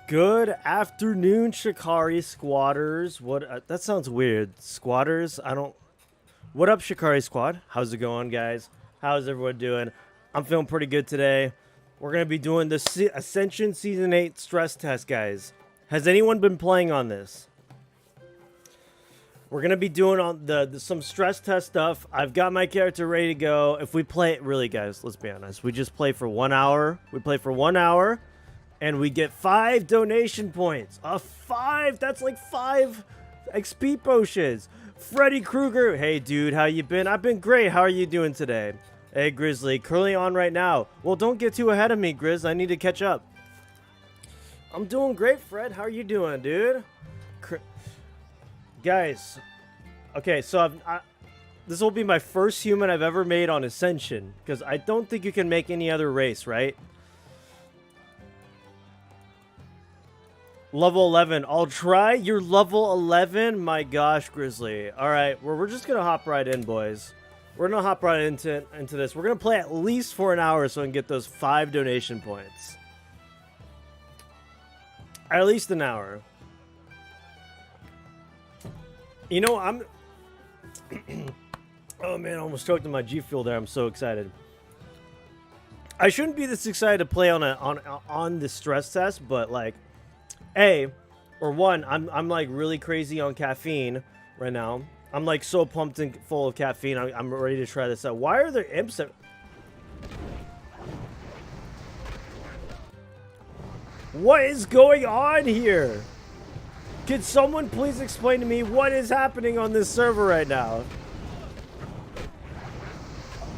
Good afternoon, Shikari squatters. What? That sounds weird. Squatters? I don't. What up, Shikari squad? How's it going, guys? How's everyone doing? I'm feeling pretty good today. We're gonna be doing the Ascension Season 8 stress test, guys. Has anyone been playing on this? We're gonna be doing on some stress test stuff. I've got my character ready to go. If we play it, really, guys, let's be honest. We just play for 1 hour. We play for 1 hour. And we get 5 donation points. A 5? That's like 5 XP potions. Freddy Krueger. Hey, dude, how you been? I've been great. How are you doing today? Hey, Grizzly. Currently on right now. Well, don't get too ahead of me, Grizz. I need to catch up. I'm doing great, Fred. How are you doing, dude? Guys. Okay, so this will be my first human I've ever made on Ascension. Because I don't think you can make any other race, right? Level 11. I'll try. You're level 11? My gosh, Grizzly. Alright, well, we're just going to hop right in, boys. We're going to hop right into this. We're going to play at least for an hour so I can get those 5 donation points. At least an hour. You know, I'm... oh, man, I almost choked on my G Fuel there. I'm so excited. I shouldn't be this excited to play on the stress test, but, like... I'm like really crazy on caffeine right now. I'm like so pumped and full of caffeine. I'm ready to try this out. Why are there imps? What is going on here? Can someone please explain to me what is happening on this server right now?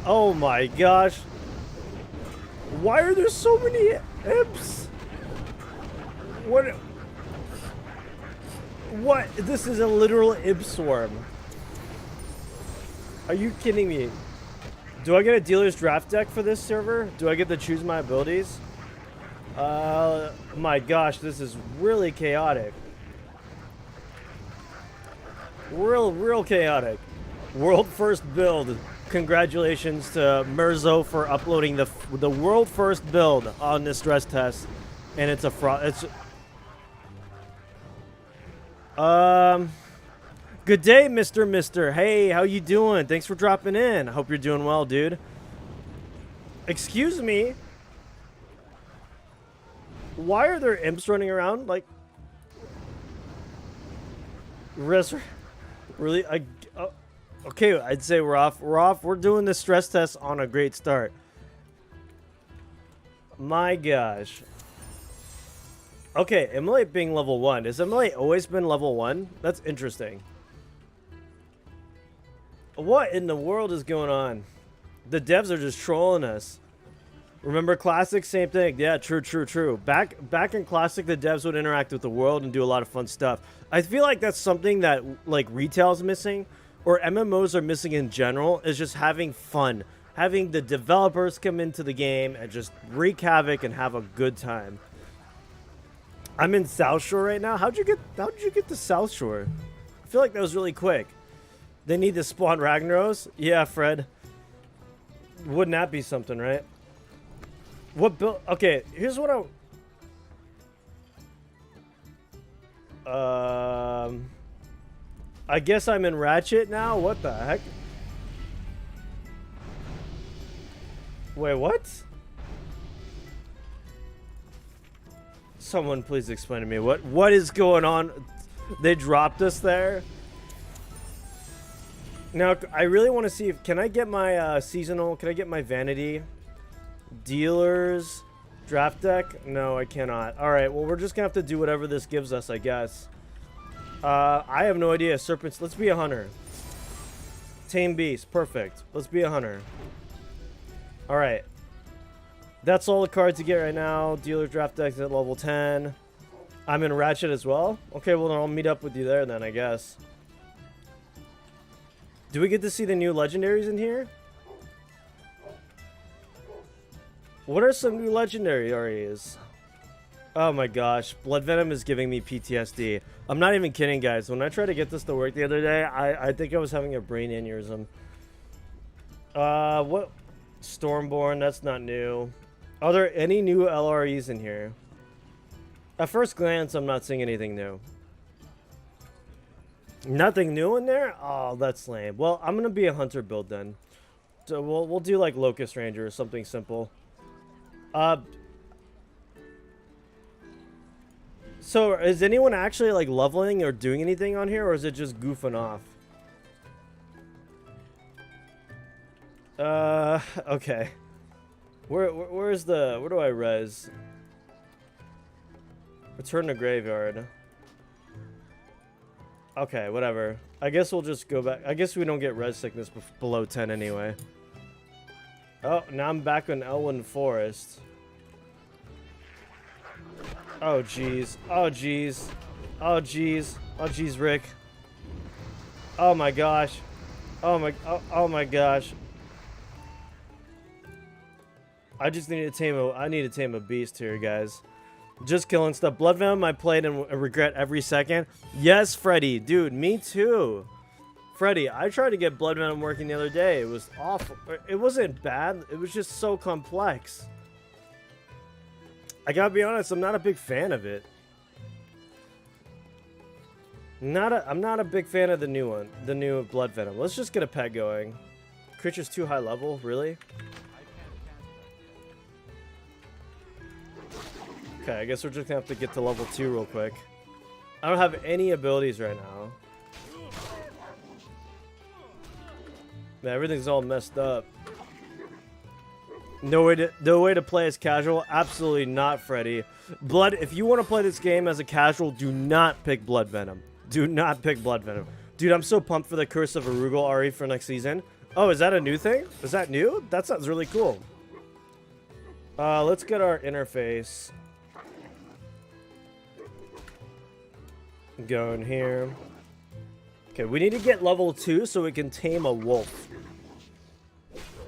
Oh my gosh. Why are there so many imps? What? This is a literal imp swarm. Are you kidding me? Do I get a dealer's draft deck for this server? Do I get to choose my abilities? My gosh, this is really chaotic. Real chaotic. World first build. Congratulations to Merzo for uploading the world first build on this stress test. And it's a fraud. Good day, Mr. Hey, how you doing? Thanks for dropping in. I hope you're doing well, dude. Excuse me. Why are there imps running around? Like, really? Okay, I'd say we're off. We're doing the stress test on a great start. My gosh. Okay, Immolate being level 1. Has Immolate always been level 1? That's interesting. What in the world is going on? The devs are just trolling us. Remember Classic? Same thing. Yeah, true. Back in Classic, the devs would interact with the world and do a lot of fun stuff. I feel like that's something that, like, retail's missing, or MMOs are missing in general, is just having fun. Having the developers come into the game and just wreak havoc and have a good time. I'm in South Shore right now. How did you get to South Shore? I feel like that was really quick. They need to spawn Ragnaros? Yeah, Fred. Wouldn't that be something, right? What build? Okay, here's what I guess I'm in Ratchet now? What the heck? Wait, what? Someone please explain to me what is going on. They dropped us there. Now I really want to see if can I get my seasonal, can I get my vanity dealers draft deck? No, I cannot. All right, well, we're just gonna have to do whatever this gives us, I guess. I have no idea. Serpents. Let's be a hunter. Tame beast. Perfect. Let's be a hunter. All right. That's all the cards you get right now. Dealer draft decks at level 10. I'm in Ratchet as well. Okay, well, then I'll meet up with you there then, I guess. Do we get to see the new legendaries in here? What are some new legendary areas? Oh my gosh, Blood Venom is giving me PTSD. I'm not even kidding, guys. When I tried to get this to work the other day, I think I was having a brain aneurysm. What? Stormborn, that's not new. Are there any new LREs in here? At first glance, I'm not seeing anything new. Nothing new in there? Oh, that's lame. Well, I'm gonna be a hunter build then. So we'll do like Locust Ranger or something simple. So is anyone actually like leveling or doing anything on here, or is it just goofing off? Okay. Where's the, where do I res? Return to graveyard. Okay, whatever. I guess we'll just go back. I guess we don't get res sickness below 10 anyway. Oh, now I'm back on Elwyn Forest. Oh, jeez. Oh, jeez. Oh, jeez. Oh, jeez, Rick. Oh, my gosh. Oh my gosh. I just need to tame a beast here, guys. Just killing stuff. Blood Venom I played and regret every second. Yes, Freddy. Dude, me too. Freddy, I tried to get Blood Venom working the other day. It was awful. It wasn't bad. It was just so complex. I gotta be honest, I'm not a big fan of it. I'm not a big fan of the new one. The new Blood Venom. Let's just get a pet going. Creature's too high level, really? Okay, I guess we're just gonna have to get to level 2 real quick. I don't have any abilities right now. Man, everything's all messed up. No way to play as casual. Absolutely not, Freddy. If you want to play this game as a casual, do not pick Blood Venom. Do not pick Blood Venom. Dude, I'm so pumped for the Curse of Arugal Ari for next season. Oh, is that a new thing? Is that new? That sounds really cool. Let's get our interface going here. Okay, we need to get level 2 so we can tame a wolf.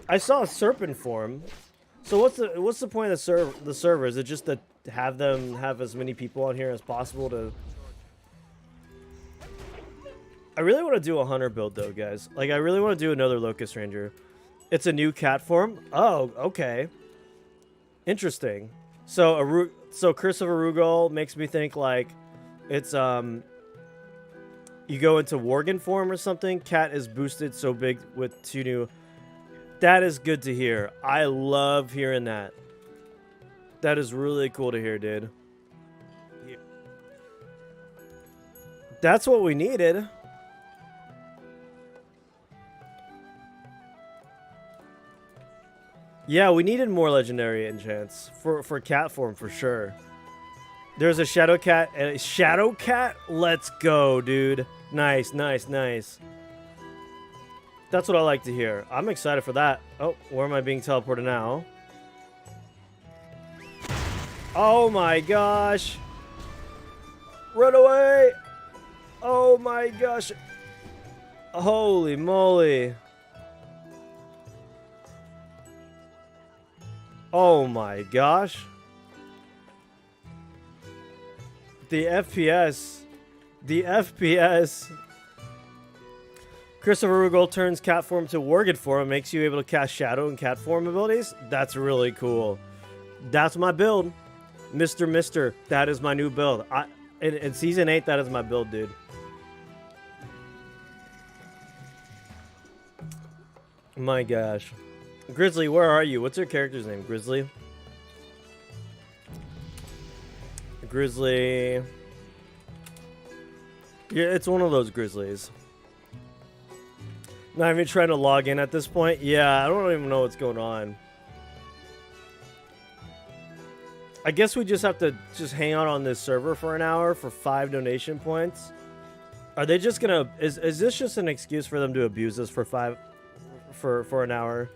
I saw a serpent form. So what's the point of the server? Is it just to have them have as many people on here as possible to... I really want to do a hunter build though, guys. Like, I really want to do another Locust Ranger. It's a new cat form. Oh, okay. Interesting. So Curse of Arugal makes me think like it's you go into Worgen form or something. Cat is boosted so big with 2 new. That is good to hear. I love hearing that. That is really cool to hear, dude. That's what we needed. Yeah, we needed more legendary enchants for cat form for sure. There's a shadow cat and a shadow cat. Let's go, dude. Nice, nice, nice. That's what I like to hear. I'm excited for that. Oh, where am I being teleported now? Oh my gosh. Run away. Oh my gosh. Holy moly. Oh my gosh. The FPS. The FPS. Curse of Arugal turns cat form to Worgen form and makes you able to cast shadow and cat form abilities. That's really cool. That's my build. Mr. That is my new build. In Season 8, that is my build, dude. My gosh. Grizzly, where are you? What's your character's name? Grizzly? Grizzly. Yeah, it's one of those Grizzlies. Not even trying to log in at this point. Yeah, I don't even know what's going on. I guess we just have to hang out on this server for an hour for 5 donation points. Are they just gonna... Is this just an excuse for them to abuse us for for an hour?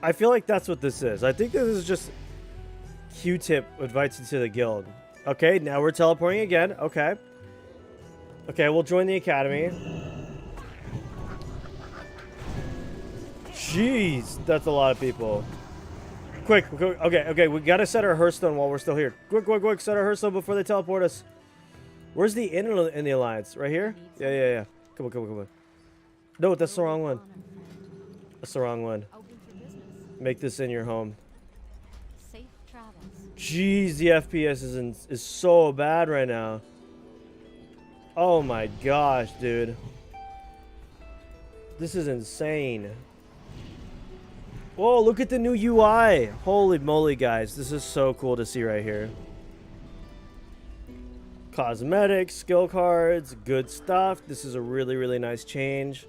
I feel like that's what this is. I think this is just Q-Tip invites you to the guild. Okay, now we're teleporting again. Okay. Okay, we'll join the academy. Jeez, that's a lot of people. Quick, okay, we gotta set our Hearthstone while we're still here. Quick, set our Hearthstone before they teleport us. Where's the inn in the alliance? Right here? Yeah. Come on. No, that's the wrong one. That's the wrong one. Make this in your home. Safe travels. Jeez, the FPS is so bad right now. Oh my gosh, dude. This is insane. Whoa, look at the new UI. Holy moly, guys. This is so cool to see right here. Cosmetics, skill cards, good stuff. This is a really, really nice change.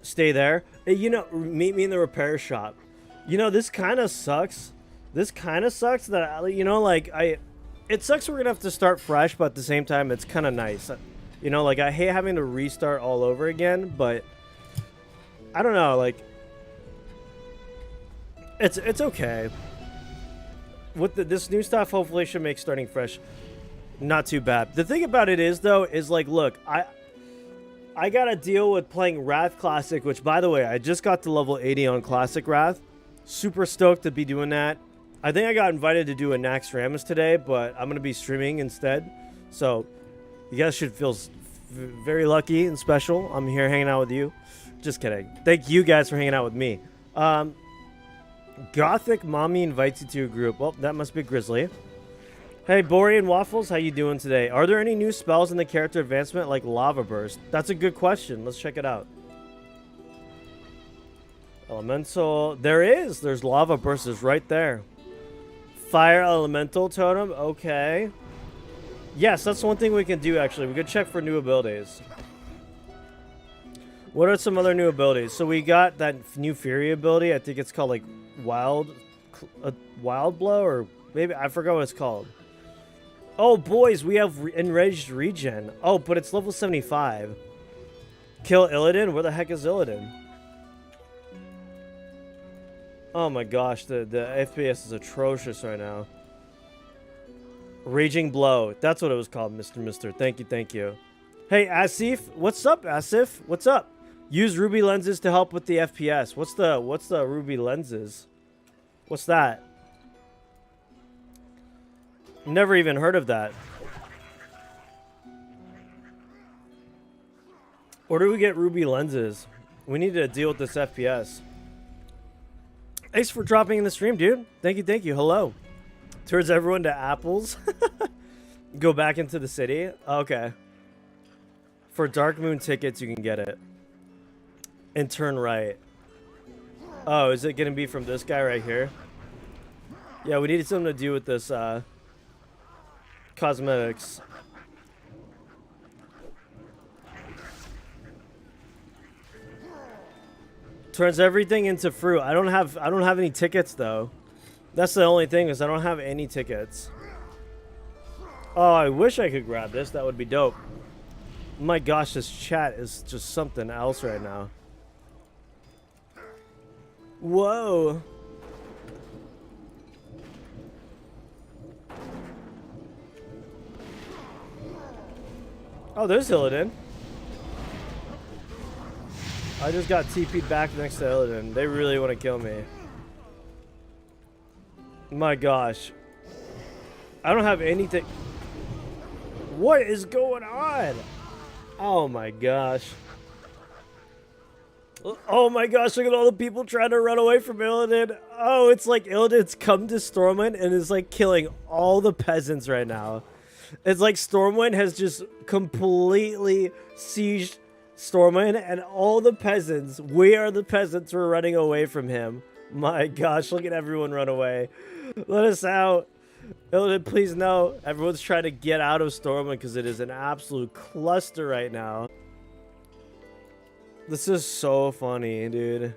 Stay there. Hey, you know, meet me in the repair shop. You know, this kind of sucks. This kind of sucks that, you know, like, it sucks we're going to have to start fresh, but at the same time, it's kind of nice. You know, like, I hate having to restart all over again, but I don't know, like, it's okay. With this new stuff, hopefully should make starting fresh not too bad. The thing about it is, though, is like, look, I gotta deal with playing Wrath Classic, which, by the way, I just got to level 80 on Classic Wrath. Super stoked to be doing that. I think I got invited to do a Nax Rams today, but I'm gonna be streaming instead. So you guys should feel very lucky and special. I'm here hanging out with you. Just kidding. Thank you guys for hanging out with me. Gothic Mommy invites you to a group. Well, that must be Grizzly. Hey, Bori and Waffles, how you doing today? Are there any new spells in the character advancement like Lava Burst? That's a good question. Let's check it out. Elemental. There is. There's Lava Burst is right there. Fire Elemental Totem. Okay. Yes, that's one thing we can do, actually. We could check for new abilities. What are some other new abilities? So we got that new Fury ability. I think it's called like Wild Blow, or maybe I forgot what it's called. Oh, boys, we have Enraged Regen. Oh, but it's level 75. Kill Illidan? Where the heck is Illidan? Oh my gosh, the FPS is atrocious right now. Raging Blow. That's what it was called, Mr. Thank you, thank you. Hey, Asif. What's up, Asif? What's up? Use Ruby lenses to help with the FPS. What's the Ruby lenses? What's that? Never even heard of that. Where do we get Ruby lenses? We need to deal with this FPS. Thanks for dropping in the stream, dude. Thank you. Hello. Turns everyone to apples. Go back into the city. Okay. For Dark Moon tickets, you can get it. And turn right. Oh, is it going to be from this guy right here? Yeah, we needed something to do with this cosmetics. Turns everything into fruit. I don't have any tickets though. That's the only thing, is I don't have any tickets. Oh, I wish I could grab this. That would be dope. My gosh, this chat is just something else right now. Whoa. Oh, there's Illidan. I just got TP'd back next to Illidan. They really want to kill me. My gosh. I don't have anything. What is going on? Oh my gosh. Oh my gosh, look at all the people trying to run away from Illidan. Oh, it's like Illidan's come to Stormwind and is like killing all the peasants right now. It's like Stormwind has just completely sieged Stormwind, and all the peasants, we are the peasants, were running away from him. My gosh, look at everyone run away. Let us out. Illidan, please no. Everyone's trying to get out of Stormwind because it is an absolute cluster right now. This is so funny, dude.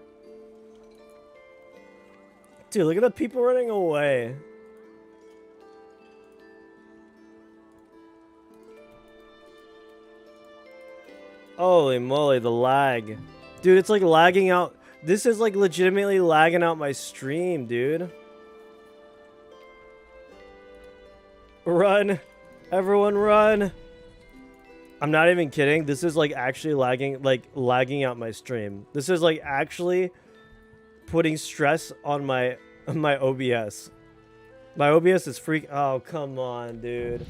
Dude, look at the people running away. Holy moly, the lag. Dude, it's like lagging out. This is like legitimately lagging out my stream, dude. Run. Everyone run. I'm not even kidding. This is like actually lagging out my stream. This is like actually putting stress on my OBS. My OBS is oh, come on, dude.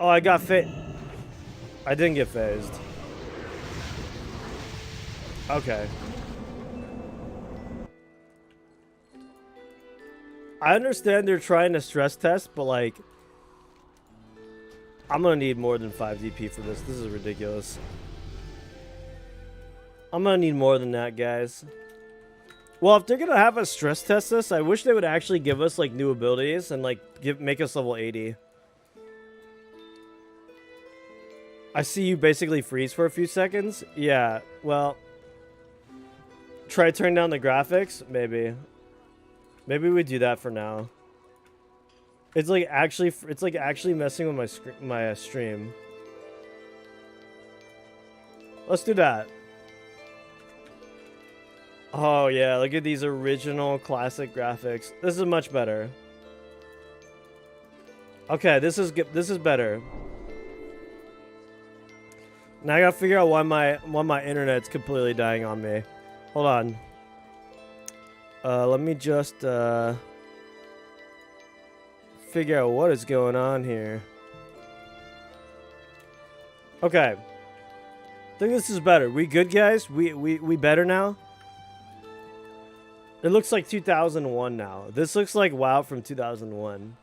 Oh, I got fit. I didn't get phased. Okay. I understand they're trying to stress test, but like, I'm gonna need more than 5 DP for this. This is ridiculous. I'm gonna need more than that, guys. Well, if they're gonna have us stress test this, I wish they would actually give us like new abilities and like make us level 80. I see you basically freeze for a few seconds. Yeah, well, try turning down the graphics, maybe. Maybe we do that for now. It's like actually messing with my stream. Let's do that. Oh yeah, look at these original classic graphics. This is much better. Okay, this is good. This is better. Now I gotta figure out why my internet's completely dying on me. Hold on. Let me just figure out what is going on here. Okay. I think this is better. We good, guys? We better now? It looks like 2001 now. This looks like WoW from 2001.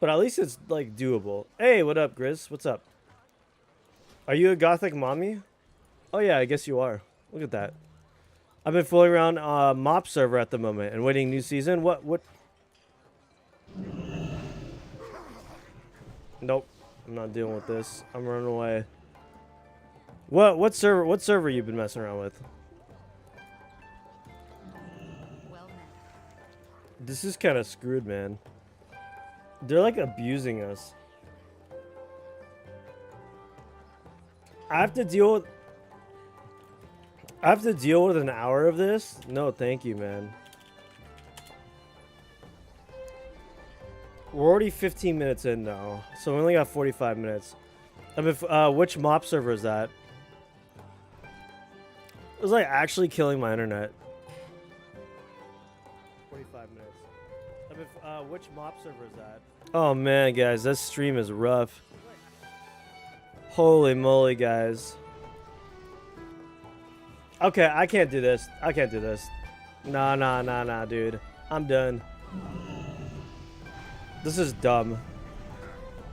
But at least it's like doable. Hey, what up, Grizz? What's up? Are you a gothic mommy? Oh yeah, I guess you are. Look at that. I've been fooling around Mop server at the moment and waiting new season. What? Nope. I'm not dealing with this. I'm running away. What server you been messing around with? This is kind of screwed, man. They're like abusing us. I have to deal with an hour of this? No, thank you, man. We're already 15 minutes in now, so we only got 45 minutes. I mean, which mop server is that? It was like actually killing my internet. 45 minutes. I mean, which mop server is that? Oh man, guys, that stream is rough. Holy moly, guys. Okay, I can't do this. I can't do this. Nah, dude. I'm done. This is dumb.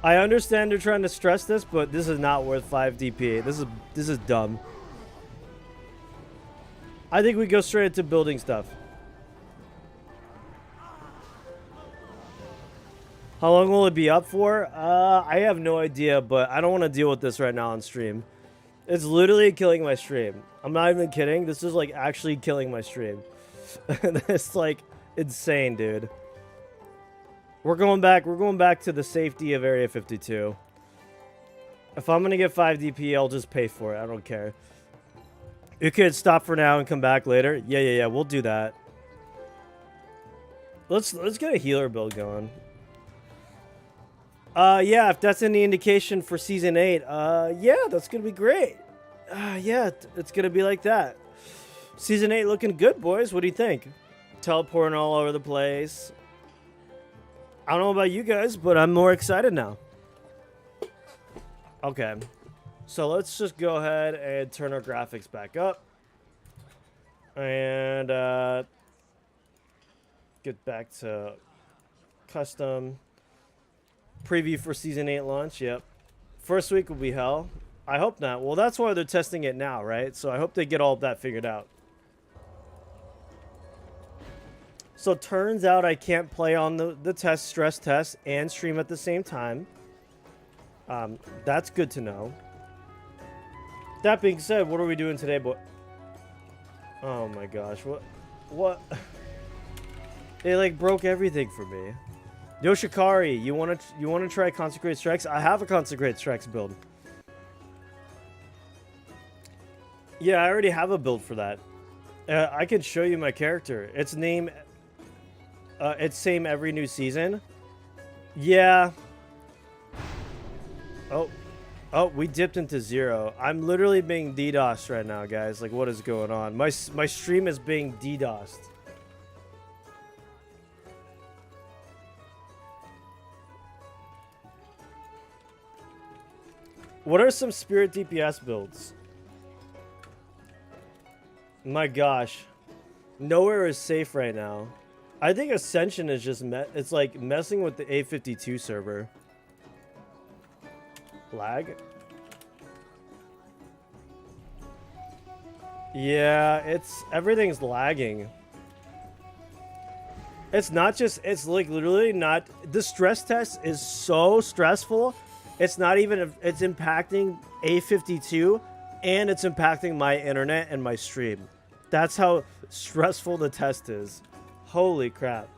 I understand they're trying to stress this, but this is not worth 5 DP. This is dumb. I think we go straight into building stuff. How long will it be up for? I have no idea, but I don't want to deal with this right now on stream. It's literally killing my stream. I'm not even kidding. This is like actually killing my stream. It's like insane, dude. We're going back to the safety of Area 52. If I'm gonna get 5 DP, I'll just pay for it. I don't care. You could stop for now and come back later. Yeah. We'll do that. Let's get a healer build going. Yeah, if that's any indication for Season 8, yeah, that's gonna be great. Yeah, it's gonna be like that. Season 8 looking good, boys. What do you think? Teleporting all over the place. I don't know about you guys, but I'm more excited now. Okay. So let's just go ahead and turn our graphics back up. And, get back to custom. Preview for Season 8 launch, yep. First week will be hell. I hope not. Well, that's why they're testing it now, right? So I hope they get all of that figured out. So turns out I can't play on the stress test and stream at the same time. That's good to know. That being said, what are we doing today, boy? Oh my gosh, what? They like broke everything for me. Yoshikari, you wanna try Consecrated Strikes? I have a Consecrated Strikes build. Yeah, I already have a build for that. I can show you my character. It's same every new season. Yeah. Oh, we dipped into 0. I'm literally being DDoSed right now, guys. Like, what is going on? My stream is being DDoSed. What are some Spirit DPS builds? My gosh. Nowhere is safe right now. I think Ascension is just it's like messing with the A52 server. Lag? Yeah, everything's lagging. It's not just, it's like literally not, the stress test is so stressful. It's not even, it's impacting A52 and it's impacting my internet and my stream. That's how stressful the test is. Holy crap.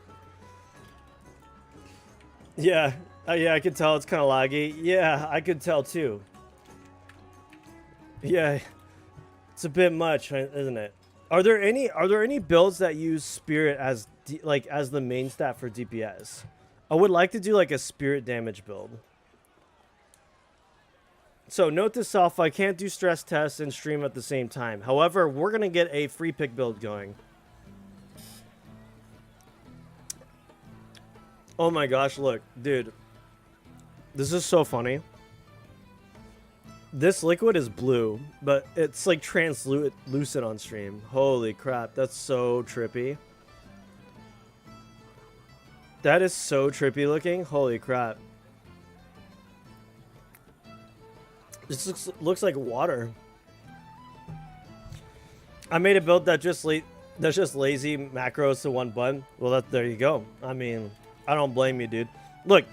Yeah, yeah, I can tell it's kind of laggy. Yeah, I could tell too. Yeah, it's a bit much, isn't it? Are there any builds that use Spirit as as the main stat for DPS? I would like to do like a Spirit damage build. So note to self, I can't do stress tests and stream at the same time. However, we're gonna get a free pick build going. Oh my gosh, look, dude. This is so funny. This liquid is blue, but it's like translucent on stream. Holy crap, that's so trippy. That is so trippy looking. Holy crap. This looks like water. I made a build that's just lazy macros to one button. Well, there you go. I mean, I don't blame you, dude. Look,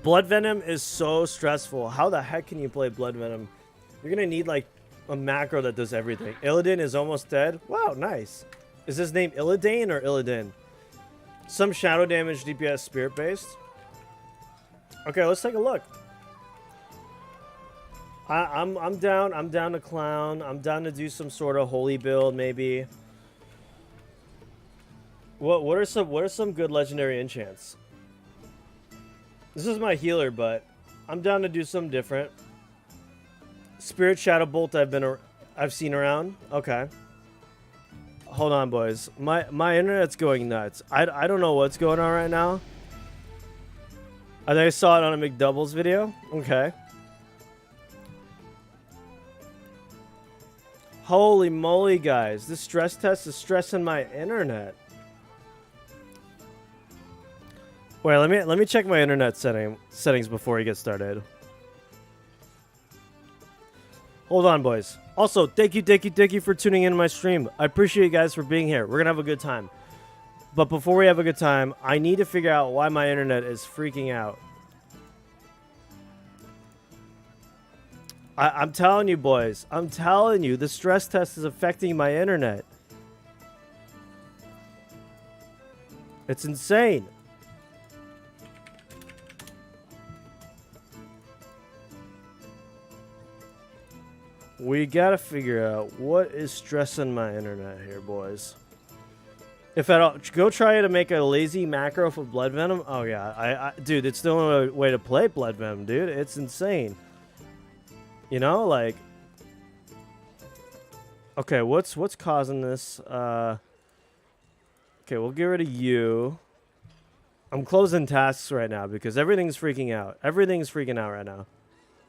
Blood Venom is so stressful. How the heck can you play Blood Venom? You're gonna need like a macro that does everything. Illidan is almost dead. Wow, nice. Is his name Illidan or Illidan? Some shadow damage DPS spirit based. Okay, let's take a look. I'm down. I'm down to clown. I'm down to do some sort of holy build maybe. What are some good legendary enchants? This is my healer, but I'm down to do something different. Spirit Shadow Bolt I've seen around. Okay. Hold on, boys. My internet's going nuts. I don't know what's going on right now. I think I saw it on a McDoubles video. Okay. Holy moly, guys. This stress test is stressing my internet. Wait, let me check my internet settings before we get started. Hold on, boys. Also, thank you for tuning in to my stream. I appreciate you guys for being here. We're gonna have a good time. But before we have a good time, I need to figure out why my internet is freaking out. I'm telling you, boys. I'm telling you, the stress test is affecting my internet. It's insane. We gotta figure out what is stressing my internet here, boys. If at all, go try to make a lazy macro for Blood Venom. Oh yeah, dude, it's the only way to play Blood Venom, dude. It's insane. You know, like, okay, what's causing this? Okay, we'll get rid of you. I'm closing tasks right now because everything's freaking out. Everything's freaking out right now.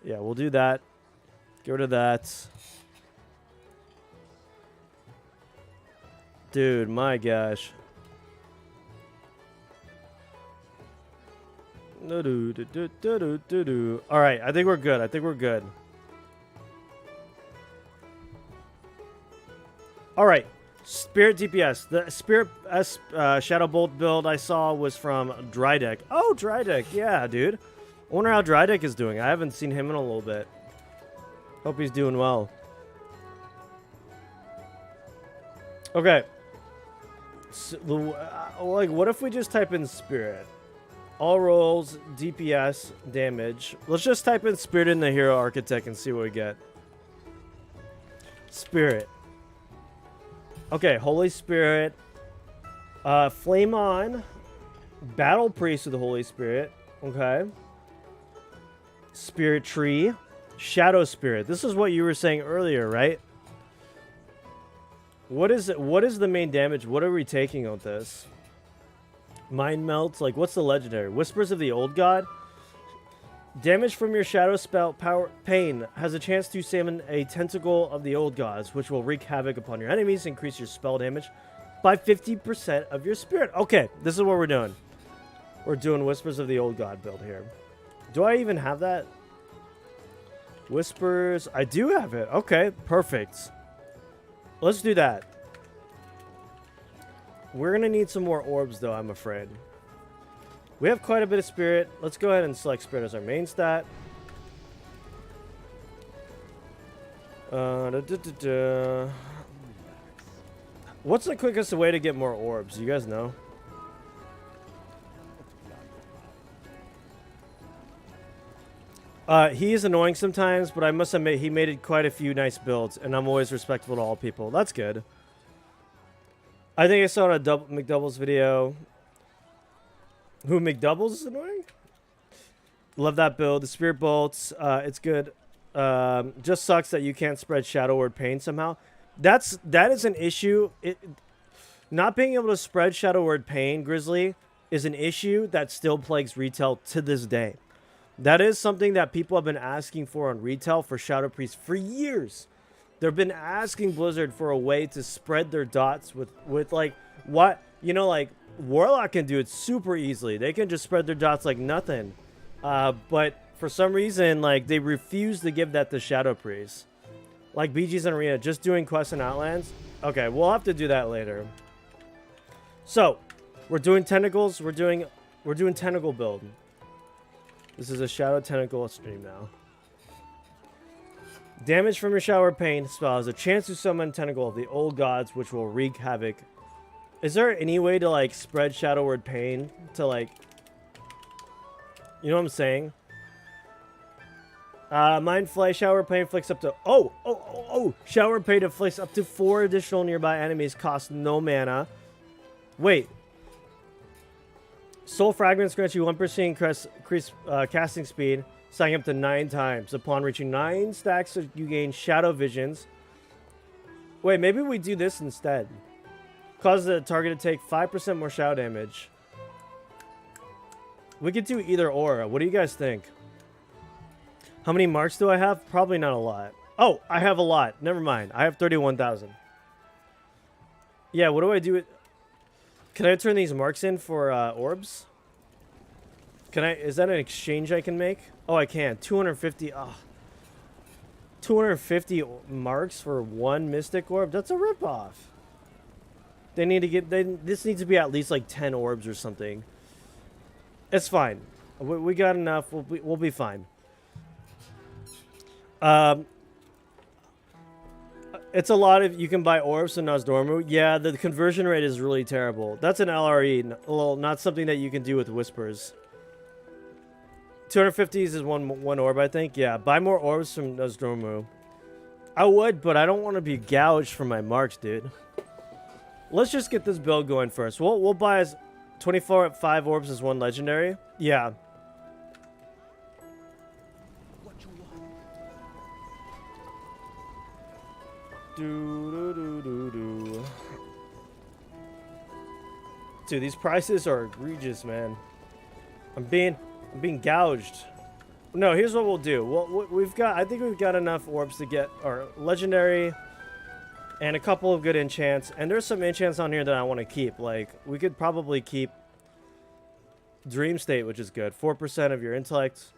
Yeah, we'll do that. Get rid of that. Dude, my gosh. Alright, I think we're good. I think we're good. Alright. Spirit DPS. The Spirit Shadow Bolt build I saw was from Drydeck. Oh, Drydeck. Yeah, dude. I wonder how Drydeck is doing. I haven't seen him in a little bit. Hope he's doing well. Okay. So, like, what if we just type in Spirit? All rolls, DPS, damage. Let's just type in Spirit in the Hero Architect and see what we get. Spirit. Okay, Holy Spirit. Flame On. Battle Priest of the Holy Spirit. Okay. Spirit Tree. Shadow Spirit. This is what you were saying earlier, right? What is it? What is the main damage? What are we taking on this? Mind Melt. Like, what's the legendary? Whispers of the Old God. Damage from your shadow spell power pain has a chance to summon a tentacle of the old gods, which will wreak havoc upon your enemies, increase your spell damage. by 50% of your spirit. Okay, this is what we're doing. We're doing Whispers of the Old God build here. Do I even have that? Whispers. I do have it. Okay, perfect. Let's do that. We're going to need some more orbs, though, I'm afraid. We have quite a bit of spirit. Let's go ahead and select spirit as our main stat. What's the quickest way to get more orbs? You guys know? He is annoying sometimes, but I must admit he made quite a few nice builds, and I'm always respectful to all people. That's good. I think I saw in a McDoubles video. Who, McDoubles is annoying? Love that build. The Spirit Bolts, it's good. Just sucks that you can't spread Shadow Word Pain somehow. That is an issue. Not being able to spread Shadow Word Pain, Grizzly, is an issue that still plagues retail to this day. That is something that people have been asking for on retail for Shadow Priest for years. They've been asking Blizzard for a way to spread their dots with like what, you know, like Warlock can do it super easily. They can just spread their dots like nothing. But for some reason, like, they refuse to give that to Shadow Priest. Like BG's and Arena, just doing quests and Outlands. Okay, we'll have to do that later. So, we're doing tentacles. We're doing tentacle build. This is a Shadow Tentacle stream now. Damage from your Shower Pain spell has a chance to summon Tentacle of the Old Gods, which will wreak havoc. Is there any way to, like, spread Shadow Word Pain to, like... You know what I'm saying? Mind Flay, Shower Pain inflicts up to... Shower Pain inflicts up to 4 additional nearby enemies, cost no mana. Wait. Soul Fragments grants you 1% increase casting speed, stacking up to 9 times. Upon reaching 9 stacks, you gain Shadow Visions. Wait, maybe we do this instead. Causes the target to take 5% more shadow damage. We could do either or. What do you guys think? How many marks do I have? Probably not a lot. Oh, I have a lot. Never mind. I have 31,000. Yeah, what do I do with... Can I turn these marks in for orbs? Can I... Is that an exchange I can make? Oh, I can. 250... 250 marks for 1 Mystic Orb? That's a ripoff. They need to get... This needs to be at least like 10 orbs or something. It's fine. We got enough. We'll be fine. It's a lot of... You can buy orbs in Nozdormu. Yeah, the conversion rate is really terrible. That's an LRE. Well, not something that you can do with Whispers. 250s is one orb, I think. Yeah, buy more orbs from Nozdormu. I would, but I don't want to be gouged for my marks, dude. Let's just get this build going first. We'll buy as 24 at 5 orbs as 1 legendary. Yeah. Dude, these prices are egregious, man. I'm being gouged. No, here's what we'll do. I think we've got enough orbs to get our legendary and a couple of good enchants. And there's some enchants on here that I want to keep. Like, we could probably keep Dream State, which is good. 4% of your intellect.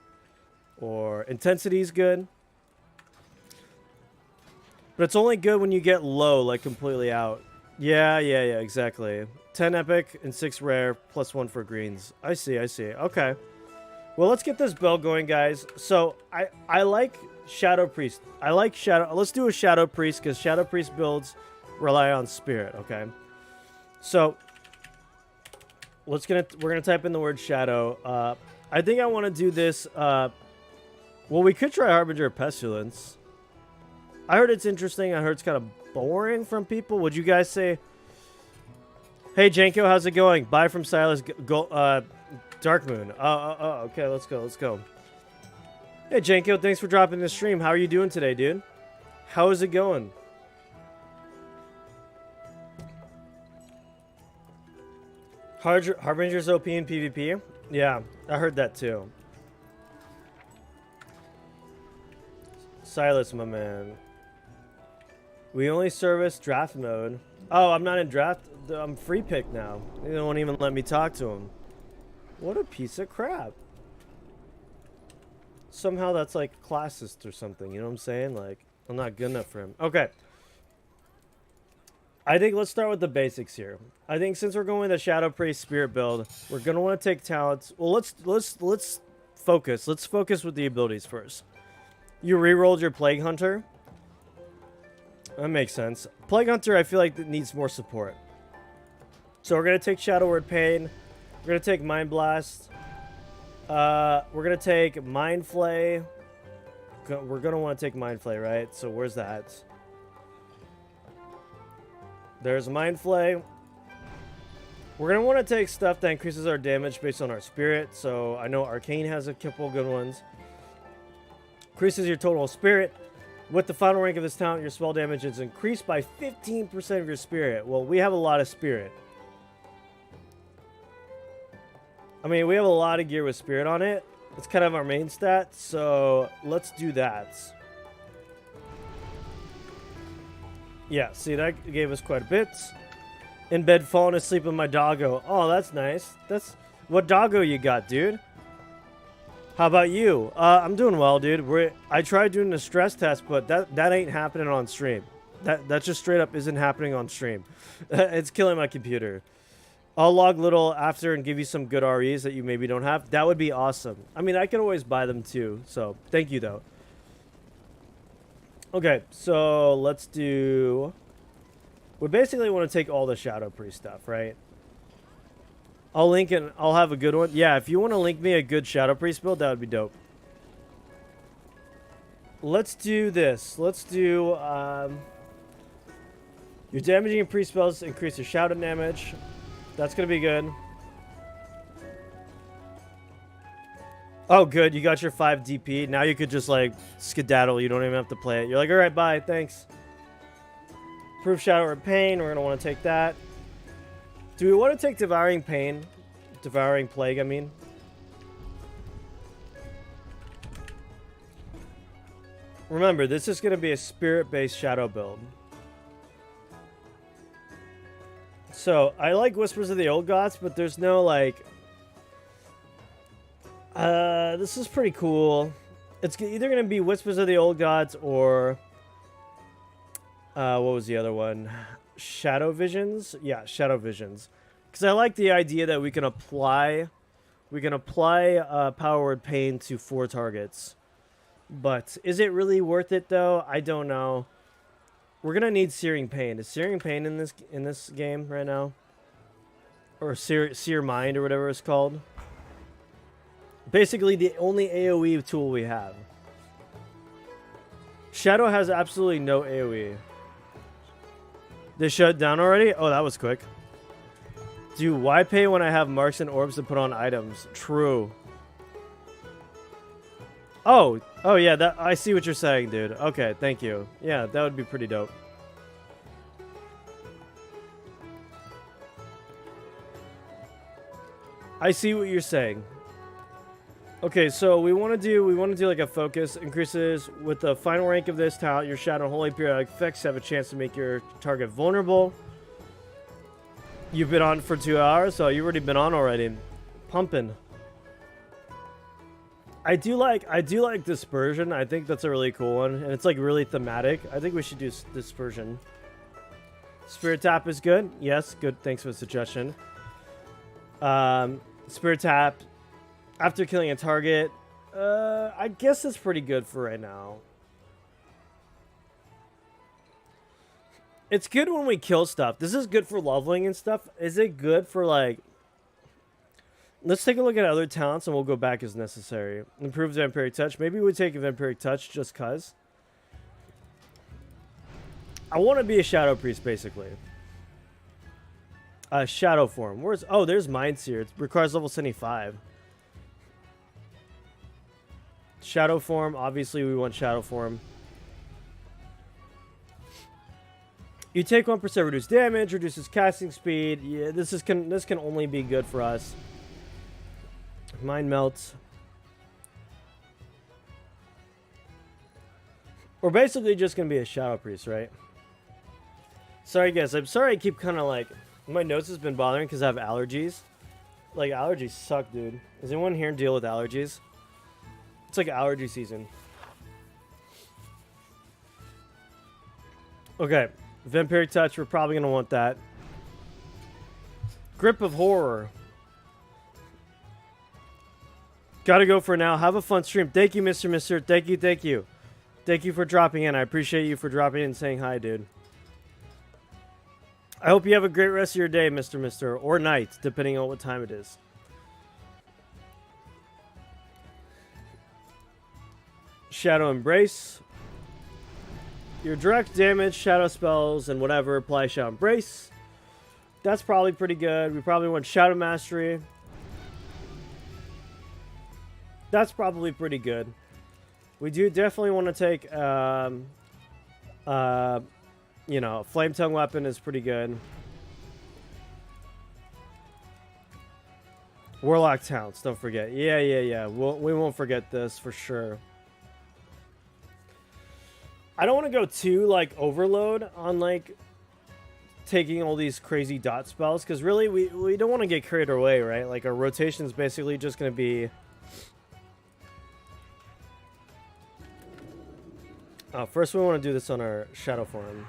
Or intensity is good. But it's only good when you get low, like completely out. Yeah, exactly. 10 epic and 6 rare, plus 1 for greens. I see. Okay. Well, let's get this build going, guys. So, I like Shadow Priest. Let's do a Shadow Priest, because Shadow Priest builds rely on Spirit, okay? So, we're gonna type in the word Shadow. I think I want to do this, well, we could try Harbinger of Pestilence. I heard it's interesting. I heard it's kind of boring from people. Would you guys say... Hey, Janko, how's it going? Bye from Silas Dark Moon. Okay, let's go. Hey, Janko, thanks for dropping the stream. How are you doing today, dude? How is it going? Harbinger's OP in PvP? Yeah, I heard that too. Silas, my man. We only service draft mode. Oh, I'm not in draft. I'm free pick now. They don't even let me talk to him. What a piece of crap. Somehow that's like classist or something. You know what I'm saying? Like, I'm not good enough for him. Okay. I think let's start with the basics here. I think since we're going the Shadow Priest Spirit build, we're gonna want to take talents. Well, let's focus. Let's focus with the abilities first. You rerolled your Plague Hunter. That makes sense. Plague Hunter, I feel like it needs more support. So we're gonna take Shadow Word Pain. We're gonna take Mind Blast. We're gonna take Mind Flay. We're gonna want to take Mind Flay, right? So where's that? There's Mind Flay. We're going to want to take stuff that increases our damage based on our spirit. So I know Arcane has a couple good ones. Increases your total spirit. With the final rank of this talent, your spell damage is increased by 15% of your spirit. Well, we have a lot of spirit. I mean, we have a lot of gear with spirit on it. It's kind of our main stat. So let's do that. Yeah, see, that gave us quite a bit. In bed, falling asleep with my doggo. Oh, that's nice. That's what doggo you got, dude? How about you? I'm doing well, dude. I tried doing the stress test, but that ain't happening on stream. That just straight up isn't happening on stream. It's killing my computer. I'll log little after and give you some good REs that you maybe don't have. That would be awesome. I mean, I can always buy them too. So thank you though. Okay, so let's do... We basically want to take all the Shadow Priest stuff, right? I'll link it. I'll have a good one. Yeah, if you want to link me a good Shadow Priest build, that would be dope. Let's do this. Let's do... your damaging and priest spells increase your shadow damage. That's going to be good. Oh, good. You got your 5 DP. Now you could just, like, skedaddle. You don't even have to play it. You're like, all right, bye. Thanks. Proof Shadow or Pain. We're going to want to take that. Do we want to take Devouring Pain? Devouring Plague, I mean. Remember, this is going to be a spirit-based shadow build. So, I like Whispers of the Old Gods, but there's no, like... this is pretty cool. It's either going to be Whispers of the Old Gods or... what was the other one? Shadow Visions? Yeah, Shadow Visions. Because I like the idea that we can apply... Power Word Pain to 4 targets. But is it really worth it, though? I don't know. We're going to need Searing Pain. Is Searing Pain in this game right now? Or Sear Mind or whatever it's called? Basically, the only AoE tool we have. Shadow has absolutely no AoE. They shut down already? Oh, that was quick. Dude, why pay when I have marks and orbs to put on items? True. Oh, yeah, I see what you're saying, dude. Okay, thank you. Yeah, that would be pretty dope. I see what you're saying. Okay, so we want to do like a focus. Increases with the final rank of this talent, your shadow and holy periodic effects have a chance to make your target vulnerable. You've been on for 2 hours, so you've already been on already. Pumping. I do like Dispersion. I think that's a really cool one, and it's like really thematic. I think we should do Dispersion. Spirit Tap is good. Yes, good. Thanks for the suggestion. Spirit Tap after killing a target. I guess it's pretty good for right now. It's good when we kill stuff. This is good for leveling and stuff. Is it good for like... Let's take a look at other talents and we'll go back as necessary. Improves Vampiric Touch. Maybe we take a Vampiric Touch just cuz. I want to be a Shadow Priest, basically. Shadow form. Where's... Oh, there's Mind Seer. It requires level 75. Shadow form. Obviously, we want Shadow form. You take 1% reduced damage, reduces casting speed. Yeah, this can only be good for us. Mind Melt. We're basically just going to be a Shadow Priest, right? Sorry, guys. I'm sorry I keep kind of like... My nose has been bothering because I have allergies. Like, allergies suck, dude. Does anyone here deal with allergies? It's like allergy season. Okay. Vampiric Touch. We're probably going to want that. Grip of Horror. Gotta go for now. Have a fun stream. Thank you, Mr. Mister. Thank you, thank you. Thank you for dropping in. I appreciate you for dropping in and saying hi, dude. I hope you have a great rest of your day, Mr. Mister. Or night, depending on what time it is. Shadow Embrace. Your direct damage, shadow spells, and whatever apply Shadow Embrace. That's probably pretty good. We probably want Shadow Mastery. That's probably pretty good. We do definitely want to take, you know, Flame Tongue Weapon is pretty good. Warlock Talents, don't forget. Yeah. We won't forget this for sure. I don't want to go too, like, overload on, like, taking all these crazy dot spells, because really, we don't want to get carried away, right? Like, our rotation is basically just going to be... first, we want to do this on our Shadow form.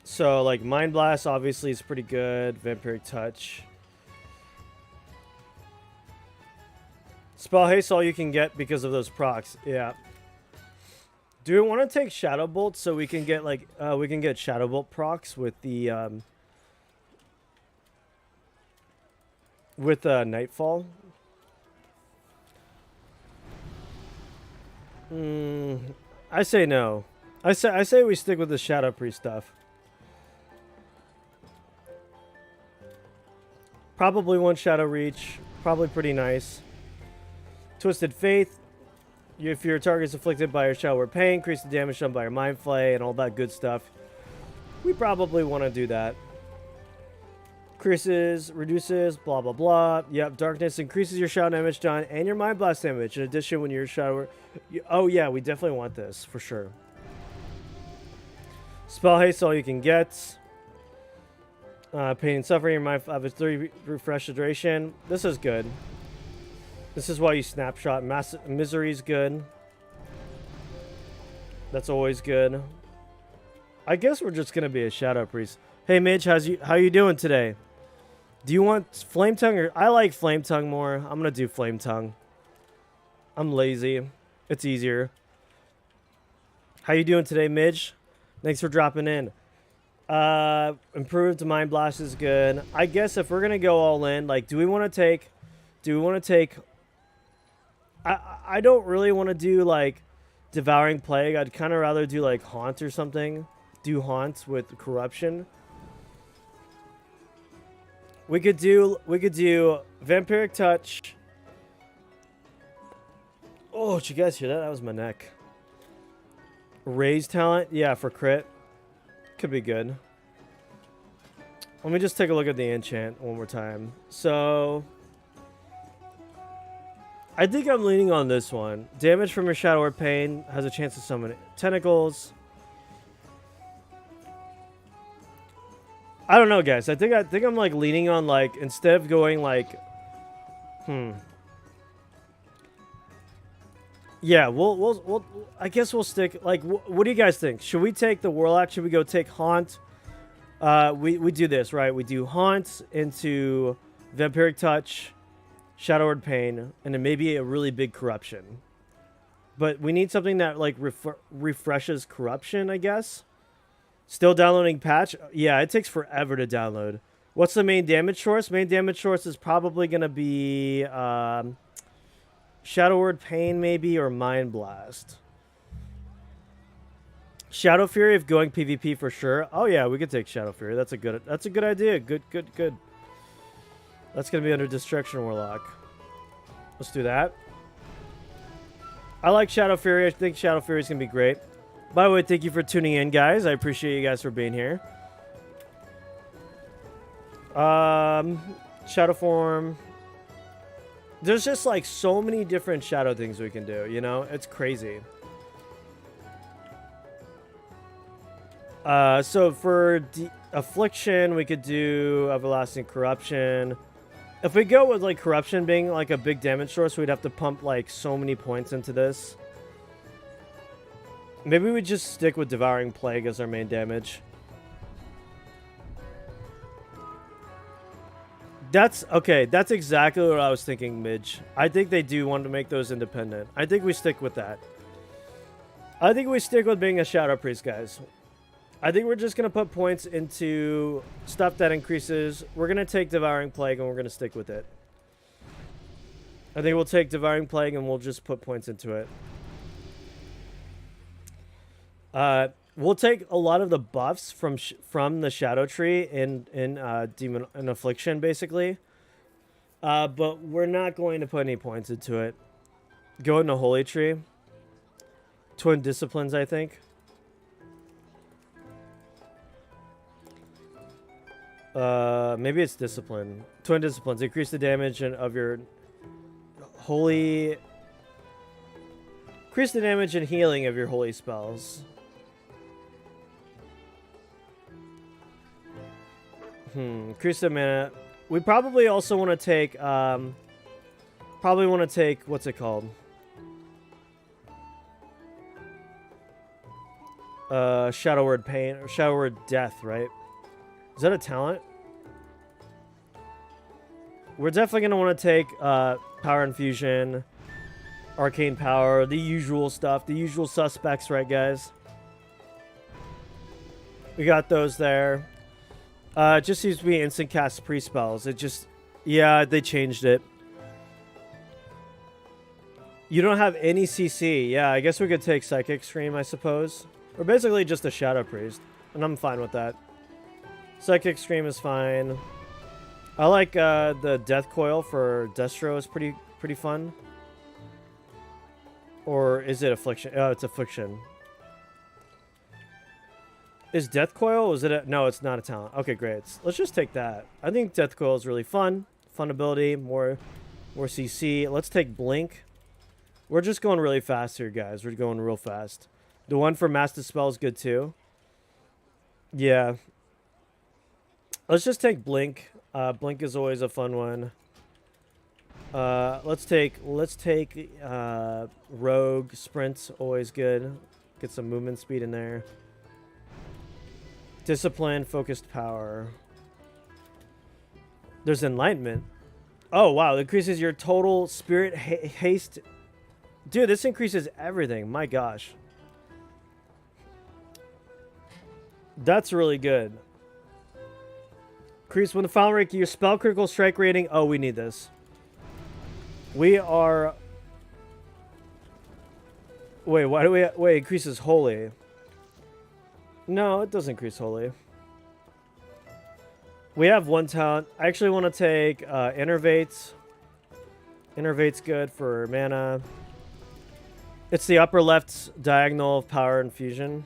So, like, Mind Blast, obviously, is pretty good. Vampiric Touch. Spell Haste, all you can get because of those procs. Yeah. Do we want to take Shadow Bolt so we can get, like, we can get Shadow Bolt procs with the, Nightfall? I say no. I say we stick with the Shadow Priest stuff. Probably one Shadow Reach. Probably pretty nice. Twisted Faith. If your target is afflicted by your Shadow Word Pain, increase the damage done by your Mind Flay and all that good stuff. We probably want to do that. Increases, reduces, blah, blah, blah. Yep, Darkness increases your Shadow damage done and your Mind Blast damage. In addition, when your Shadow... Oh, yeah, we definitely want this, for sure. Spell Haste, all you can get. Pain and Suffering, your Mind... have a 3 refresh duration. This is good. This is why you Snapshot. Misery's good. That's always good. I guess we're just going to be a Shadow Priest. Hey, Midge, how you doing today? Do you want Flame Tongue or... I like Flame Tongue more. I'm going to do Flame Tongue. I'm lazy. It's easier. How you doing today, Midge? Thanks for dropping in. Improved Mind Blast is good. I guess if we're going to go all in, like, do we want to take... I don't really want to do, like, Devouring Plague. I'd kind of rather do, like, Haunt or something. Do Haunt with Corruption. We could do Vampiric Touch. Oh, did you guys hear that? That was my neck. Raise Talent. Yeah, for crit. Could be good. Let me just take a look at the enchant one more time. So... I think I'm leaning on this one. Damage from your Shadow Word Pain has a chance to summon tentacles. I don't know, guys. I think I'm like leaning on, like, instead of going like, yeah, we'll I guess we'll stick, like, what do you guys think? Should we take the Warlock? Should we go take Haunt? We do this, right? We do Haunt into Vampiric Touch, Shadow Word Pain, and then maybe a really big Corruption. But we need something that, like, refreshes Corruption, I guess. Still downloading patch? Yeah, it takes forever to download. What's the main damage source? Main damage source is probably going to be Shadow Word Pain, maybe, or Mind Blast. Shadow Fury if going PvP for sure. Oh yeah, we could take Shadow Fury. That's a good idea. Good. That's gonna be under Destruction Warlock. Let's do that. I like Shadow Fury. I think Shadow Fury is gonna be great. By the way, thank you for tuning in, guys. I appreciate you guys for being here. Shadow form. There's just like so many different shadow things we can do, you know? It's crazy. So for Affliction, we could do Everlasting Corruption. If we go with, like, Corruption being, like, a big damage source, we'd have to pump, like, so many points into this. Maybe we just stick with Devouring Plague as our main damage. That's exactly what I was thinking, Midge. I think they do want to make those independent. I think we stick with that. I think we stick with being a Shadow Priest, guys. I think we're just going to put points into stuff that increases. We're going to take Devouring Plague and we're going to stick with it. I think we'll take Devouring Plague and we'll just put points into it. We'll take a lot of the buffs from the Shadow Tree in Demon and Affliction, basically. But we're not going to put any points into it. Go into Holy Tree. Twin Disciplines, I think. Maybe it's Discipline. Twin Disciplines. Increase the damage of your holy... Increase the damage and healing of your holy spells. Increase the mana. We probably also want to take, what's it called? Shadow Word Pain, or Shadow Word Death, right? Is that a talent? We're definitely going to want to take, Power Infusion, Arcane Power, the usual stuff, the usual suspects, right, guys? We got those there. It just seems to be instant cast pre-spells. It just... Yeah, they changed it. You don't have any CC. Yeah, I guess we could take Psychic Scream, I suppose. We're basically just a Shadow Priest. And I'm fine with that. Psychic Scream is fine. I like the Death Coil for Destro is pretty fun. Or is it Affliction? Oh, it's Affliction. Is Death Coil? Is it no, it's not a talent. Okay, great. Let's just take that. I think Death Coil is really fun. Fun ability, more CC. Let's take Blink. We're just going really fast here, guys. We're going real fast. The one for Mass Dispel is good too. Yeah. Let's just take Blink. Blink is always a fun one. Let's take Rogue. Sprint's always good. Get some movement speed in there. Discipline, Focused Power. There's Enlightenment. Oh, wow. It increases your total spirit haste. Dude, this increases everything. My gosh. That's really good. Increase when the final rank your spell critical strike rating. Oh, we need this. We are... Wait, why do we... Wait, increases Holy. No, it doesn't increase Holy. We have one talent. I actually want to take Innervate. Innervate's good for mana. It's the upper left diagonal of Power Infusion.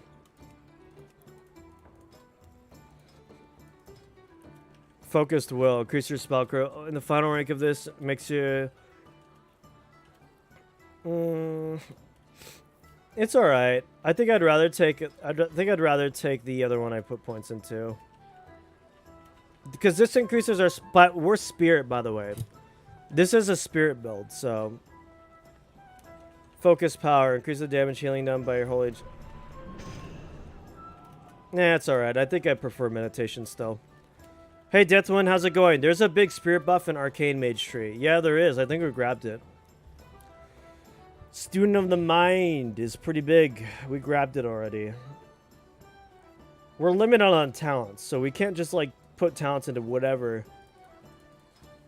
Focused Will. Increase your spell critical. In the final rank of this, makes you... It's all right. I think I'd rather take it. I'd rather take the other one I put points into. Because this increases our... But we're Spirit, by the way. This is a Spirit build, so... Focus Power. Increase the damage healing done by your holy... Nah, it's alright. I think I prefer Meditation still. Hey, Deathwind, how's it going? There's a big Spirit buff in Arcane Mage Tree. Yeah, there is. I think we grabbed it. Student of the Mind is pretty big. We grabbed it already. We're limited on talents, so we can't just, like, put talents into whatever.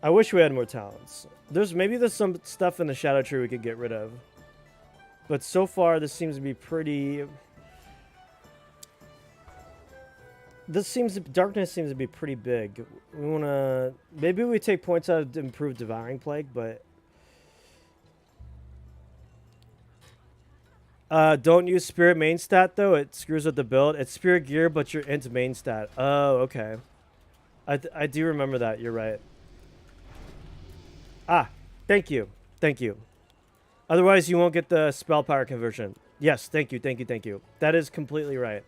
I wish we had more talents. Maybe there's some stuff in the Shadow Tree we could get rid of. But so far, this seems to be pretty... Darkness seems to be pretty big. We want to... Maybe we take points out of improved Devouring Plague, but... Don't use Spirit main stat, though. It screws with the build. It's Spirit Gear, but you're into main stat. Oh, okay. I do remember that. You're right. Ah, thank you. Thank you. Otherwise, you won't get the spell power conversion. Yes, thank you, thank you, thank you. That is completely right.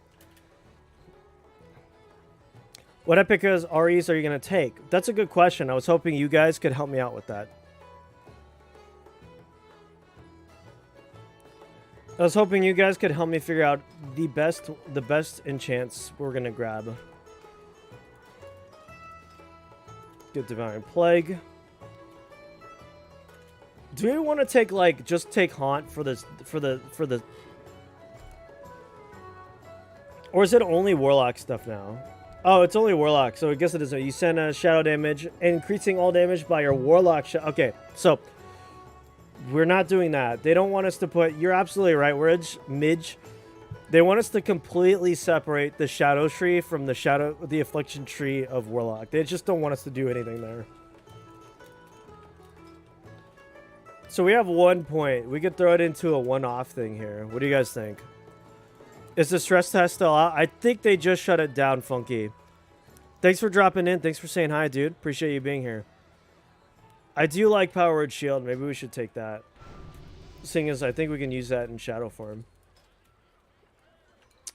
What epic REs are you going to take? That's a good question. I was hoping you guys could help me out with that. I was hoping you guys could help me figure out the best enchants we're going to grab. Get Divine Plague. Do we want to take, like, just take Haunt for this, for the... Or is it only Warlock stuff now? Oh, it's only Warlock, so I guess it is. You send a shadow damage, increasing all damage by your Warlock. Okay, so we're not doing that. They don't want us to put... You're absolutely right, Midge. They want us to completely separate the Shadow Tree from the Affliction Tree of Warlock. They just don't want us to do anything there. So we have 1 point. We could throw it into a one-off thing here. What do you guys think? Is the stress test still out? I think they just shut it down, Funky. Thanks for dropping in. Thanks for saying hi, dude. Appreciate you being here. I do like Power Word Shield. Maybe we should take that. Seeing as I think we can use that in shadow form.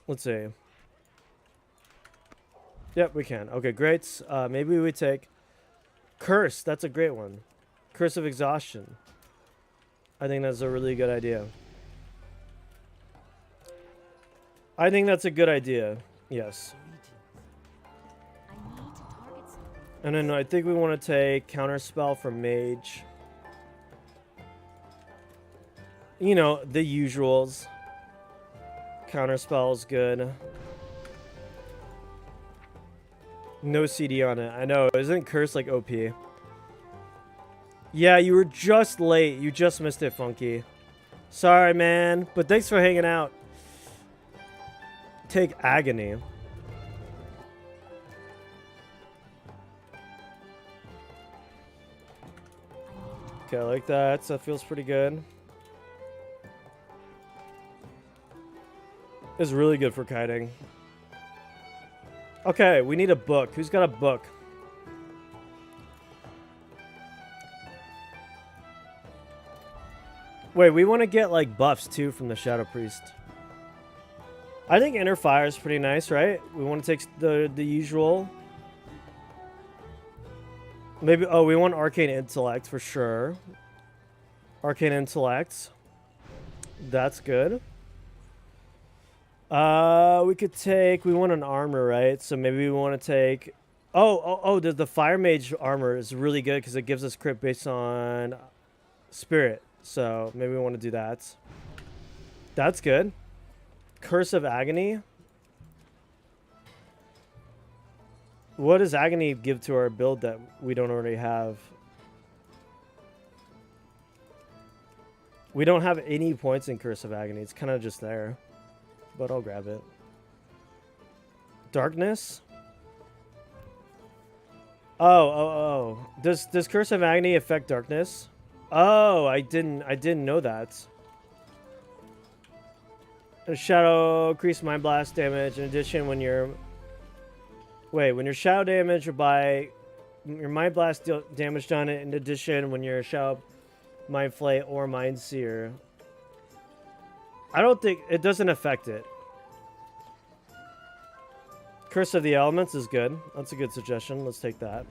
Let's see. Yep, we can. Okay, great. Maybe we take Curse. That's a great one. Curse of Exhaustion. I think that's a really good idea. I think that's a good idea. Yes. And then I think we want to take Counterspell from Mage. You know, the usuals. Counterspell is good. No CD on it. I know. Isn't Curse like OP? Yeah, you were just late. You just missed it, Funky. Sorry, man. But thanks for hanging out. Take Agony. Okay, I like that. So that feels pretty good. It's really good for kiting. Okay, we need a book. Who's got a book? Wait, we want to get like buffs too from the Shadow Priest. I think Inner Fire is pretty nice, right? We want to take the usual. Maybe, oh, we want Arcane Intellect for sure. Arcane Intellect. That's good. We could take, we want an armor, right? So maybe we want to take, the Fire Mage armor is really good because it gives us crit based on Spirit. So maybe we want to do that. That's good. Curse of Agony. What does Agony give to our build that we don't already have? We don't have any points in Curse of Agony. It's kind of just there. But I'll grab it. Darkness? Oh. Does Curse of Agony affect darkness? Oh, I didn't know that. Shadow increase Mind Blast damage. In addition, when you're shadow damage or by your Mind Blast damage done it. In addition, when you're Shadow Mind Flay or Mind Seer. I don't think it doesn't affect it. Curse of the Elements is good. That's a good suggestion. Let's take that.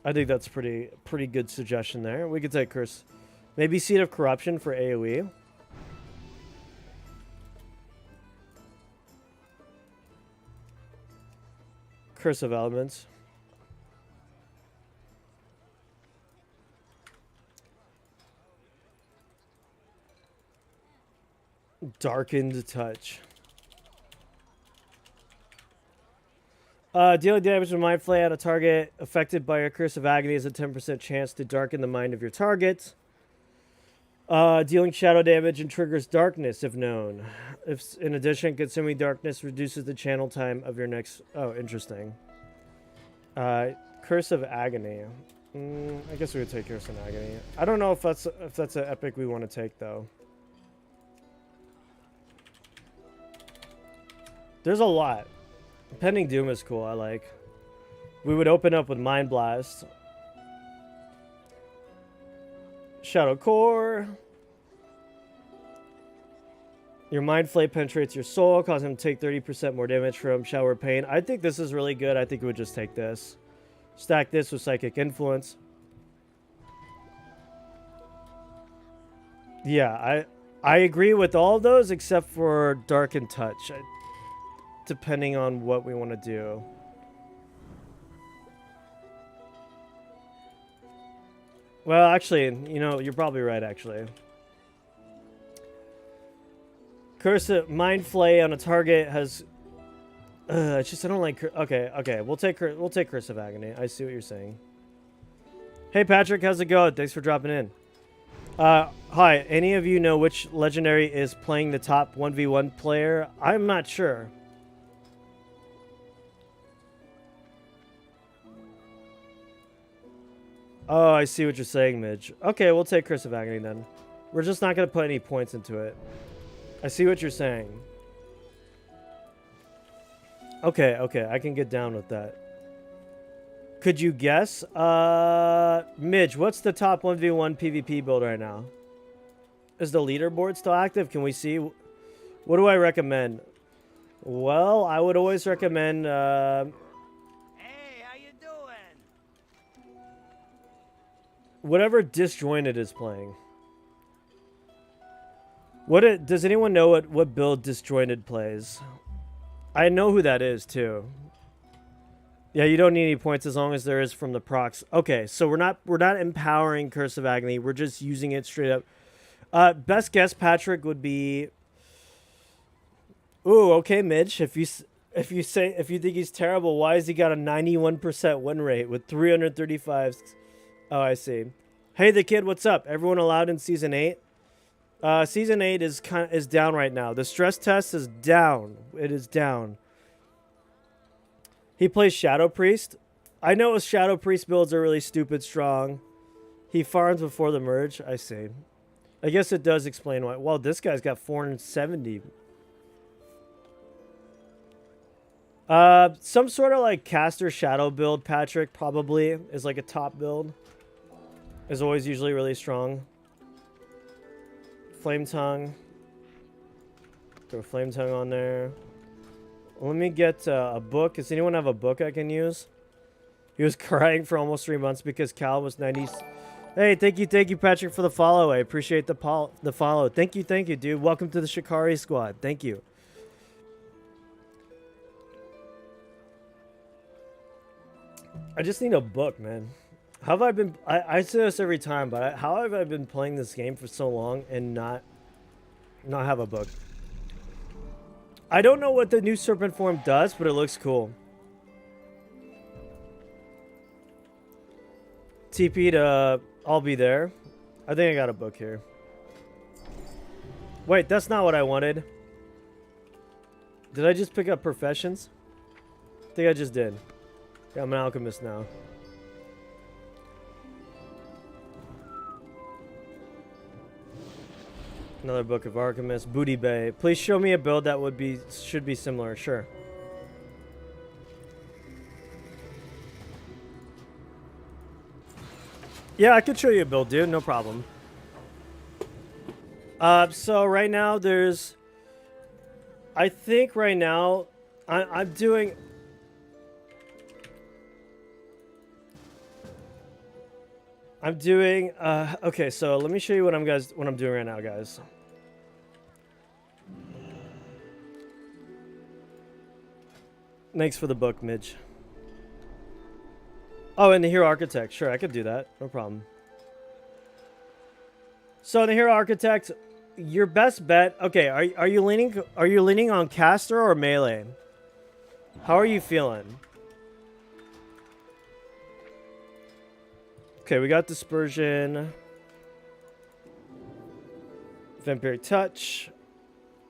I think that's pretty good suggestion there. We could take Curse. Maybe Seed of Corruption for AoE. Curse of Elements. Darkened Touch. Dealing damage with Mind Flay at a target affected by a Curse of Agony is a 10% chance to darken the mind of your target. Dealing shadow damage and triggers darkness if known. If in addition, consuming darkness reduces the channel time of your next... Oh, interesting. Curse of Agony. I guess we would take Curse of Agony. I don't know if that's an epic we want to take, though. There's a lot. Pending Doom is cool, I like. We would open up with Mind Blast. Shadow Core. Your Mind Flay penetrates your soul, causing him to take 30% more damage from Shower Pain. I think this is really good. I think we would just take this. Stack this with Psychic Influence. Yeah, I agree with all of those except for Darken Touch, depending on what we want to do. Well, actually, you know, you're probably right, actually. Curse of Mind Flay on a target has... it's just I don't like... Okay. We'll take Curse of Agony. I see what you're saying. Hey, Patrick. How's it going? Thanks for dropping in. Hi. Any of you know which legendary is playing the top 1v1 player? I'm not sure. Oh, I see what you're saying, Midge. Okay, we'll take Curse of Agony then. We're just not going to put any points into it. I see what you're saying. Okay, I can get down with that. Could you guess? Midge, what's the top 1v1 PvP build right now? Is the leaderboard still active? Can we see? What do I recommend? Well, I would always recommend... whatever Disjointed is playing. Does anyone know what build Disjointed plays? I know who that is too. Yeah, you don't need any points as long as there is from the procs. Okay, so we're not empowering Curse of Agony. We're just using it straight up. Best guess, Patrick, would be... Ooh, okay, Mitch. If you think he's terrible, why has he got a 91% win rate with 335? Oh, I see. Hey, the kid, what's up? Everyone allowed in season 8? Season 8 is down right now. The stress test is down. It is down. He plays Shadow Priest. I know his Shadow Priest builds are really stupid strong. He farms before the merge. I see. I guess it does explain why. Well, this guy's got 470. Some sort of like caster shadow build, Patrick, probably is like a top build. Is always usually really strong. Flame Tongue. Throw Flame Tongue on there. Let me get a book. Does anyone have a book I can use? He was crying for almost 3 months because Cal was 90. Hey, thank you, Patrick, for the follow. I appreciate the follow. Thank you, dude. Welcome to the Shikari squad. Thank you. I just need a book, man. How have I been... I say this every time, but how have I been playing this game for so long and not have a book? I don't know what the new Serpent form does, but it looks cool. TP to... I'll be there. I think I got a book here. Wait, that's not what I wanted. Did I just pick up Professions? I think I just did. Yeah, I'm an alchemist now. Another book of Alchemist. Booty Bay. Please show me a build that should be similar. Sure. Yeah, I could show you a build, dude. No problem. So right now there's... I think right now I'm doing... okay, so let me show you what I'm doing right now, guys. Thanks for the book, Midge. Oh, and the Hero Architect. Sure, I could do that. No problem. So the Hero Architect, your best bet. Okay, are you leaning on caster or melee? How are you feeling? Okay, we got Dispersion. Vampiric Touch.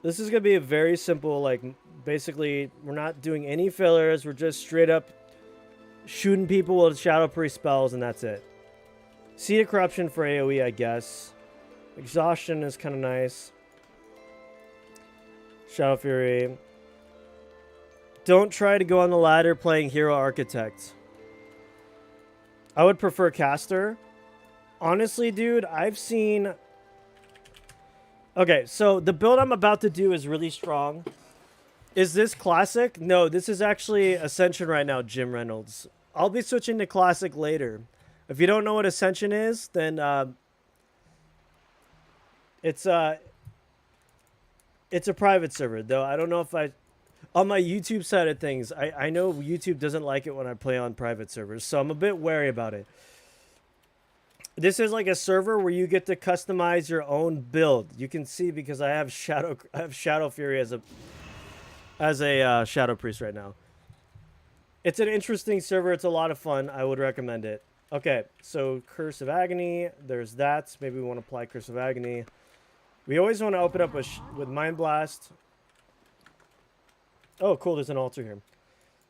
This is going to be a very simple, like, basically, we're not doing any fillers. We're just straight up shooting people with Shadow Priest spells, and that's it. Seed of Corruption for AoE, I guess. Exhaustion is kind of nice. Shadow Fury. Don't try to go on the ladder playing Hero Architect. I would prefer caster. Honestly, dude, I've seen Okay, so the build I'm about to do is really strong. Is this classic? No, this is actually Ascension right now, Jim Reynolds. I'll be switching to classic later. If you don't know what Ascension is, then it's uh it's a private server though. I don't know if I on my YouTube side of things, I know YouTube doesn't like it when I play on private servers, so I'm a bit wary about it. This is like a server where you get to customize your own build. You can see because I have Shadow Fury as a Shadow Priest right now. It's an interesting server. It's a lot of fun. I would recommend it. Okay, so Curse of Agony. There's that. Maybe we want to apply Curse of Agony. We always want to open up with Mind Blast. Oh, cool. There's an altar here.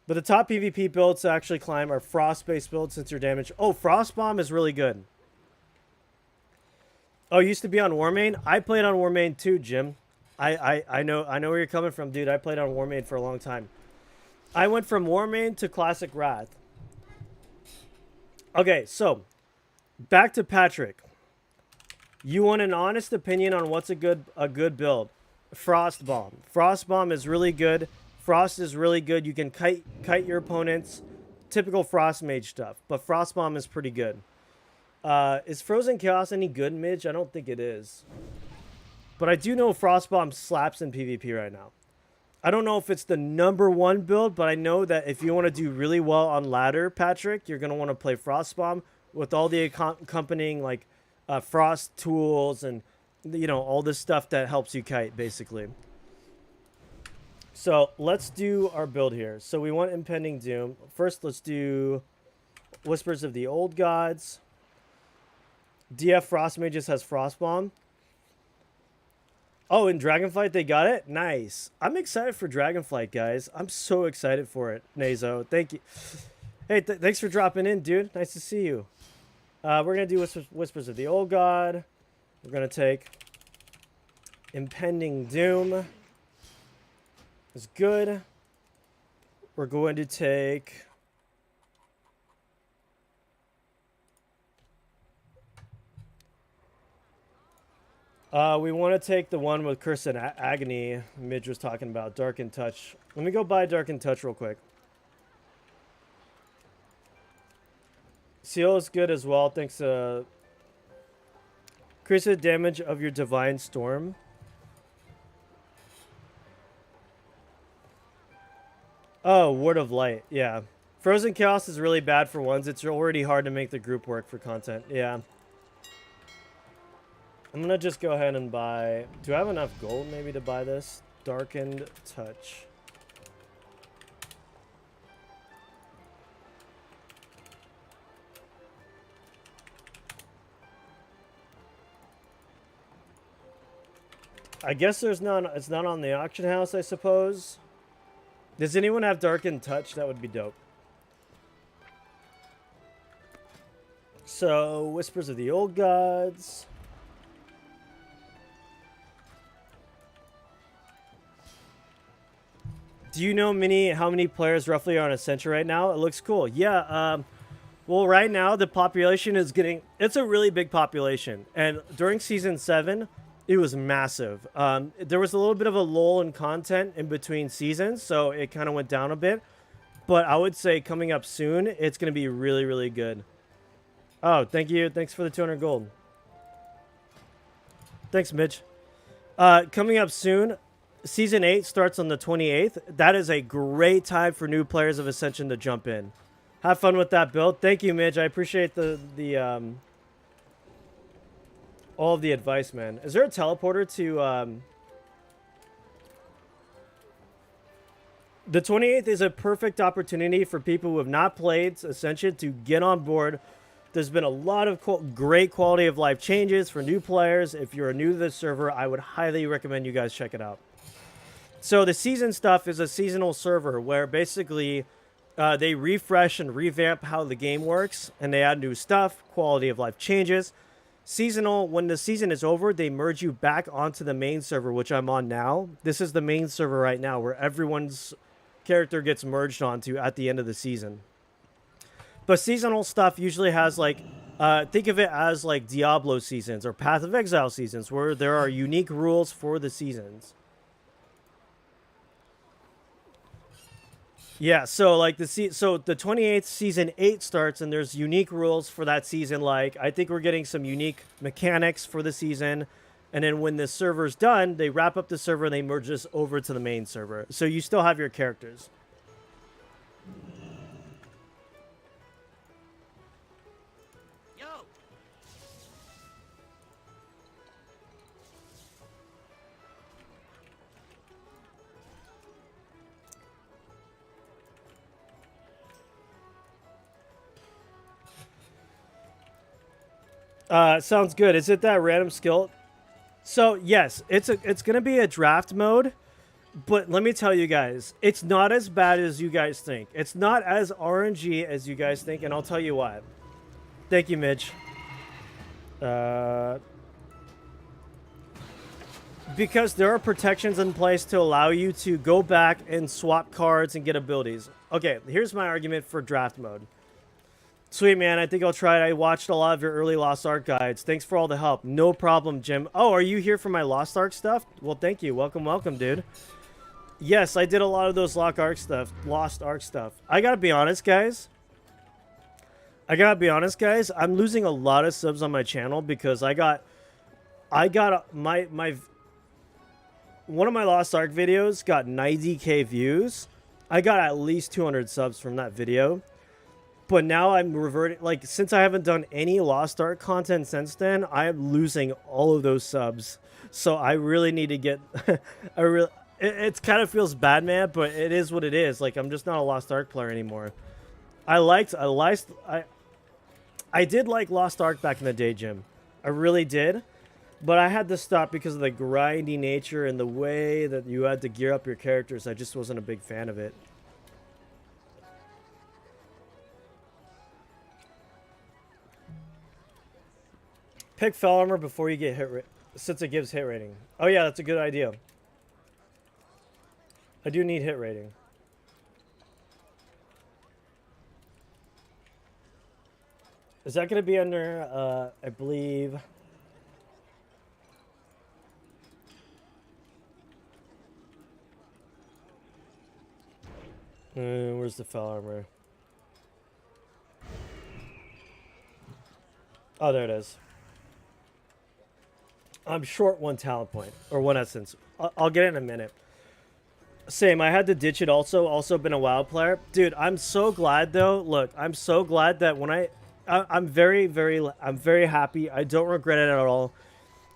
But the top PvP builds to actually climb are Frost-based builds since your damage. Oh, Frost Bomb is really good. Oh, used to be on Warmane? I played on Warmane too, Jim. I know where you're coming from, dude. I played on Warmane for a long time. I went from Warmane to Classic Wrath. Okay, so back to Patrick. You want an honest opinion on what's a good build? Frost Bomb. Frost Bomb is really good. Frost is really good. You can kite your opponents. Typical Frost Mage stuff. But Frost Bomb is pretty good. Is Frozen Chaos any good, Midge? I don't think it is. But I do know Frost Bomb slaps in PvP right now. I don't know if it's the #1 build, but I know that if you want to do really well on ladder, Patrick, you're going to want to play Frost Bomb with all the accompanying like frost tools and all this stuff that helps you kite basically. So let's do our build here. So we want Impending Doom. First, let's do Whispers of the Old Gods. DF Frost Mages has Frost Bomb. Oh, in Dragonflight they got it? Nice. I'm excited for Dragonflight, guys. I'm so excited for it. Nazo, thank you. Hey, thanks for dropping in, dude. Nice to see you. We're going to do Whispers of the Old God. We're going to take Impending Doom. It's good. We're going to take... we want to take the one with Curse and Agony Midge was talking about, Darkened Touch. Let me go buy Darkened Touch real quick. Seal is good as well, thanks to... Increase the damage of your Divine Storm. Oh, Word of Light, yeah. Frozen Chaos is really bad for ones. It's already hard to make the group work for content, yeah. I'm going to just go ahead and buy... Do I have enough gold maybe to buy this? Darkened Touch. I guess it's not on the auction house, I suppose. Does anyone have Darkened Touch? That would be dope. So, Whispers of the Old Gods... Do you know how many players roughly are on Ascension right now? It looks cool. Yeah, well, right now the population is getting... It's a really big population. And during Season 7, it was massive. There was a little bit of a lull in content in between seasons, so it kind of went down a bit. But I would say coming up soon, it's going to be really, really good. Oh, thank you. Thanks for the 200 gold. Thanks, Mitch. Coming up soon... Season 8 starts on the 28th. That is a great time for new players of Ascension to jump in. Have fun with that build. Thank you, Midge. I appreciate the all of the advice, man. Is there a teleporter to... The 28th is a perfect opportunity for people who have not played Ascension to get on board. There's been a lot of great quality of life changes for new players. If you're new to this server, I would highly recommend you guys check it out. So the season stuff is a seasonal server where basically they refresh and revamp how the game works, and they add new stuff, quality of life changes. Seasonal, when the season is over, they merge you back onto the main server, which I'm on now. This is the main server right now where everyone's character gets merged onto at the end of the season. But seasonal stuff usually has like Think of it as like Diablo seasons or Path of Exile seasons, where there are unique rules for the seasons. Yeah, so like the 28th season 8 starts and there's unique rules for that season. Like I think we're getting some unique mechanics for the season, and then when the server's done, they wrap up the server and they merge us over to the main server. So you still have your characters. Sounds good. Is it that random skill? So yes, it's gonna be a draft mode, but let me tell you guys, it's not as bad as you guys think. It's not as RNG as you guys think, and I'll tell you why. Thank you, Mitch. Because there are protections in place to allow you to go back and swap cards and get abilities. Okay, here's my argument for draft mode. Sweet, man. I think I'll try it. I watched a lot of your early Lost Ark guides. Thanks for all the help. No problem, Jim. Oh, are you here for my Lost Ark stuff? Well, thank you. Welcome, welcome, dude. Yes, I did a lot of those Lost Ark stuff. I gotta be honest, guys. I'm losing a lot of subs on my channel because I got my one of my Lost Ark videos got 90K views. I got at least 200 subs from that video. But now I'm reverting, like, since I haven't done any Lost Ark content since then, I am losing all of those subs. So I really need to get, it kind of feels bad, man, but it is what it is. Like, I'm just not a Lost Ark player anymore. I did like Lost Ark back in the day, Jim. I really did. But I had to stop because of the grindy nature and the way that you had to gear up your characters. I just wasn't a big fan of it. Pick Fell Armor before you get hit since it gives hit rating. Oh yeah, that's a good idea. I do need hit rating. Is that going to be under, I believe... where's the Fell Armor? Oh, there it is. I'm short 1 talent point, or 1 essence. I'll get it in a minute. Same, I had to ditch it also been a WoW player. Dude, I'm so glad though. Look, I'm so glad that when I'm very happy. I don't regret it at all.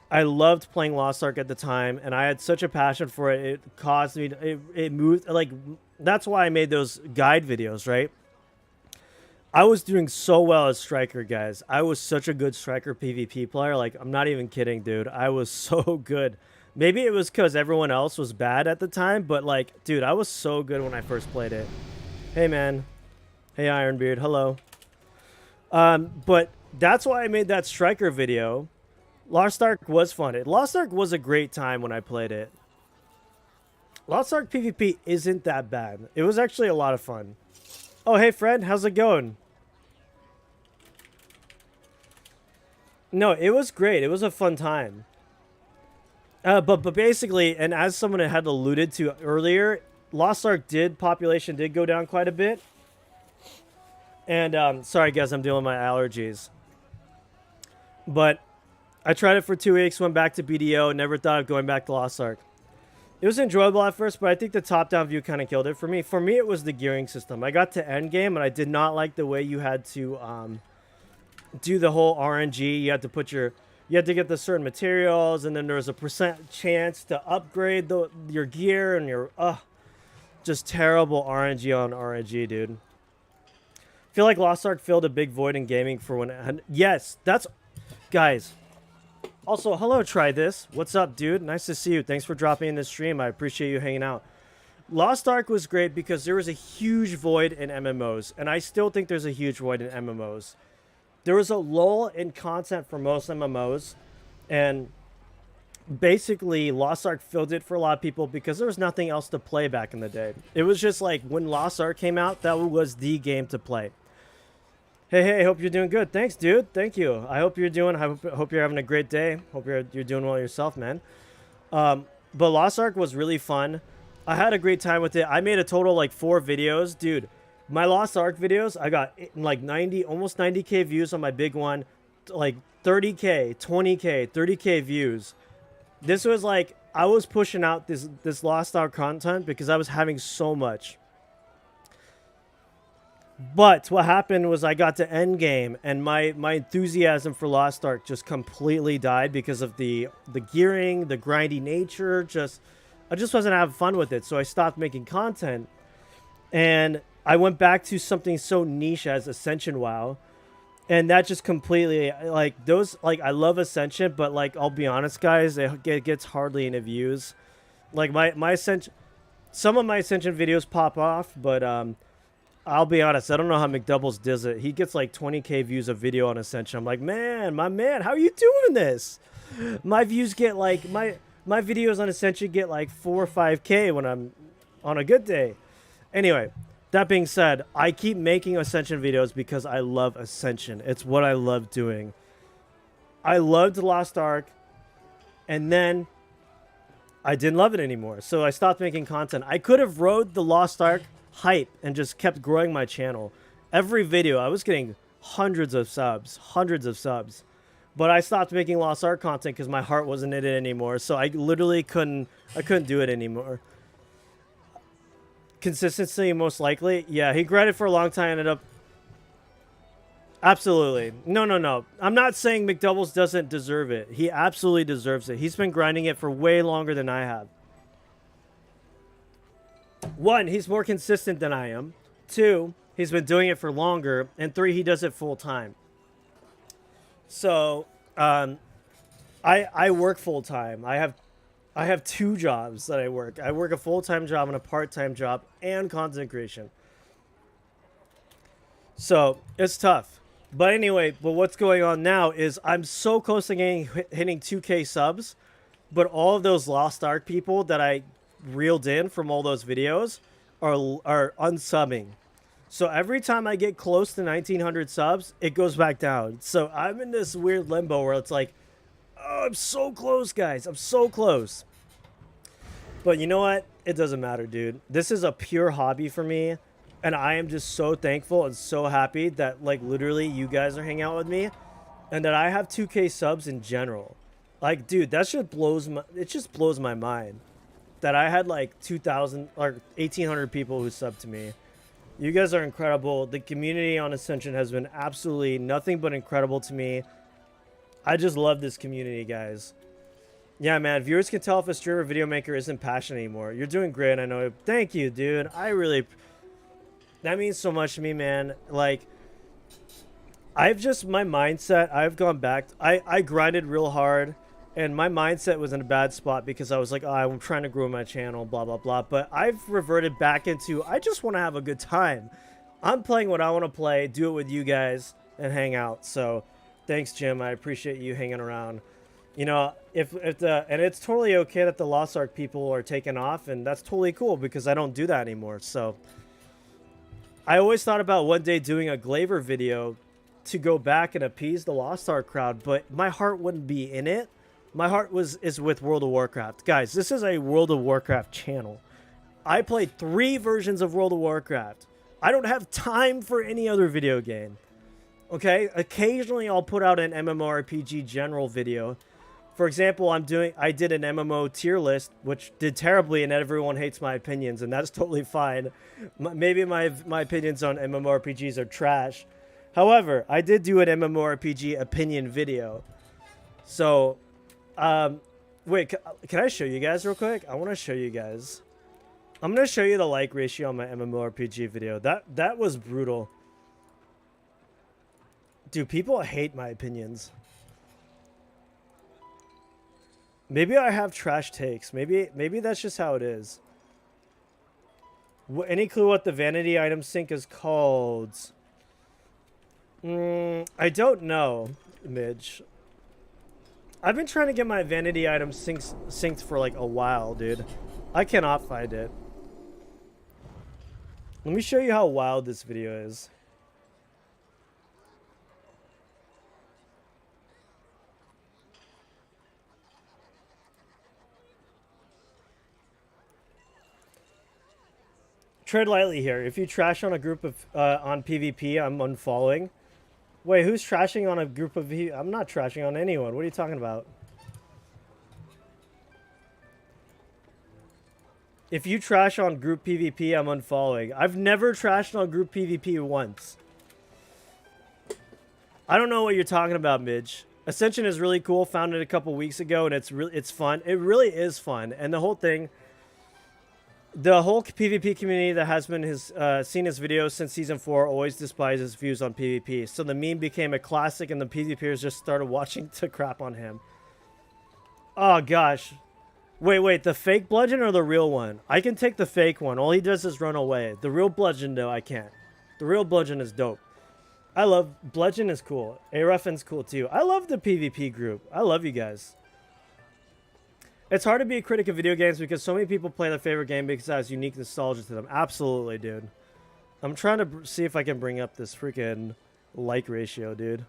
I loved playing Lost Ark at the time, and I had such a passion for it. It caused me to, it moved, like, that's why I made those guide videos, right? I was doing so well as Striker, guys. I was such a good Striker PvP player. Like, I'm not even kidding, dude. I was so good. Maybe it was because everyone else was bad at the time, but, like, dude, I was so good when I first played it. Hey, man. Hey, Ironbeard. Hello. But that's why I made that Striker video. Lost Ark was fun. Lost Ark was a great time when I played it. Lost Ark PvP isn't that bad. It was actually a lot of fun. Oh, hey, Fred. How's it going? No, it was great. It was a fun time. But basically, and as someone had alluded to earlier, Lost Ark population did go down quite a bit. And, sorry, guys, I'm dealing with my allergies. But I tried it for 2 weeks, went back to BDO, never thought of going back to Lost Ark. It was enjoyable at first, but I think the top-down view kind of killed it for me. For me, it was the gearing system. I got to endgame, and I did not like the way you had to do the whole RNG. You had to get the certain materials, and then there was a % chance to upgrade your gear, and your just terrible RNG on RNG, dude. I feel like Lost Ark filled a big void in gaming for when. Yes, that's guys. Also, hello, Try This. What's up, dude? Nice to see you. Thanks for dropping in the stream. I appreciate you hanging out. Lost Ark was great because there was a huge void in MMOs, and I still think there's a huge void in MMOs. There was a lull in content for most MMOs, and basically Lost Ark filled it for a lot of people because there was nothing else to play back in the day. It was just like when Lost Ark came out, that was the game to play. Hey, hey, hope you're doing good. Thanks, dude. Thank you. I hope you're having a great day. Hope you're doing well yourself, man. But Lost Ark was really fun. I had a great time with it. I made a total like 4 videos, dude. My Lost Ark videos, I got like 90, almost 90K views on my big one, like 30K, 20K, 30K views. This was like I was pushing out this Lost Ark content because I was having so much. But what happened was I got to Endgame and my enthusiasm for Lost Ark just completely died because of the gearing, the grindy nature. I just wasn't having fun with it, so I stopped making content. And I went back to something so niche as Ascension WoW, and that just completely like those like I love Ascension, but like I'll be honest, guys, it gets hardly any views. Like my Ascension, some of my Ascension videos pop off, but I'll be honest, I don't know how McDoubles does it. He gets like 20K views of video on Ascension. I'm like, man, my man, how are you doing this? My views get like my videos on Ascension get like 4 or 5K when I'm on a good day. Anyway, that being said, I keep making Ascension videos because I love Ascension. It's what I love doing. I loved Lost Ark, and then I didn't love it anymore. So I stopped making content. I could have rode the Lost Ark hype and just kept growing my channel. Every video, I was getting hundreds of subs. But I stopped making Lost Ark content because my heart wasn't in it anymore. So I literally couldn't do it anymore. Consistency, most likely. Yeah, he grinded for a long time, ended up... Absolutely. No. I'm not saying McDoubles doesn't deserve it. He absolutely deserves it. He's been grinding it for way longer than I have. 1, he's more consistent than I am. 2, he's been doing it for longer. And 3, he does it full time. So, I work full time. I have 2 jobs that I work. I work a full-time job and a part-time job and content creation. So, it's tough. But anyway, what's going on now is I'm so close to hitting 2K subs, but all of those Lost Ark people that I reeled in from all those videos are unsubbing. So every time I get close to 1900 subs, it goes back down. So I'm in this weird limbo where it's like, oh, I'm so close, guys. I'm so close. But you know what? It doesn't matter, dude. This is a pure hobby for me. And I am just so thankful and so happy that, like, literally you guys are hanging out with me. And that I have 2K subs in general. Like, dude, that shit it just blows my mind. That I had, like, 2,000 or 1,800 people who subbed to me. You guys are incredible. The community on Ascension has been absolutely nothing but incredible to me. I just love this community, guys. Yeah, man. Viewers can tell if a streamer or video maker isn't passionate anymore. You're doing great, I know. Thank you, dude. That means so much to me, man. Like, my mindset, I've gone back. I grinded real hard, and my mindset was in a bad spot because I was like, oh, I'm trying to grow my channel, blah, blah, blah. But I've reverted back into, I just want to have a good time. I'm playing what I want to play, do it with you guys, and hang out. So, thanks, Jim. I appreciate you hanging around. You know, and it's totally okay that the Lost Ark people are taking off, and that's totally cool because I don't do that anymore. So, I always thought about one day doing a Glaver video to go back and appease the Lost Ark crowd, but my heart wouldn't be in it. My heart is with World of Warcraft. Guys, this is a World of Warcraft channel. I played 3 versions of World of Warcraft. I don't have time for any other video game. Okay? Occasionally I'll put out an MMORPG general video. For example, I did an MMO tier list, which did terribly, and everyone hates my opinions, and that's totally fine. Maybe my opinions on MMORPGs are trash. However, I did do an MMORPG opinion video. So, wait, can I show you guys real quick? I want to show you guys. I'm going to show you the like ratio on my MMORPG video. That was brutal. Dude, people hate my opinions. Maybe I have trash takes. Maybe that's just how it is. Any clue what the vanity item sync is called? I don't know, Midge. I've been trying to get my vanity items synced for like a while, dude. I cannot find it. Let me show you how wild this video is. Tread lightly here. If you trash on a group of on PvP, I'm unfollowing. Wait, who's trashing on a group of? I'm not trashing on anyone. What are you talking about? If you trash on group PvP, I'm unfollowing. I've never trashed on group PvP once. I don't know what you're talking about, Midge. Ascension is really cool. Found it a couple weeks ago, and it's fun. It really is fun, and the whole thing. The whole PvP community that has been seen his videos since Season 4 always despises views on PvP. So the meme became a classic and the PvPers just started watching to crap on him. Oh, gosh. Wait, the fake bludgeon or the real one? I can take the fake one. All he does is run away. The real bludgeon, though, I can't. The real bludgeon is dope. I love... Bludgeon is cool. Areffin's cool, too. I love the PvP group. I love you guys. It's hard to be a critic of video games because so many people play their favorite game because it has unique nostalgia to them. Absolutely, dude. I'm trying to see if I can bring up this freaking like ratio, dude.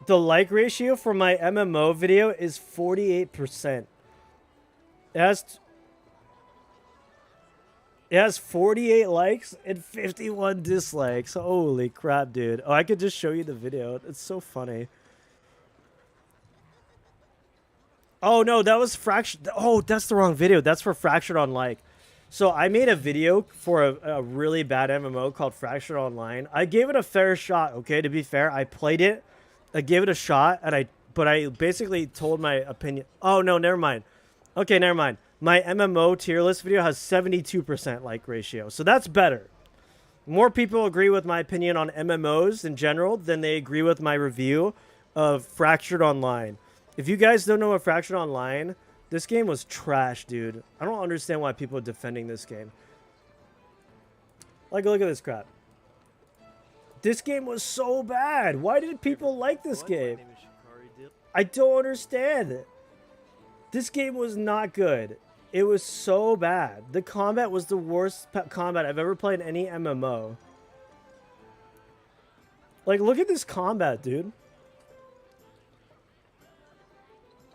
The like ratio for my MMO video is 48%. It has 48 likes and 51 dislikes. Holy crap, dude. Oh, I could just show you the video. It's so funny. Oh, no, that was Fractured. Oh, that's the wrong video. That's for Fractured on Like. So I made a video for a really bad MMO called Fractured Online. I gave it a fair shot, okay? To be fair, I played it. I gave it a shot, but I basically told my opinion. Oh, no, never mind. Okay, never mind. My MMO tier list video has 72% like ratio. So that's better. More people agree with my opinion on MMOs in general than they agree with my review of Fractured Online. If you guys don't know what Fractured Online, this game was trash, dude. I don't understand why people are defending this game. Like, look at this crap. This game was so bad. Why did people like this game? I don't understand it. This game was not good. It was so bad. The combat was the worst combat I've ever played in any MMO. Like, look at this combat, dude.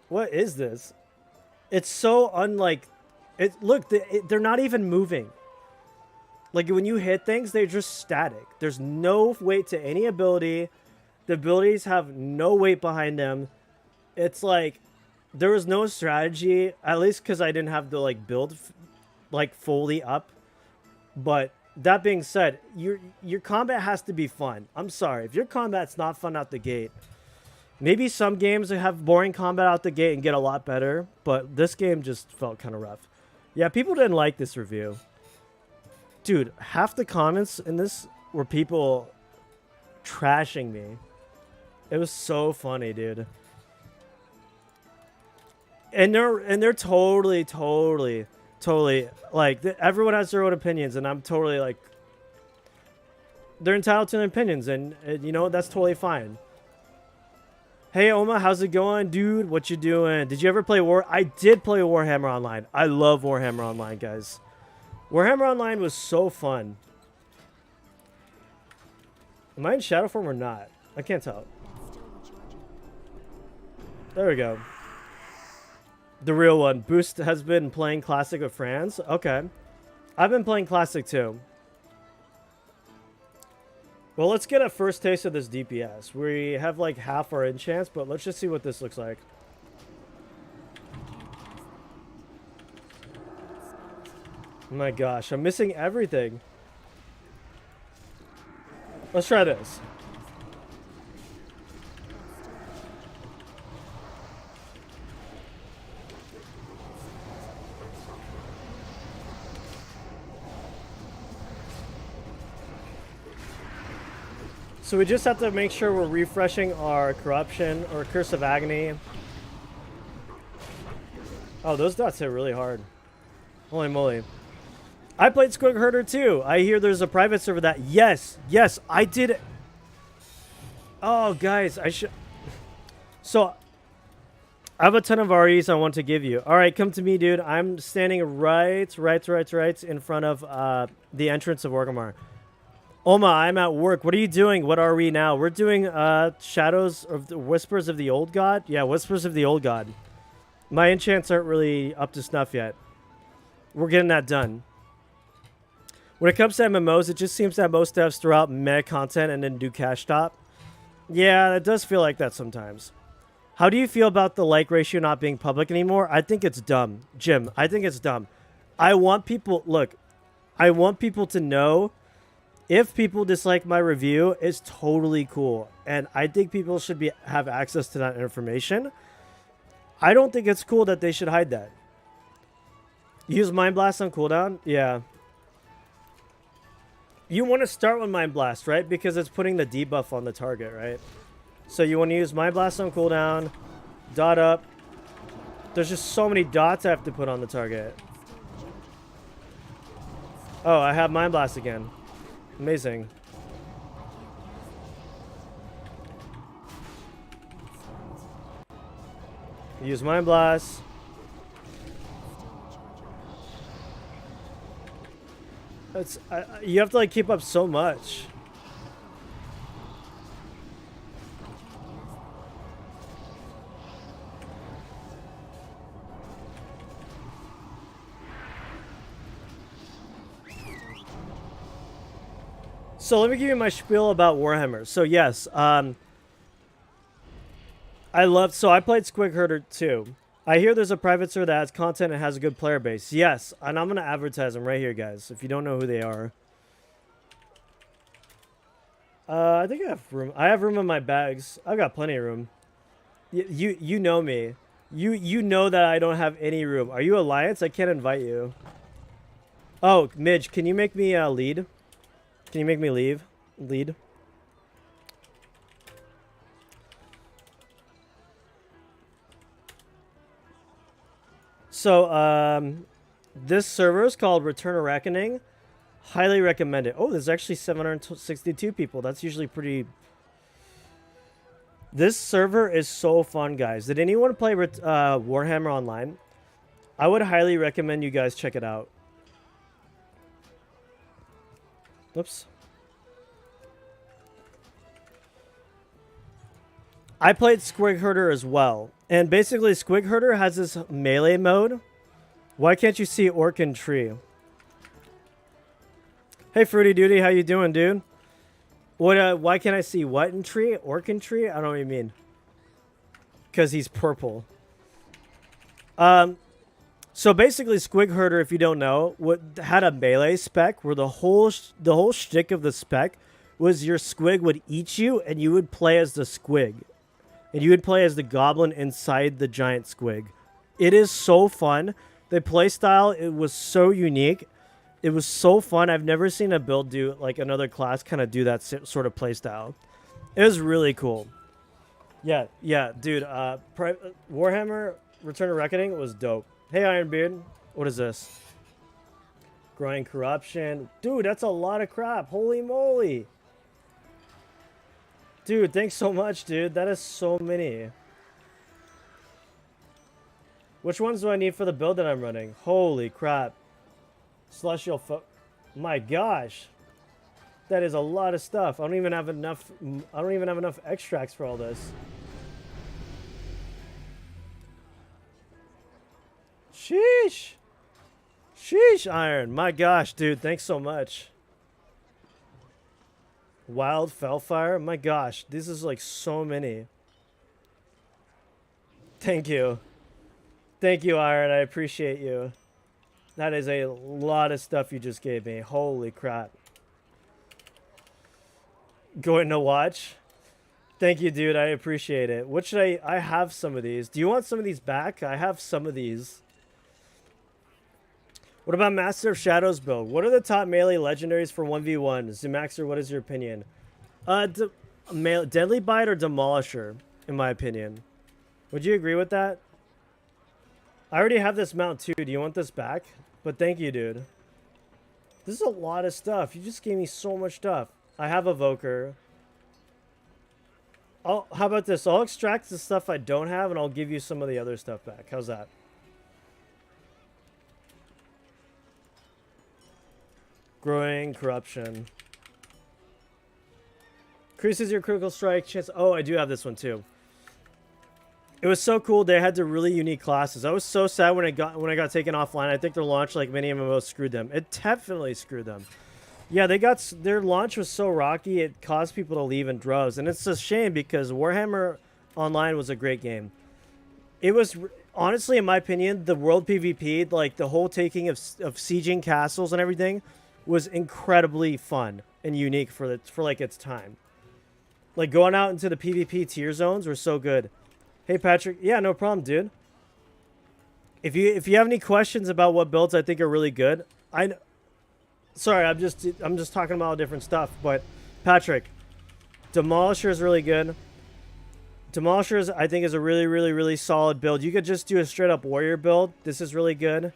What is this? It's so unlike... Look, they're not even moving. Like, when you hit things, they're just static. There's no weight to any ability. The abilities have no weight behind them. It's like... There was no strategy, at least because I didn't have to, like, build, like, fully up. But that being said, your combat has to be fun. I'm sorry. If your combat's not fun out the gate, maybe some games have boring combat out the gate and get a lot better. But this game just felt kind of rough. Yeah, people didn't like this review. Dude, half the comments in this were people trashing me. It was so funny, dude. And they're totally like everyone has their own opinions, and I'm totally like they're entitled to their opinions, and you know that's totally fine. Hey Oma, how's it going, dude? What you doing? Did you ever play I did play Warhammer Online. I love Warhammer Online, guys. Warhammer Online was so fun. Am I in shadow form or not? I can't tell. There we go. The real one. Boost has been playing Classic with Franz. Okay. I've been playing Classic too. Well, let's get a first taste of this DPS. We have like half our enchants, but let's just see what this looks like. Oh my gosh, I'm missing everything. Let's try this. So we just have to make sure we're refreshing our Corruption or Curse of Agony. Oh, those dots hit really hard. Holy moly. I played Squig Herder too. I hear there's a private server that... Yes, I did... Oh, guys, I should... So, I have a ton of REs I want to give you. Alright, come to me, dude. I'm standing right in front of the entrance of Orgrimmar. Oma, I'm at work. What are you doing? What are we now? We're doing Shadows of the Whispers of the Old God. Yeah, Whispers of the Old God. My enchants aren't really up to snuff yet. We're getting that done. When it comes to MMOs, it just seems that most devs throw out meta content and then do cash stop. Yeah, it does feel like that sometimes. How do you feel about the like ratio not being public anymore? I think it's dumb. Jim, I think it's dumb. I want people... Look, I want people to know if people dislike my review, it's totally cool. And I think people should have access to that information. I don't think it's cool that they should hide that. Use Mind Blast on cooldown? Yeah. You want to start with Mind Blast, right? Because it's putting the debuff on the target, right? So you want to use Mind Blast on cooldown. Dot up. There's just so many dots I have to put on the target. Oh, I have Mind Blast again. Amazing. Use Mind Blast. You have to like keep up so much. So let me give you my spiel about Warhammer. So yes, I played Squig Herder too. I hear there's a private server that has content and has a good player base. Yes, and I'm gonna advertise them right here, guys. If you don't know who they are, I think I have room. I have room in my bags. I've got plenty of room. You know me. You know that I don't have any room. Are you Alliance? I can't invite you. Oh, Midge, can you make me lead? Can you make me lead? So, this server is called Return of Reckoning. Highly recommend it. Oh, there's actually 762 people. That's usually pretty... This server is so fun, guys. Did anyone play Warhammer Online? I would highly recommend you guys check it out. Oops. I played Squig Herder as well. And basically, Squig Herder has this melee mode. Why can't you see Orc and Tree? Hey, Fruity Duty, how you doing, dude? What? Why can't I see what in Tree? Orc and Tree? I don't know what you mean. Because he's purple. So basically, Squig Herder, if you don't know, had a melee spec where the whole shtick of the spec was your squig would eat you, and you would play as the squig, and you would play as the goblin inside the giant squig. It is so fun. The playstyle, it was so unique. It was so fun. I've never seen a build do like another class kind of do that sort of playstyle. It was really cool. Yeah, dude. Warhammer Return of Reckoning was dope. Hey, Ironbeard. What is this? Growing corruption. Dude, that's a lot of crap. Holy moly. Dude, thanks so much, dude. That is so many. Which ones do I need for the build that I'm running? Holy crap. Celestial my gosh. That is a lot of stuff. I don't even have enough extracts for all this. Sheesh. Sheesh, Iron. My gosh, dude. Thanks so much. Wild Fellfire. My gosh. This is like so many. Thank you. Thank you, Iron. I appreciate you. That is a lot of stuff you just gave me. Holy crap. Going to watch. Thank you, dude. I appreciate it. What should I have some of these. Do you want some of these back? I have some of these. What about Master of Shadows build? What are the top melee legendaries for 1v1? Zumaxer, what is your opinion? Deadly Bite or Demolisher, in my opinion. Would you agree with that? I already have this mount too. Do you want this back? But thank you, dude. This is a lot of stuff. You just gave me so much stuff. I have Evoker. How about this? I'll extract the stuff I don't have and I'll give you some of the other stuff back. How's that? Growing corruption. Increases your critical strike chance. Oh, I do have this one too. It was so cool. They had the really unique classes. I was so sad when I got taken offline. I think their launch, like many MMOs, screwed them. It definitely screwed them. Yeah, their launch was so rocky. It caused people to leave in droves, and it's a shame because Warhammer Online was a great game. It was honestly, in my opinion, the world PvP, like the whole taking of sieging castles and everything, was incredibly fun and unique for like its time. Like going out into the PvP tier zones were so good. Hey Patrick, yeah, no problem, dude. If you have any questions about what builds I think are really good, sorry, I'm just talking about different stuff. But Patrick, Demolisher is really good. Demolishers, I think, is a really, really, really solid build. You could just do a straight-up warrior build. This is really good.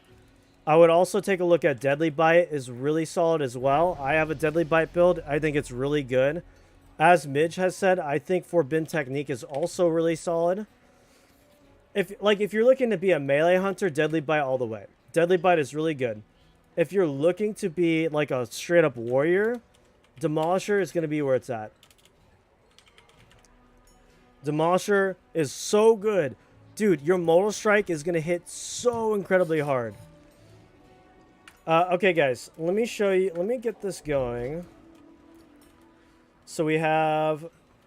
I would also take a look at Deadly Bite. Is really solid as well. I have a Deadly Bite build. I think it's really good. As Midge has said, I think Forbidden Technique is also really solid. If you're looking to be a melee hunter, Deadly Bite all the way. Deadly Bite is really good. If you're looking to be like a straight-up warrior, Demolisher is going to be where it's at. Demolisher is so good. Dude, your Mortal Strike is going to hit so incredibly hard. Okay, guys. Let me show you. Let me get this going. So we have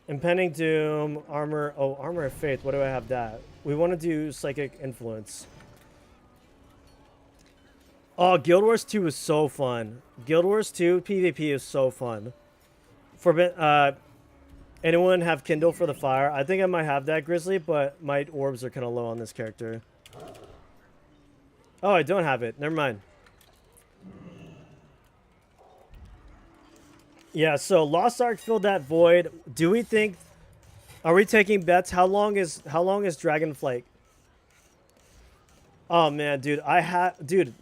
Impending Doom, Armor. Oh, Armor of Faith. What do I have that? We want to do Psychic Influence. Oh, Guild Wars 2 is so fun. Guild Wars 2 PvP is so fun. Anyone have Kindle for the Fire? I think I might have that, Grizzly, but my orbs are kind of low on this character. Oh, I don't have it. Never mind. Yeah, so Lost Ark filled that void. Do we think... Are we taking bets? How long is Dragonflight? Oh, man, dude. Dude,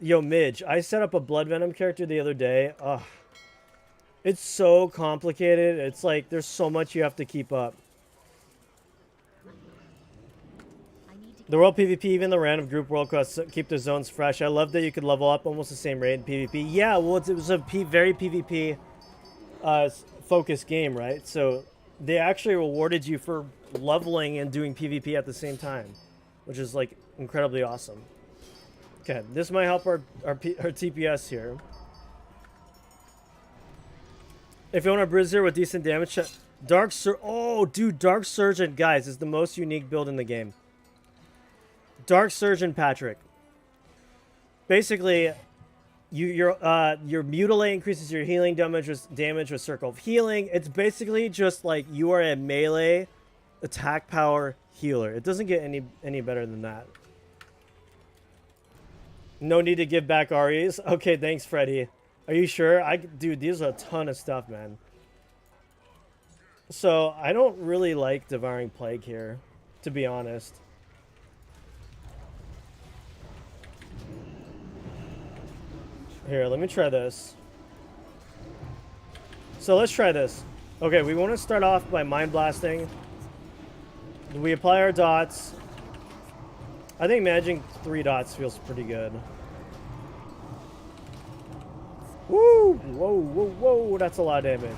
yo, Midge. I set up a Blood Venom character the other day. Ugh. It's so complicated. It's like there's so much you have to keep up. The world PvP, even the random group world quests, keep the zones fresh. I love that you could level up almost the same rate in PvP. Yeah, well, it was a very PvP focused game, right? So they actually rewarded you for leveling and doing PvP at the same time, which is like incredibly awesome. Okay, this might help our TPS here. If you want a Bruiser with decent damage, Dark Surgeon, guys, is the most unique build in the game. Dark Surgeon Patrick. Basically, your Mutilate increases your healing damage with Circle of Healing. It's basically just like you are a melee attack power healer. It doesn't get any better than that. No need to give back REs. Okay, thanks, Freddy. Are you sure? Dude, these are a ton of stuff, man. So, I don't really like Devouring Plague here, to be honest. Here, let me try this. So, let's try this. Okay, we want to start off by Mind Blasting. We apply our dots. I think managing 3 dots feels pretty good. Woo! Whoa, whoa, whoa! That's a lot of damage.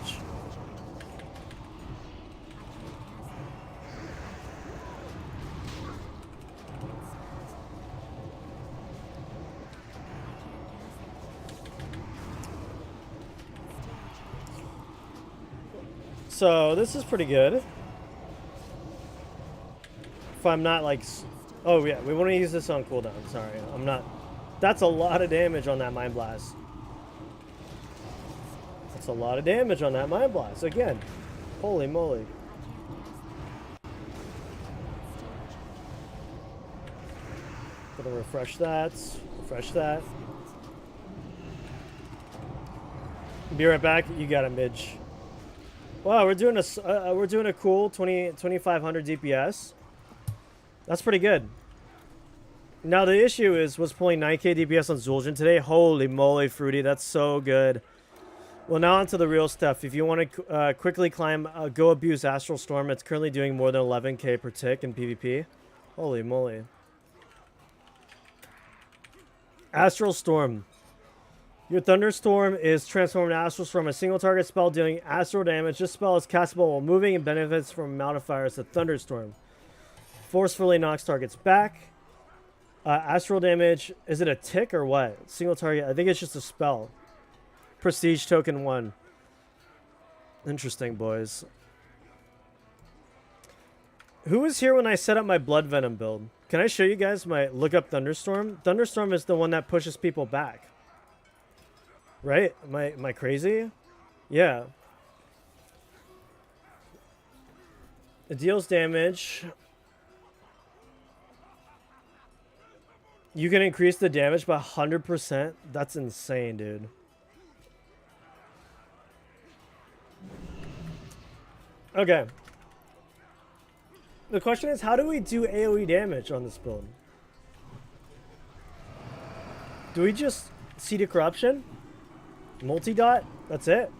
So, this is pretty good. If I'm not like... Oh, yeah, we want to use this on cooldown. Sorry, I'm not... That's a lot of damage on that Mind Blast. That's a lot of damage on that Mind Blast. Again, holy moly. Gonna refresh that. Refresh that. Be right back. You got a Midge. Wow, we're doing a cool 2500 DPS. That's pretty good. Now the issue was pulling 9k DPS on Zul'jin today. Holy moly, Fruity, that's so good. Well, now onto the real stuff. If you want to quickly climb, go abuse Astral Storm. It's currently doing more than 11k per tick in PvP. Holy moly. Astral Storm. Your Thunderstorm is transformed Astral Storm, a single target spell dealing astral damage. This spell is castable while moving and benefits from modifiers to Thunderstorm. Forcefully knocks targets back. Astral damage, is it a tick or what? Single target, I think it's just a spell. Prestige token 1. Interesting, boys. Who was here when I set up my Blood Venom build? Can I show you guys my look up Thunderstorm? Thunderstorm is the one that pushes people back. Right? Am I crazy? Yeah. It deals damage. You can increase the damage by 100%. That's insane, dude. Okay. The question is, how do we do AoE damage on this build? Do we just Seed of Corruption? Multi-dot? That's it?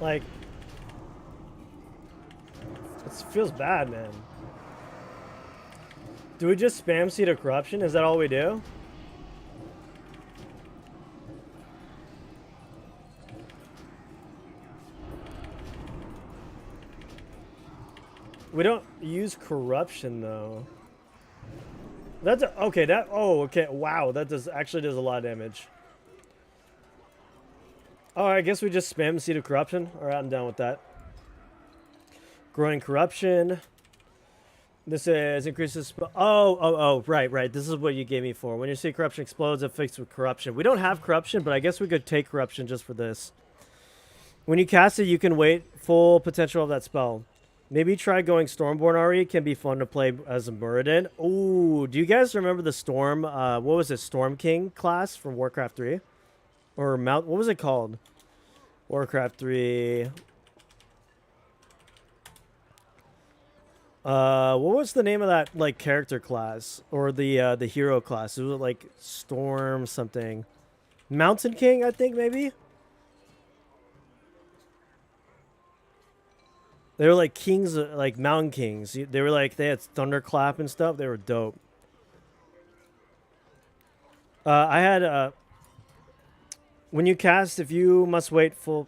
Like, it feels bad, man. Do we just spam Seed of Corruption? Is that all we do? We don't use Corruption, though. That's okay. Okay. Wow, that actually does a lot of damage. Oh, I guess we just spam Seed of Corruption. All right, I'm down with that. Growing Corruption. This is increases. Right. This is what you gave me for. When your Seed of Corruption explodes, it fixed with Corruption. We don't have Corruption, but I guess we could take Corruption just for this. When you cast it, you can wait full potential of that spell. Maybe try going Stormborn RE. Can be fun to play as a Muradin. Ooh, do you guys remember the Storm? What was it? Storm King class from Warcraft 3? Or Mount? What was it called? Warcraft 3. What was the name of that like character class or the hero class? It was like Storm something. Mountain King, I think maybe. They were like kings, like mountain kings. They were like, they had thunderclap and stuff. They were dope. I had, when you cast, if you must wait full,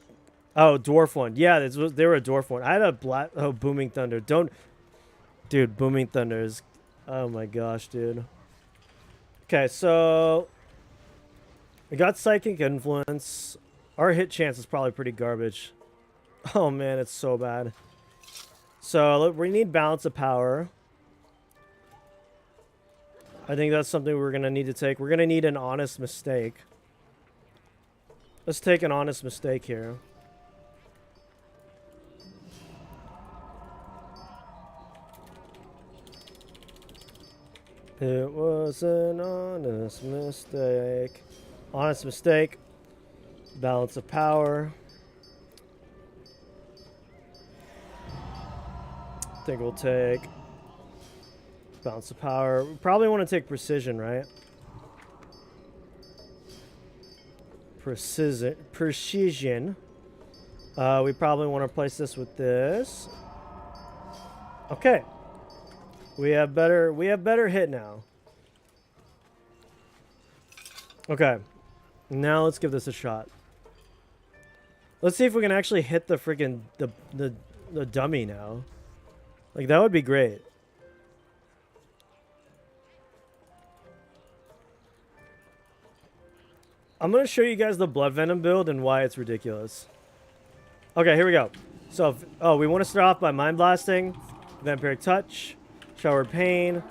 dwarf one. Yeah, they were a dwarf one. I had a Booming Thunder. Dude, Booming Thunder is, oh my gosh, dude. Okay, so we got Psychic Influence. Our hit chance is probably pretty garbage. Oh man, it's so bad. So we need Balance of Power. I think that's something we're going to need to take. We're going to need an Honest Mistake. Let's take an Honest Mistake here. It was an honest mistake. Honest Mistake. Balance of Power. I think we'll take Balance of Power. We probably want to take Precision, right? Precision. We probably want to replace this with this. Okay. We have better hit now. Okay. Now let's give this a shot. Let's see if we can actually hit the freaking the dummy now. Like, that would be great. I'm going to show you guys the Blood Venom build and why it's ridiculous. Okay, here we go. So, we want to start off by Mind Blasting, Vampiric Touch, Showered Pain.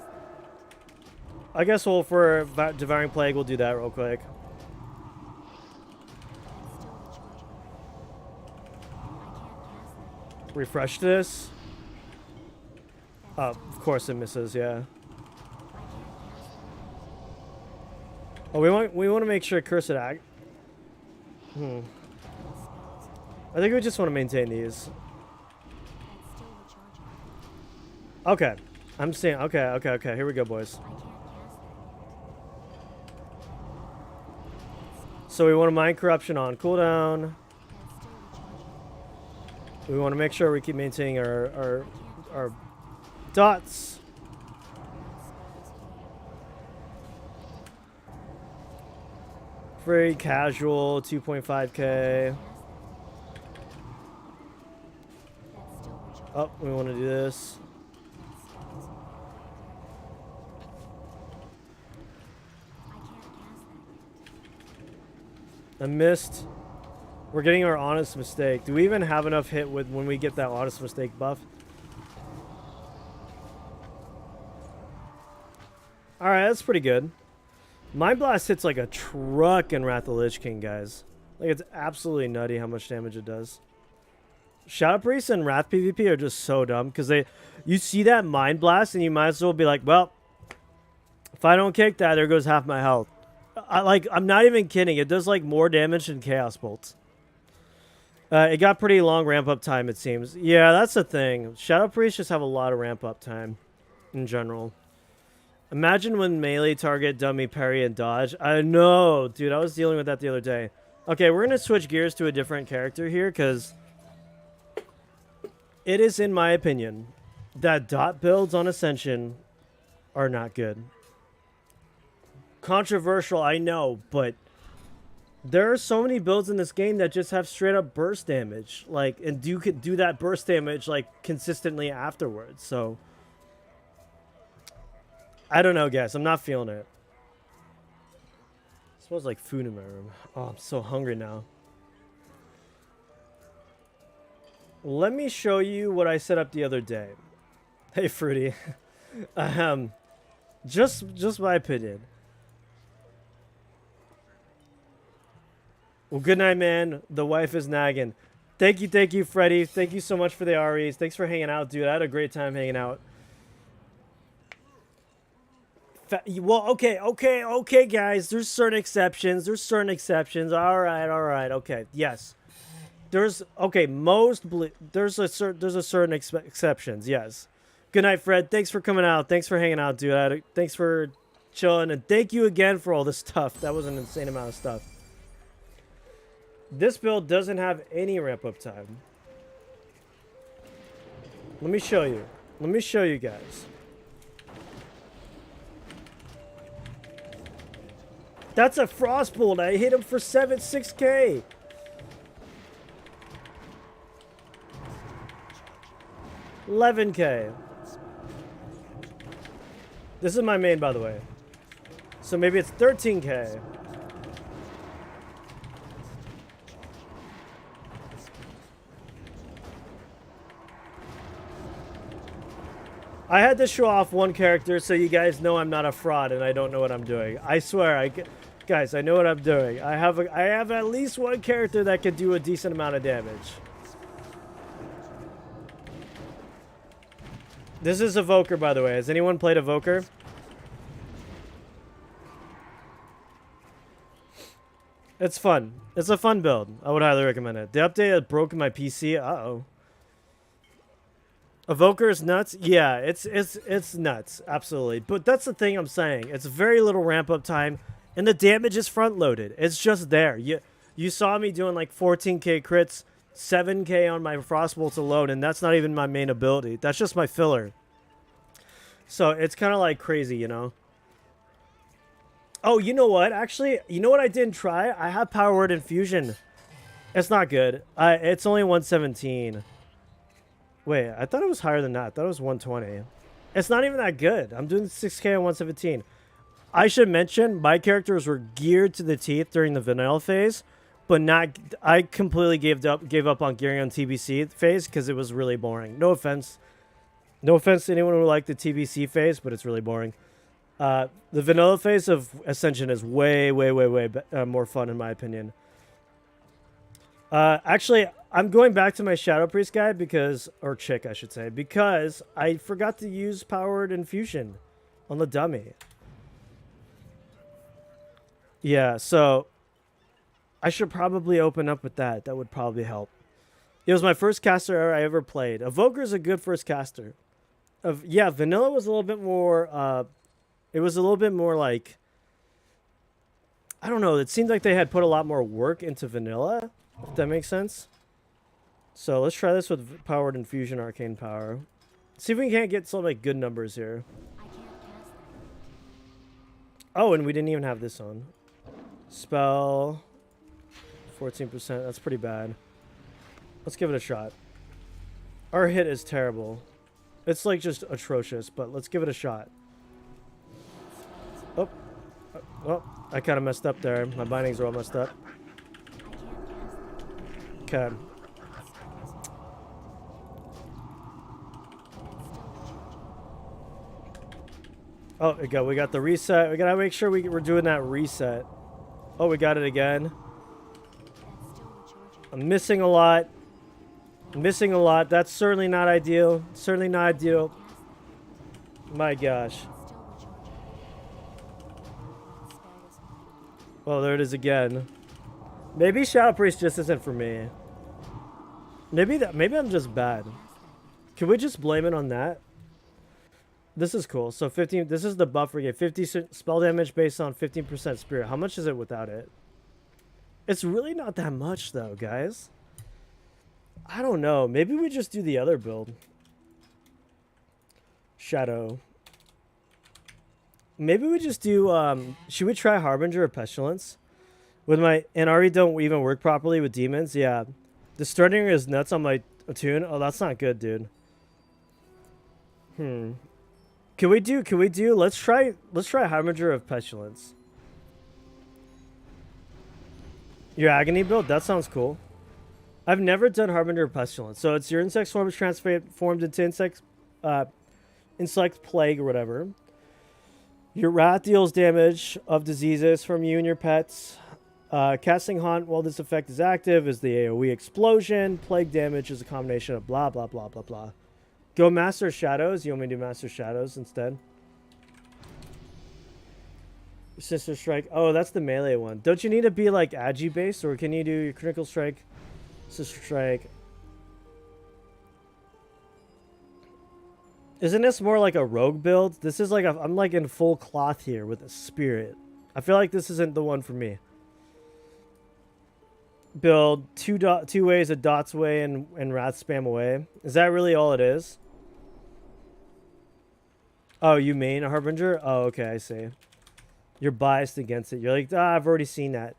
I guess for Devouring Plague, we'll do that real quick. Refresh this. Of course it misses, yeah. Oh, we want to make sure Cursed Act. I think we just want to maintain these. Okay. I'm seeing. Okay. Here we go, boys. So we want to Mind Corruption on cooldown. We want to make sure we keep maintaining our dots. Very casual, 2.5k. Oh, we want to do this. I missed. We're getting our honest mistake. Do we even have enough hit with when we get that honest mistake buff? Alright, that's pretty good. Mind Blast hits like a truck in Wrath of the Lich King, guys. Like, it's absolutely nutty how much damage it does. Shadow Priest and Wrath PvP are just so dumb because you see that Mind Blast and you might as well be like, well, if I don't kick that, there goes half my health. I'm not even kidding. It does like more damage than Chaos Bolts. It got pretty long ramp up time, it seems. Yeah, that's the thing. Shadow Priests just have a lot of ramp up time in general. Imagine when melee target, dummy, parry, and dodge. I know, dude. I was dealing with that the other day. Okay, we're going to switch gears to a different character here because it is, in my opinion, that dot builds on Ascension are not good. Controversial, I know, but there are so many builds in this game that just have straight up burst damage, like, and you could do that burst damage like consistently afterwards. So I don't know, guys. I'm not feeling it. It smells like food in my room. Oh, I'm so hungry now. Let me show you what I set up the other day. Hey, Fruity. Just my opinion. Well, good night, man. The wife is nagging. Thank you, Freddy. Thank you so much for the REs. Thanks for hanging out, dude. I had a great time hanging out. Well, okay, guys. There's certain exceptions. All right. Okay, yes. There's certain exceptions. Yes. Good night, Fred. Thanks for coming out. Thanks for hanging out, dude. Thanks for chilling, and thank you again for all this stuff. That was an insane amount of stuff. This build doesn't have any ramp up time. Let me show you. Let me show you guys. That's a Frostbolt. I hit him for 6k. $11k. This is my main, by the way. So maybe it's 13k. I had to show off one character so you guys know I'm not a fraud and I don't know what I'm doing. I swear, guys, I know what I'm doing. I have at least one character that can do a decent amount of damage. This is Evoker, by the way. Has anyone played Evoker? It's fun. It's a fun build. I would highly recommend it. The update has broken my PC. Uh-oh. Evoker is nuts. Yeah, it's nuts. Absolutely. But that's the thing I'm saying. It's very little ramp up time, and the damage is front loaded. It's just there. You saw me doing like 14k crits, 7k on my Frostbolts alone, and that's not even my main ability. That's just my filler. So it's kind of like crazy, you know? Oh, you know what? Actually, you know what I didn't try? I have Power Word Infusion. It's not good. It's only 117. Wait, I thought it was higher than that. I thought it was 120. It's not even that good. I'm doing 6k on 117. I should mention, my characters were geared to the teeth during the vanilla phase, but not. I completely gave up on gearing on TBC phase because it was really boring. No offense. No offense to anyone who liked the TBC phase, but it's really boring. The vanilla phase of Ascension is way more fun in my opinion. Actually, I'm going back to my Shadow Priest guy because, or chick, I should say, because I forgot to use Powered Infusion on the dummy. Yeah, so I should probably open up with that. That would probably help. It was my first caster I ever played. Evoker's a good first caster. Yeah, vanilla was a little bit more, it was a little bit more like, I don't know, it seemed like they had put a lot more work into vanilla, if that makes sense. So let's try this with Powered Infusion Arcane Power. See if we can't get some like good numbers here. Oh, and we didn't even have this on. Spell 14%. That's pretty bad. Let's give it a shot. Our hit is terrible. It's like just atrocious, but let's give it a shot. Oh. Oh, I kind of messed up there. My bindings are all messed up. Okay. Oh, we got the reset. We gotta make sure we're doing that reset. Oh, we got it again. I'm missing a lot. Missing a lot. That's certainly not ideal. Certainly not ideal. My gosh. Oh, there it is again. Maybe Shadow Priest just isn't for me. Maybe I'm just bad. Can we just blame it on that? This is cool. So 15. This is the buff we get. 50 spell damage based on 15% spirit. How much is it without it? It's really not that much though, guys. I don't know. Maybe we just do the other build. Shadow. Maybe we just do, should we try Harbinger or Pestilence? With my Inari don't even work properly with demons? Yeah. The starting is nuts on my attune. Oh, that's not good, dude. Can we do, let's try Harbinger of Pestilence. Your Agony build? That sounds cool. I've never done Harbinger of Pestilence. So it's your insect swarm is transformed into insect plague or whatever. Your rat deals damage of diseases from you and your pets. Casting Haunt while this effect is active is the AoE explosion. Plague damage is a combination of blah, blah, blah, blah, blah. Go Master Shadows. You want me to do Master Shadows instead? Sister Strike. Oh, that's the melee one. Don't you need to be like Agi based, or can you do your Critical Strike, Sister Strike? Isn't this more like a rogue build? This is like I'm like in full cloth here with a spirit. I feel like this isn't the one for me. Build two ways of dots away and wrath spam away. Is that really all it is? Oh, you main a Harbinger? Oh, okay, I see. You're biased against it. You're like, I've already seen that.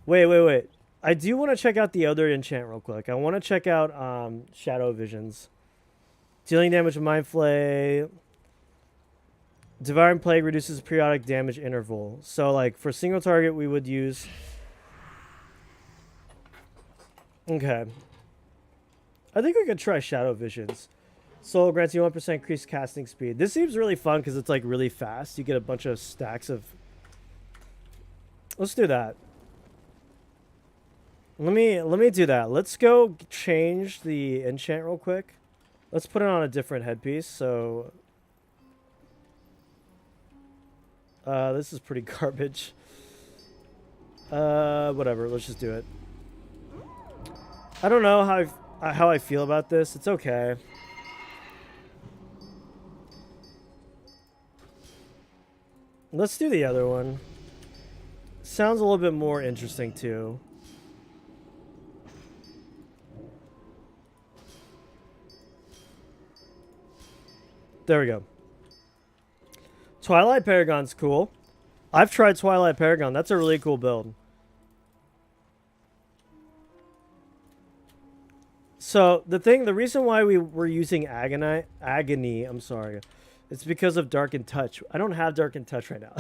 Wait. I do want to check out the other enchant real quick. I want to check out Shadow Visions. Dealing damage with Mind Flay. Devouring Plague reduces periodic damage interval. So, like, for single target, we would use... Okay. I think we could try Shadow Visions. Soul grants you 1% increased casting speed. This seems really fun because it's, like, really fast. You get a bunch of stacks of... Let's do that. Let me do that. Let's go change the enchant real quick. Let's put it on a different headpiece. So, this is pretty garbage. Whatever. Let's just do it. I don't know how I feel about this. It's okay. Let's do the other one. Sounds a little bit more interesting too. There we go. Twilight Paragon's cool. I've tried Twilight Paragon. That's a really cool build. So the reason why we were using Agony, I'm sorry, it's because of Darkened Touch. I don't have Darkened Touch right now.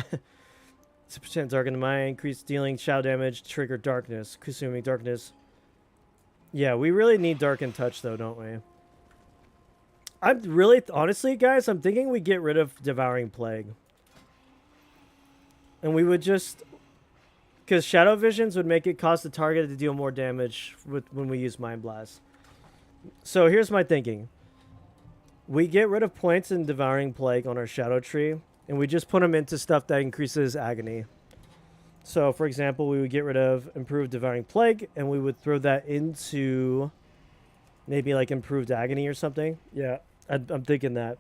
6% Darkened Mind, increased dealing shadow damage, trigger darkness, consuming darkness. Yeah, we really need Darkened Touch though, don't we? I'm really, honestly, guys, I'm thinking we get rid of Devouring Plague. And we would just... Because Shadow Visions would make it cause the target to deal more damage when we use Mind Blast. So here's my thinking. We get rid of points in Devouring Plague on our Shadow Tree. And we just put them into stuff that increases Agony. So, for example, we would get rid of Improved Devouring Plague. And we would throw that into... Maybe like Improved Agony or something. Yeah. I'm thinking that.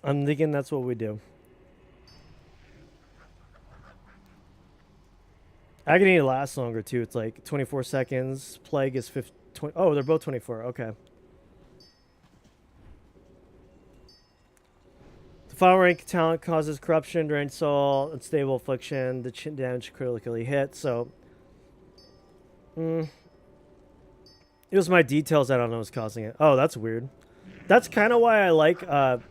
I'm thinking that's what we do. Agony lasts longer too. It's like 24 seconds. Plague is 20. Oh, they're both 24. Okay. Final rank talent causes corruption, drain soul, unstable affliction, the chin damage critically hit. So, it was my details I don't know what's causing it. Oh, that's weird. That's kind of why I like. What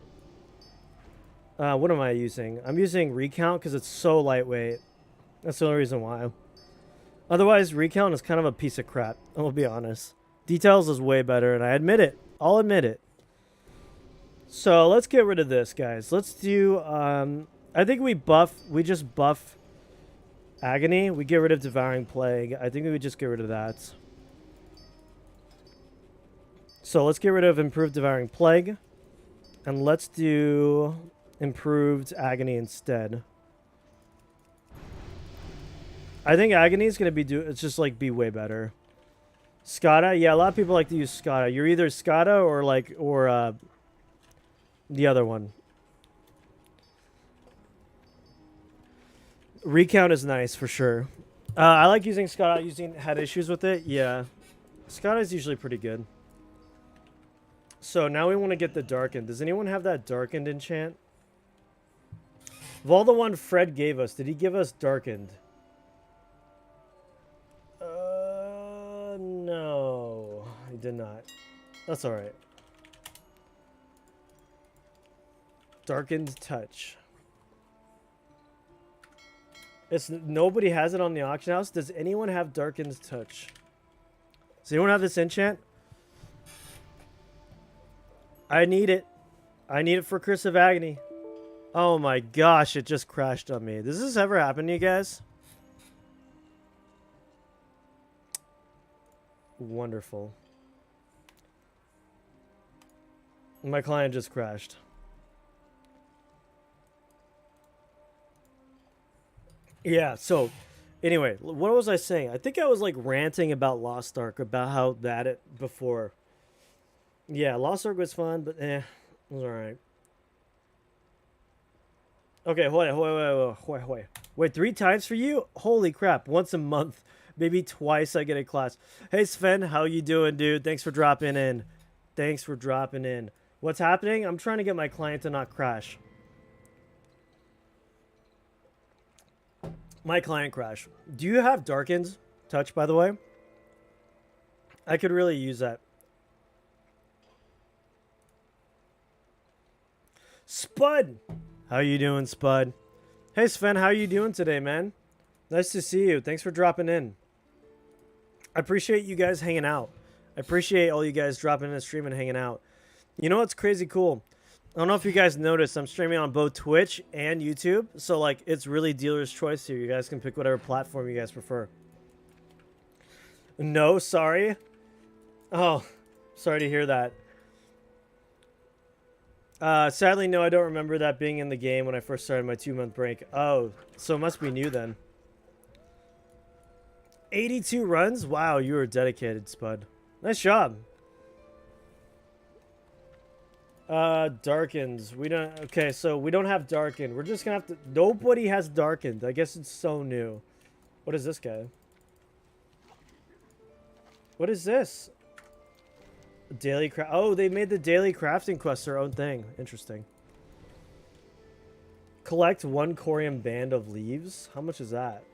am I using? I'm using Recount because it's so lightweight. That's the only reason why. Otherwise, Recount is kind of a piece of crap. I'll be honest. Details is way better, and I admit it. I'll admit it. So let's get rid of this, guys. Let's do. I think we just buff Agony. We get rid of Devouring Plague. I think we would just get rid of that. So let's get rid of Improved Devouring Plague. And let's do Improved Agony instead. I think Agony is going to be it's just like be way better. Skada, yeah, a lot of people like to use Skada. You're either Skada or the other one. Recount is nice for sure. I like using Skada. Had issues with it. Yeah, Skada is usually pretty good. So now we want to get the Darkened. Does anyone have that Darkened enchant? Of all the one Fred gave us, did he give us Darkened? No, he did not. That's all right. Darkened Touch. Nobody has it on the auction house. Does anyone have Darkened Touch? Does anyone have this enchant? I need it. I need it for Curse of Agony. Oh my gosh, it just crashed on me. Does this ever happen to you guys? Wonderful. My client just crashed. Yeah, so anyway, what was I saying? I think I was like ranting about Lost Ark, about how bad it before. Yeah, Lost Ark was fun, but it was alright. Okay, wait, 3 times for you? Holy crap, once a month. Maybe twice I get a class. Hey Sven, how you doing, dude? Thanks for dropping in. Thanks for dropping in. What's happening? I'm trying to get my client to not crash. My client crash. Do you have Darkened Touch, by the way? I could really use that. Spud! How you doing, Spud? Hey Sven, how you doing today, man? Nice to see you. Thanks for dropping in. I appreciate you guys hanging out. I appreciate all you guys dropping in the stream and hanging out. You know what's crazy cool? I don't know if you guys noticed, I'm streaming on both Twitch and YouTube. So, like, it's really dealer's choice here. You guys can pick whatever platform you guys prefer. No, sorry. Oh, sorry to hear that. Sadly, no, I don't remember that being in the game when I first started my 2-month break. Oh, so it must be new then. 82 runs? Wow, you were dedicated, Spud. Nice job. Darkened. We don't... Okay, so we don't have Darkened. We're just gonna have to... Nobody has Darkened. I guess it's so new. What is this guy? What is this? Daily craft. Oh, they made the daily crafting quest their own thing. Interesting. Collect 1 Corium band of leaves. How much is that?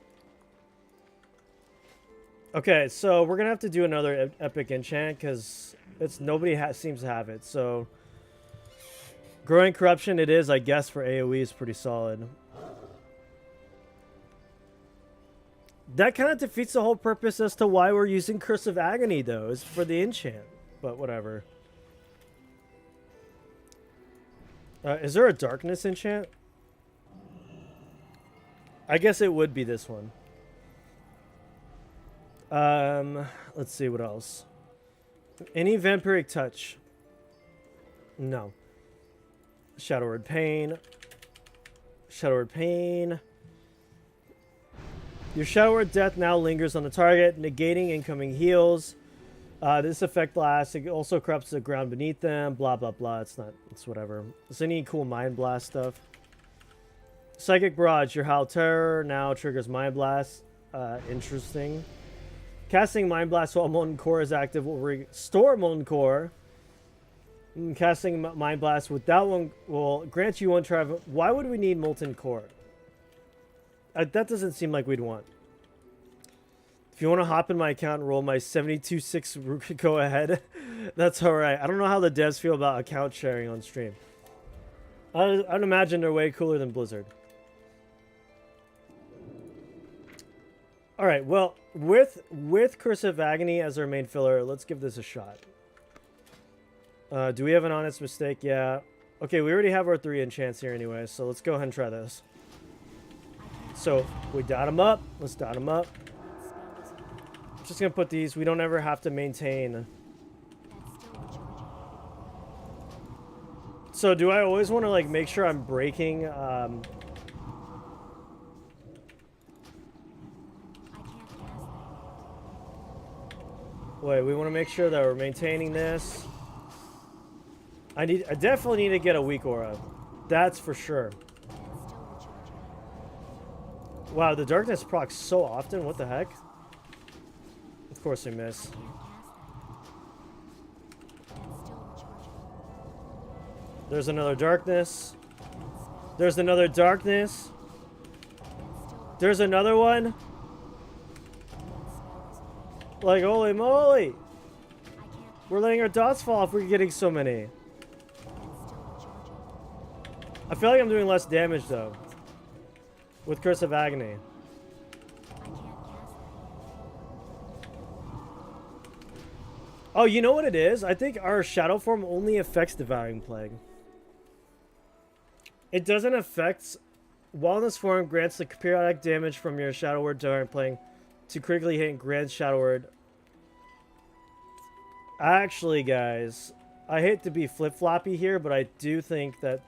Okay, so we're gonna have to do another epic enchant because nobody seems to have it. So growing corruption, it is, I guess, for AOE is pretty solid. That kind of defeats the whole purpose as to why we're using Curse of Agony, though, is for the enchant. But whatever. Is there a darkness enchant? I guess it would be this one. Let's see what else. Any vampiric touch? No. Shadow Word Pain. Shadow Word Pain. Your Shadow Word Death now lingers on the target, negating incoming heals. This effect lasts. It also corrupts the ground beneath them. Blah, blah, blah. It's whatever. Is any cool Mind Blast stuff? Psychic Barrage. Your Howl Terror now triggers Mind Blast. Interesting. Casting Mind Blast while Molten Core is active will restore Molten Core. Casting Mind Blast with that one will grant you one try. Why would we need Molten Core? That doesn't seem like we'd want. If you want to hop in my account and roll my 72.6, go ahead. That's alright. I don't know how the devs feel about account sharing on stream. I'd imagine they're way cooler than Blizzard. Alright, well, with Curse of Agony as our main filler, let's give this a shot. Do we have an honest mistake? Yeah. Okay, we already have our 3 enchants here anyway, so let's go ahead and try this. So, we dot them up. Let's dot them up. I'm just going to put these. We don't ever have to maintain. So, do I always want to, like, make sure I'm breaking... Wait, we want to make sure that we're maintaining this. I definitely need to get a weak aura. That's for sure. Wow, the darkness procs so often. What the heck? Of course I miss. There's another darkness. There's another darkness. There's another one. Like, holy moly. We're letting our dots fall off. We're getting so many. I feel like I'm doing less damage, though. With Curse of Agony. Oh, you know what it is? I think our Shadow Form only affects Devouring Plague. It doesn't affect... While in this form, grants the periodic damage from your Shadow Word Devouring Plague to critically hit and grant Shadow Word. Actually, guys, I hate to be flip-floppy here, but I do think that...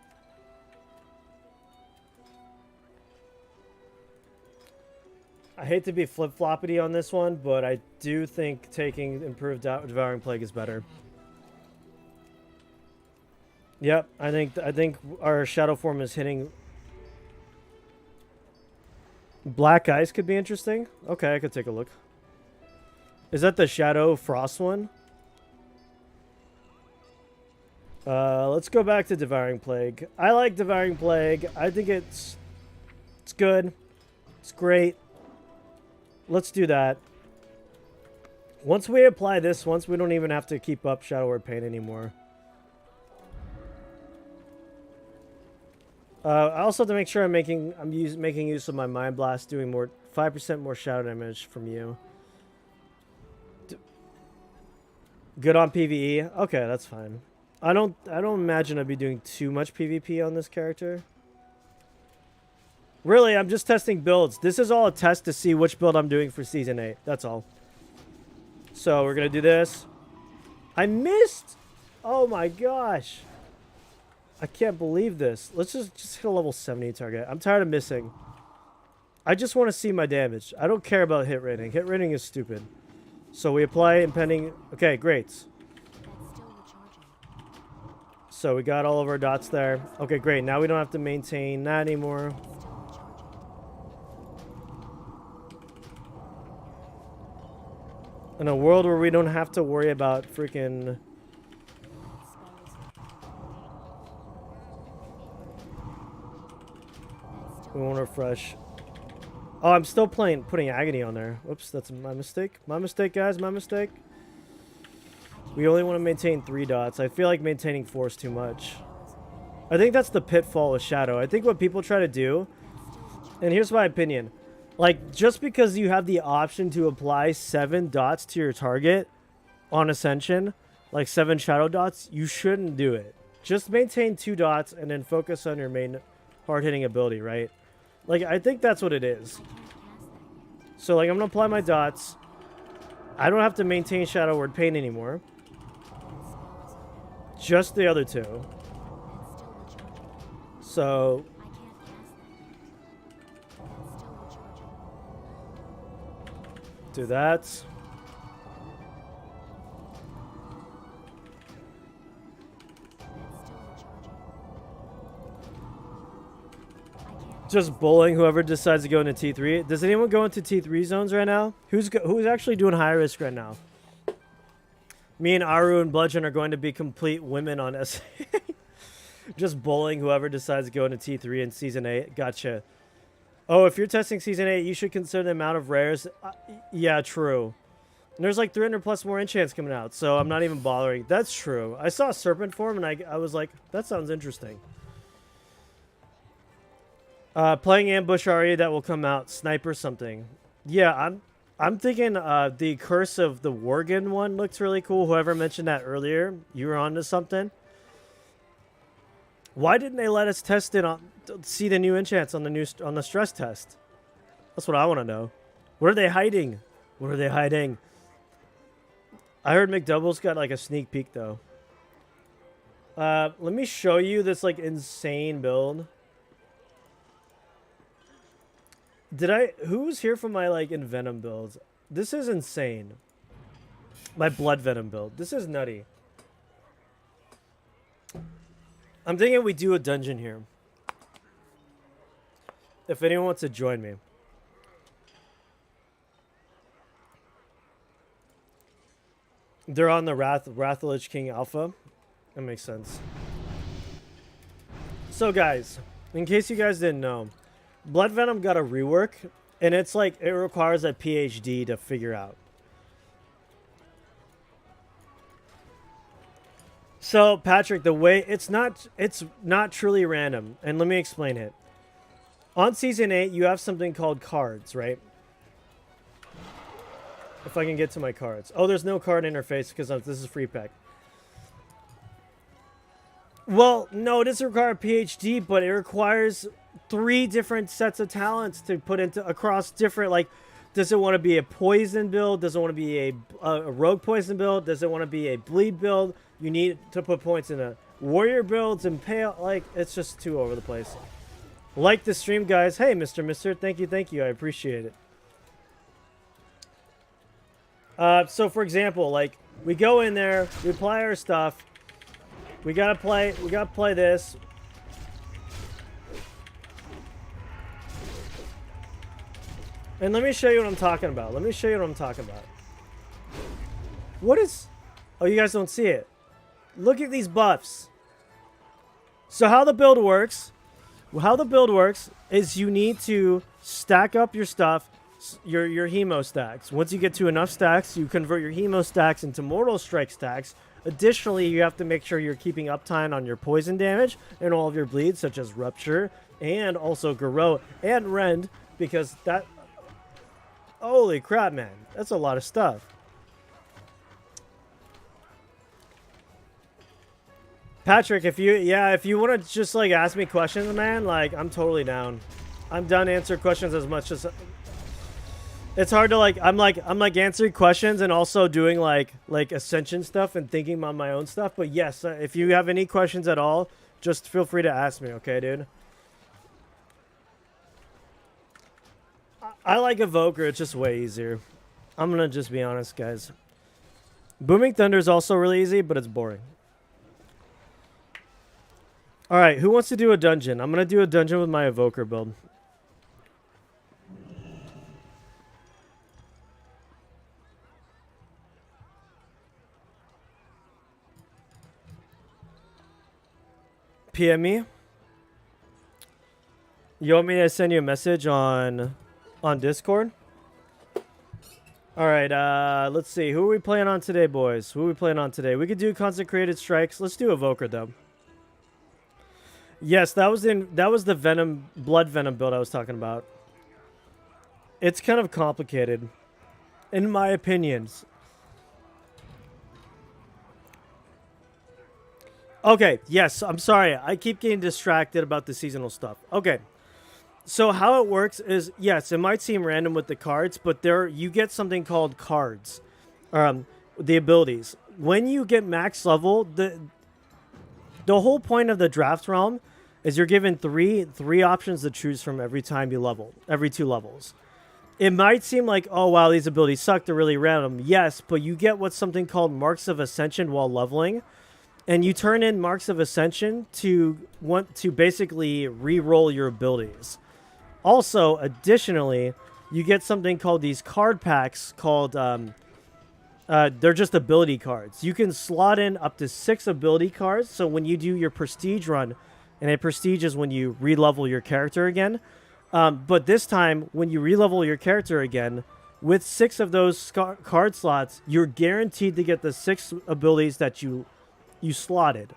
I hate to be flip-floppity on this one, but I do think taking Improved Devouring Plague is better. Yep, I think our Shadow Form is hitting... Black Ice could be interesting. Okay, I could take a look. Is that the Shadow Frost one? Let's go back to Devouring Plague. I like Devouring Plague. I think it's good. It's great. Let's do that. Once we apply this, we don't even have to keep up Shadow Word Pain anymore. I also have to make sure I'm making use of my Mind Blast, doing 5% more shadow damage from you. Good on PvE. Okay, that's fine. I don't imagine I'd be doing too much PvP on this character. Really, I'm just testing builds. This is all a test to see which build I'm doing for Season 8. That's all. So, we're going to do this. I missed! Oh my gosh. I can't believe this. Let's just hit a level 70 target. I'm tired of missing. I just want to see my damage. I don't care about hit rating. Hit rating is stupid. So we apply impending... Okay, great. So we got all of our dots there. Okay, great. Now we don't have to maintain that anymore. In a world where we don't have to worry about freaking... We won't refresh. Oh, I'm still putting Agony on there. Whoops, that's my mistake. My mistake, guys. My mistake. We only want to maintain 3 dots. I feel like maintaining 4 is too much. I think that's the pitfall with Shadow. I think what people try to do, and here's my opinion. Like, just because you have the option to apply 7 dots to your target on Ascension, like 7 Shadow dots, you shouldn't do it. Just maintain 2 dots and then focus on your main hard-hitting ability, right? Like, I think that's what it is. So, like, I'm going to apply my dots. I don't have to maintain Shadow Word Pain anymore. Just the other 2. So... do that. Just bullying whoever decides to go into T3. Does anyone go into T3 zones right now? Who's actually doing high risk right now? Me and Aru and Bludgeon are going to be complete women on SA. Just bullying whoever decides to go into T3 in Season 8. Gotcha. Oh, if you're testing Season 8, you should consider the amount of rares. Yeah, true. And there's like 300 plus more enchants coming out, so I'm not even bothering. That's true. I saw a serpent form, and I was like, that sounds interesting. Playing ambush RE that will come out. Sniper something. Yeah, I'm thinking the Curse of the Worgen one looks really cool. Whoever mentioned that earlier, you were onto something. Why didn't they let us test it on, see the new enchants on the stress test? That's what I want to know. What are they hiding? What are they hiding? I heard McDouble's got like a sneak peek though. Let me show you this like insane build. Who was here for my like Envenom builds? This is insane. My Blood Venom build. This is nutty. I'm thinking we do a dungeon here. If anyone wants to join me. They're on the Wrath of the Lich King Alpha. That makes sense. So guys, in case you guys didn't know, Blood Venom got a rework, and it's like it requires a PhD to figure out. So Patrick, the way it's not truly random, and let me explain it. On Season 8, you have something called cards, right? If I can get to my cards. Oh, there's no card interface because this is free pack. Well, no, it doesn't require a PhD, but it requires 3 different sets of talents to put into across different, like, does it want to be a poison build? Does it want to be a rogue poison build? Does it want to be a bleed build? You need to put points in a warrior builds and pale, like, it's just too over the place. Like the stream, guys. Hey, Mr. Thank you. I appreciate it. So for example, like, we go in there, we apply our stuff. We gotta play this. And let me show you what I'm talking about. What is... Oh, you guys don't see it. Look at these buffs. So how the build works is you need to stack up your stuff, your hemo stacks. Once you get to enough stacks, you convert your hemo stacks into Mortal Strike stacks. Additionally, you have to make sure you're keeping uptime on your poison damage and all of your bleeds, such as Rupture, and also Garrote and Rend, because that... Holy crap, man. That's a lot of stuff. Patrick, if you want to just, like, ask me questions, man, like, I'm totally down. I'm down to answer questions as much as... It's hard to, like, I'm answering questions and also doing, like Ascension stuff and thinking on my own stuff. But, yes, if you have any questions at all, just feel free to ask me, okay, dude? I like Evoker. It's just way easier. I'm going to just be honest, guys. Booming Thunder is also really easy, but it's boring. All right, who wants to do a dungeon? I'm going to do a dungeon with my Evoker build. PM me. You want me to send you a message on Discord? All right, let's see. Who are we playing on today, boys? We could do Consecrated Strikes. Let's do Evoker, though. Yes, that was the Venom, Blood Venom build I was talking about. It's kind of complicated, in my opinions. Okay, yes, I'm sorry. I keep getting distracted about the seasonal stuff. Okay. So how it works is, yes, it might seem random with the cards, but you get something called cards. The abilities. When you get max level, the whole point of the Draft Realm is you're given three options to choose from every time you level, every 2 levels. It might seem like, oh wow, these abilities suck, they're really random. Yes, but you get what's something called Marks of Ascension while leveling. And you turn in Marks of Ascension to basically re-roll your abilities. Also, additionally, you get something called these card packs called they're just ability cards. You can slot in up to 6 ability cards. So when you do your prestige run, and a prestige is when you re-level your character again. But this time, when you re-level your character again, with 6 of those card slots, you're guaranteed to get the 6 abilities that you slotted.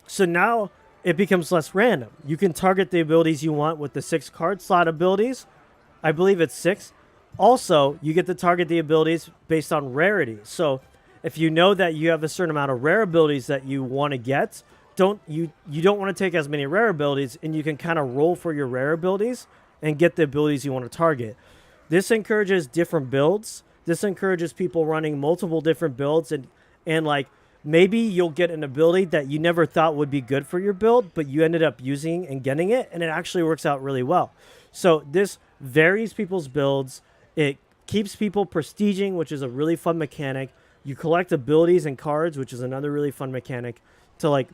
So now it becomes less random. You can target the abilities you want with the 6 card slot abilities. I believe it's 6. Also, you get to target the abilities based on rarity. So if you know that you have a certain amount of rare abilities that you want to get, you don't want to take as many rare abilities, and you can kind of roll for your rare abilities and get the abilities you want to target. This encourages different builds. This encourages people running multiple different builds, and like maybe you'll get an ability that you never thought would be good for your build, but you ended up using and getting it, and it actually works out really well. So this varies people's builds. It keeps people prestiging, which is a really fun mechanic. You collect abilities and cards, which is another really fun mechanic to like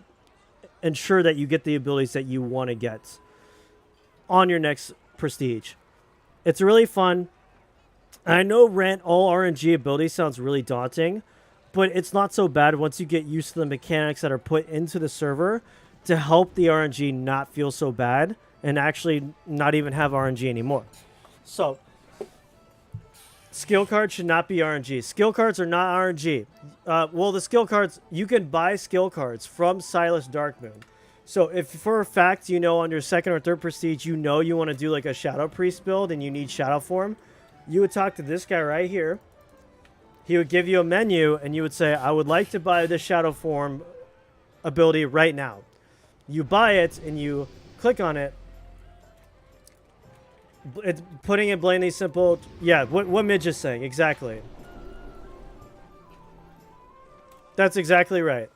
ensure that you get the abilities that you want to get on your next prestige. It's really fun. I know all RNG ability sounds really daunting, but it's not so bad once you get used to the mechanics that are put into the server to help the RNG not feel so bad and actually not even have RNG anymore. So skill cards should not be RNG. Skill cards are not RNG. Well, the skill cards, you can buy skill cards from Silas Darkmoon. So if for a fact you know on your 2nd or 3rd prestige, you know you want to do like a Shadow Priest build and you need Shadow Form, you would talk to this guy right here. He would give you a menu and you would say, I would like to buy this Shadow Form ability right now. You buy it and you click on it. It's putting it plainly simple. Yeah, what Midge is saying. Exactly. That's exactly right.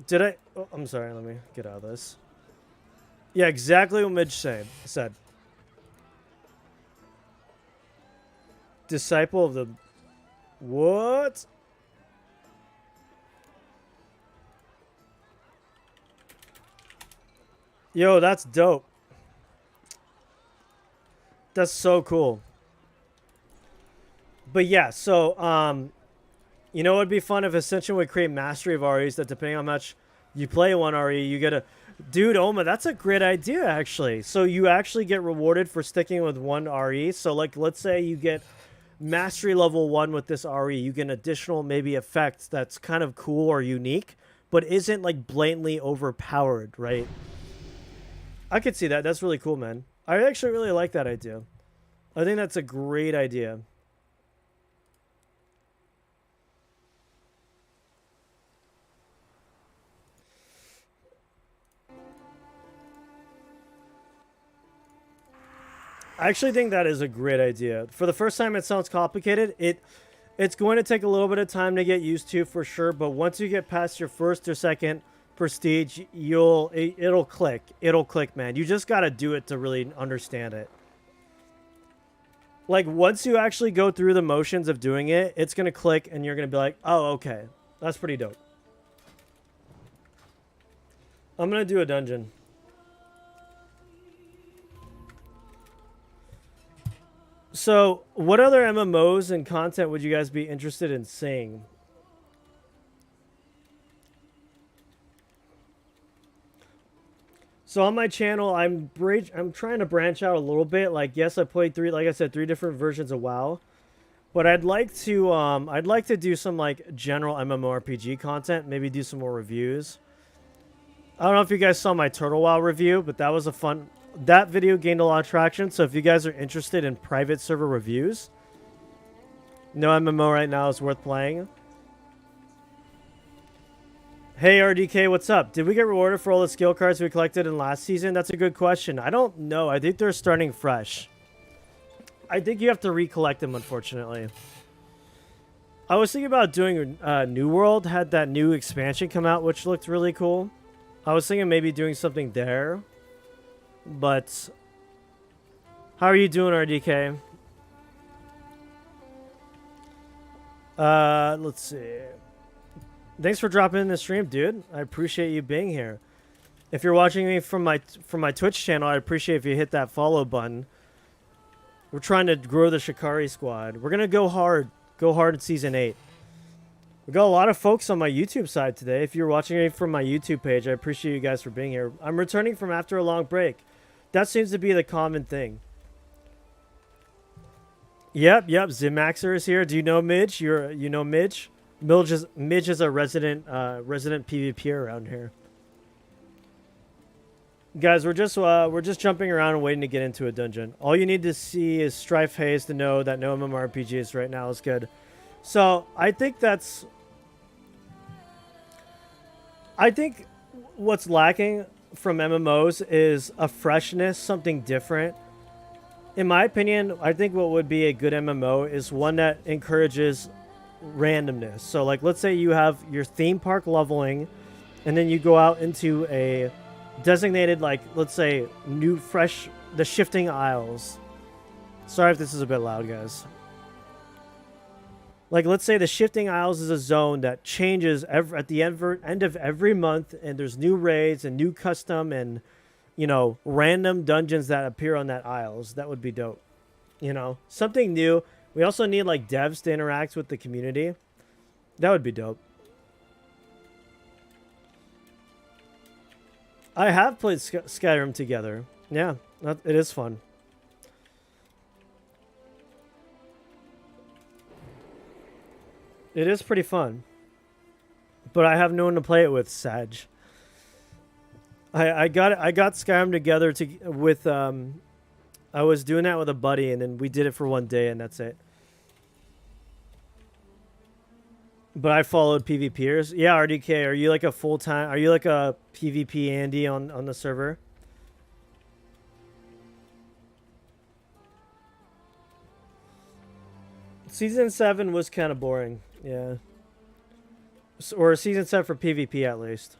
Did I? Oh, I'm sorry. Let me get out of this. Yeah, exactly what Midge said. Disciple of the... What? Yo, that's dope. That's so cool. But yeah, so, you know, it'd be fun if Ascension would create mastery of REs that depending on how much you play one RE, you get a... Dude, Oma, that's a great idea, actually. So you actually get rewarded for sticking with one RE. So, like, let's say you get mastery level 1 with this RE. You get an additional, maybe, effect that's kind of cool or unique, but isn't, like, blatantly overpowered, right? I could see that. That's really cool, man. I actually really like that idea. I think that's a great idea. I actually think that is a great idea. For the first time, it sounds complicated. It's going to take a little bit of time to get used to, for sure. But once you get past your 1st or 2nd prestige, it'll click. It'll click, man. You just got to do it to really understand it. Like, once you actually go through the motions of doing it, it's going to click, and you're going to be like, oh, okay. That's pretty dope. I'm going to do a dungeon. So, what other MMOs and content would you guys be interested in seeing? So on my channel, I'm trying to branch out a little bit. Like, yes, I played like I said, 3 different versions of WoW, but I'd like to do some like general MMORPG content. Maybe do some more reviews. I don't know if you guys saw my Turtle WoW review, but that was a fun. That video gained a lot of traction. So if you guys are interested in private server reviews, no MMO right now is worth playing. Hey, RDK, what's up? Did we get rewarded for all the skill cards we collected in last season? That's a good question. I don't know. I think they're starting fresh. I think you have to recollect them, unfortunately. I was thinking about doing New World. Had that new expansion come out, which looked really cool. I was thinking maybe doing something there. But how are you doing, RDK? Let's see. Thanks for dropping in the stream, dude. I appreciate you being here. If you're watching me from my Twitch channel, I'd appreciate if you hit that follow button. We're trying to grow the Shikari squad. We're gonna go hard. Go hard in Season 8. We got a lot of folks on my YouTube side today. If you're watching it from my YouTube page, I appreciate you guys for being here. I'm returning from after a long break. That seems to be the common thing. Yep. Zimaxer is here. Do you know Midge? You know Midge? Midge is a resident PvP around here. Guys, we're just jumping around and waiting to get into a dungeon. All you need to see is Strife Haze to know that no MMORPGs right now is good. So I think what's lacking from MMOs is a freshness, something different. In my opinion, I think what would be a good MMO is one that encourages randomness. So like, let's say you have your theme park leveling, and then you go out into a designated, like, let's say the Shifting Isles. Sorry if this is a bit loud, guys. Like, let's say the Shifting Isles is a zone that changes at the end of every month, and there's new raids and new custom and, you know, random dungeons that appear on that Isles. That would be dope. You know, something new. We also need, like, devs to interact with the community. That would be dope. I have played Skyrim together. Yeah, it is fun. It is pretty fun. But I have no one to play it with, Sag. I got Skyrim together with I was doing that with a buddy, and then we did it for one day, and that's it. But I followed PvPers. Yeah, RDK, are you like a full-time... Are you like a PvP Andy on the server? Season 7 was kind of boring. Yeah. Or Season 7 for PvP, at least.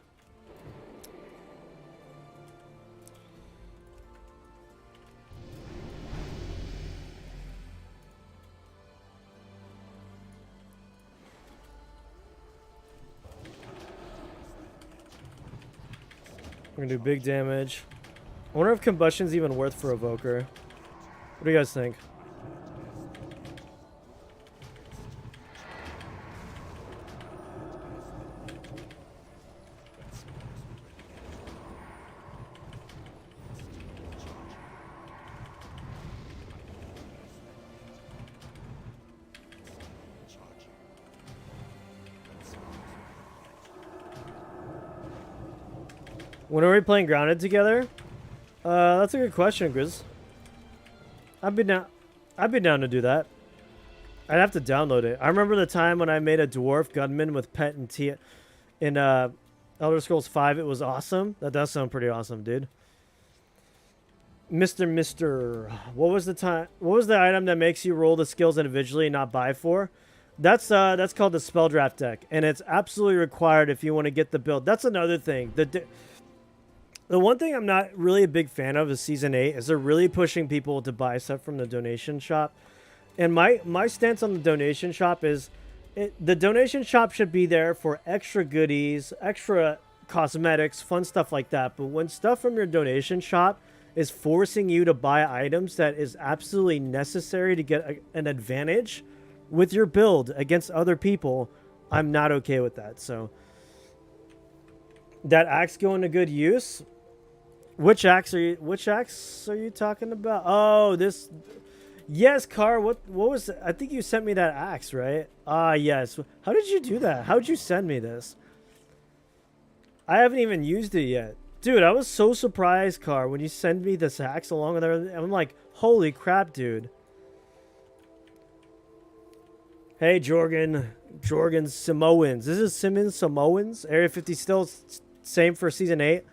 We're gonna do big damage. I wonder if Combustion's even worth for Evoker. What do you guys think? When are we playing Grounded together? That's a good question, Grizz. I'd be down to do that. I'd have to download it. I remember the time when I made a dwarf gunman with Pet and T in Elder Scrolls V. It was awesome. That does sound pretty awesome, dude. Mister, what was the item that makes you roll the skills individually and not buy for? That's called the Spell Draft deck, and it's absolutely required if you want to get the build. That's another thing. The one thing I'm not really a big fan of is Season 8 is they're really pushing people to buy stuff from the donation shop. And my stance on the donation shop is the donation shop should be there for extra goodies, extra cosmetics, fun stuff like that. But when stuff from your donation shop is forcing you to buy items that is absolutely necessary to get an advantage with your build against other people, I'm not okay with that. So that axe going to good use. Which axe are you talking about? Oh, this. Yes, Car. What was it? I think you sent me that axe, right? Ah, yes. How did you do that? How did you send me this? I haven't even used it yet. Dude, I was so surprised, Car, when you sent me this axe along with everything. I'm like, holy crap, dude. Hey, Jorgen Samoans. This is Simmons Samoans. Area 50 still same for Season 8.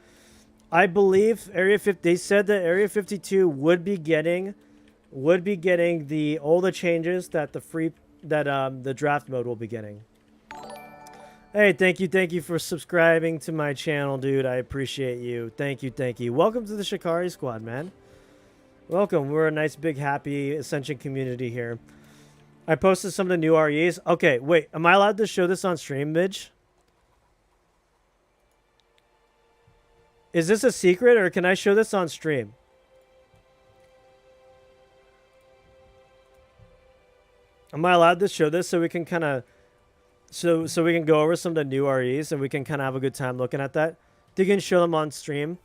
I believe Area 50. They said that Area 52 would be getting all the changes that the draft mode will be getting. Hey, thank you for subscribing to my channel, dude. I appreciate you. Thank you. Welcome to the Shikari squad, man. Welcome. We're a nice, big, happy Ascension community here. I posted some of the new REs. Okay, wait. Am I allowed to show this on stream, Midge? Is this a secret, or can I show this on stream? Am I allowed to show this so we can kind of so we can go over some of the new REs and we can kind of have a good time looking at that? You can show them on stream.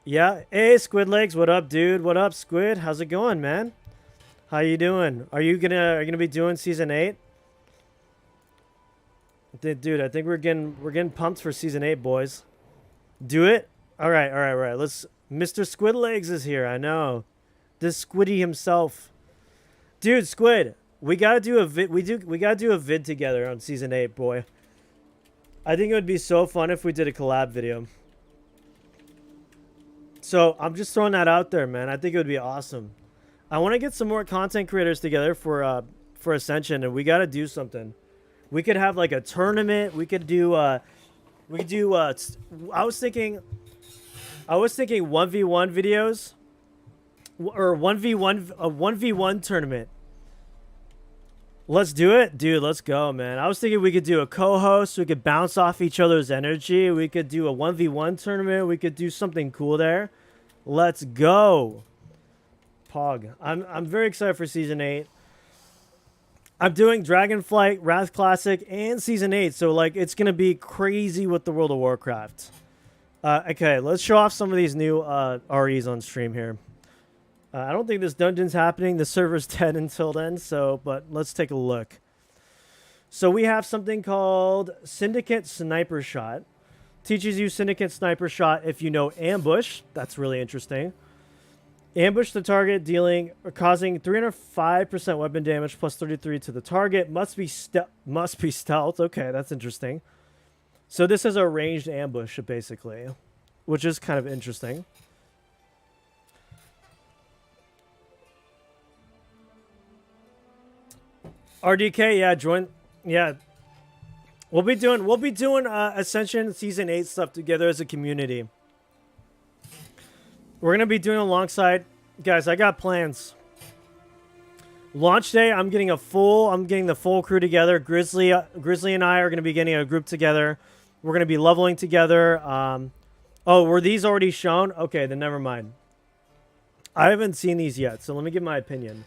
Yeah. Hey, Squid Legs, what up, dude? What up, Squid? How's it going, man? How you doing? Are you gonna be doing season 8? Dude, I think we're getting pumped for season 8, boys. Do it. All right. Let's. Mr. Squid Legs is here. I know. This Squiddy himself. Dude, Squid, we gotta do a vid. We gotta do a vid together on season 8, boy. I think it would be so fun if we did a collab video. So I'm just throwing that out there, man. I think it would be awesome. I want to get some more content creators together for Ascension, and we gotta do something. We could have like a tournament. We could do. I was thinking 1v1 videos. Or 1v1, a 1v1 tournament. Let's do it? Dude, let's go, man. I was thinking we could do a co-host. We could bounce off each other's energy. We could do a 1v1 tournament. We could do something cool there. Let's go. Pog. I'm very excited for Season 8. I'm doing Dragonflight, Wrath Classic, and Season 8. So, like, it's going to be crazy with the World of Warcraft. Okay, let's show off some of these new REs on stream here. I don't think this dungeon's happening. The server's dead until then, but let's take a look. So we have something called Syndicate Sniper Shot. Teaches you Syndicate Sniper Shot if you know Ambush. That's really interesting. Ambush the target, causing 305% weapon damage plus 33 to the target. Must be stealth. Okay, that's interesting. So this is a ranged ambush, basically, which is kind of interesting. RDK, yeah, join. Yeah, we'll be doing Ascension Season 8 stuff together as a community. We're gonna be doing alongside, guys. I got plans. Launch day, I'm getting the full crew together. Grizzly and I are gonna be getting a group together. We're gonna be leveling together. Oh, were these already shown? Okay, then never mind. I haven't seen these yet, so let me give my opinion.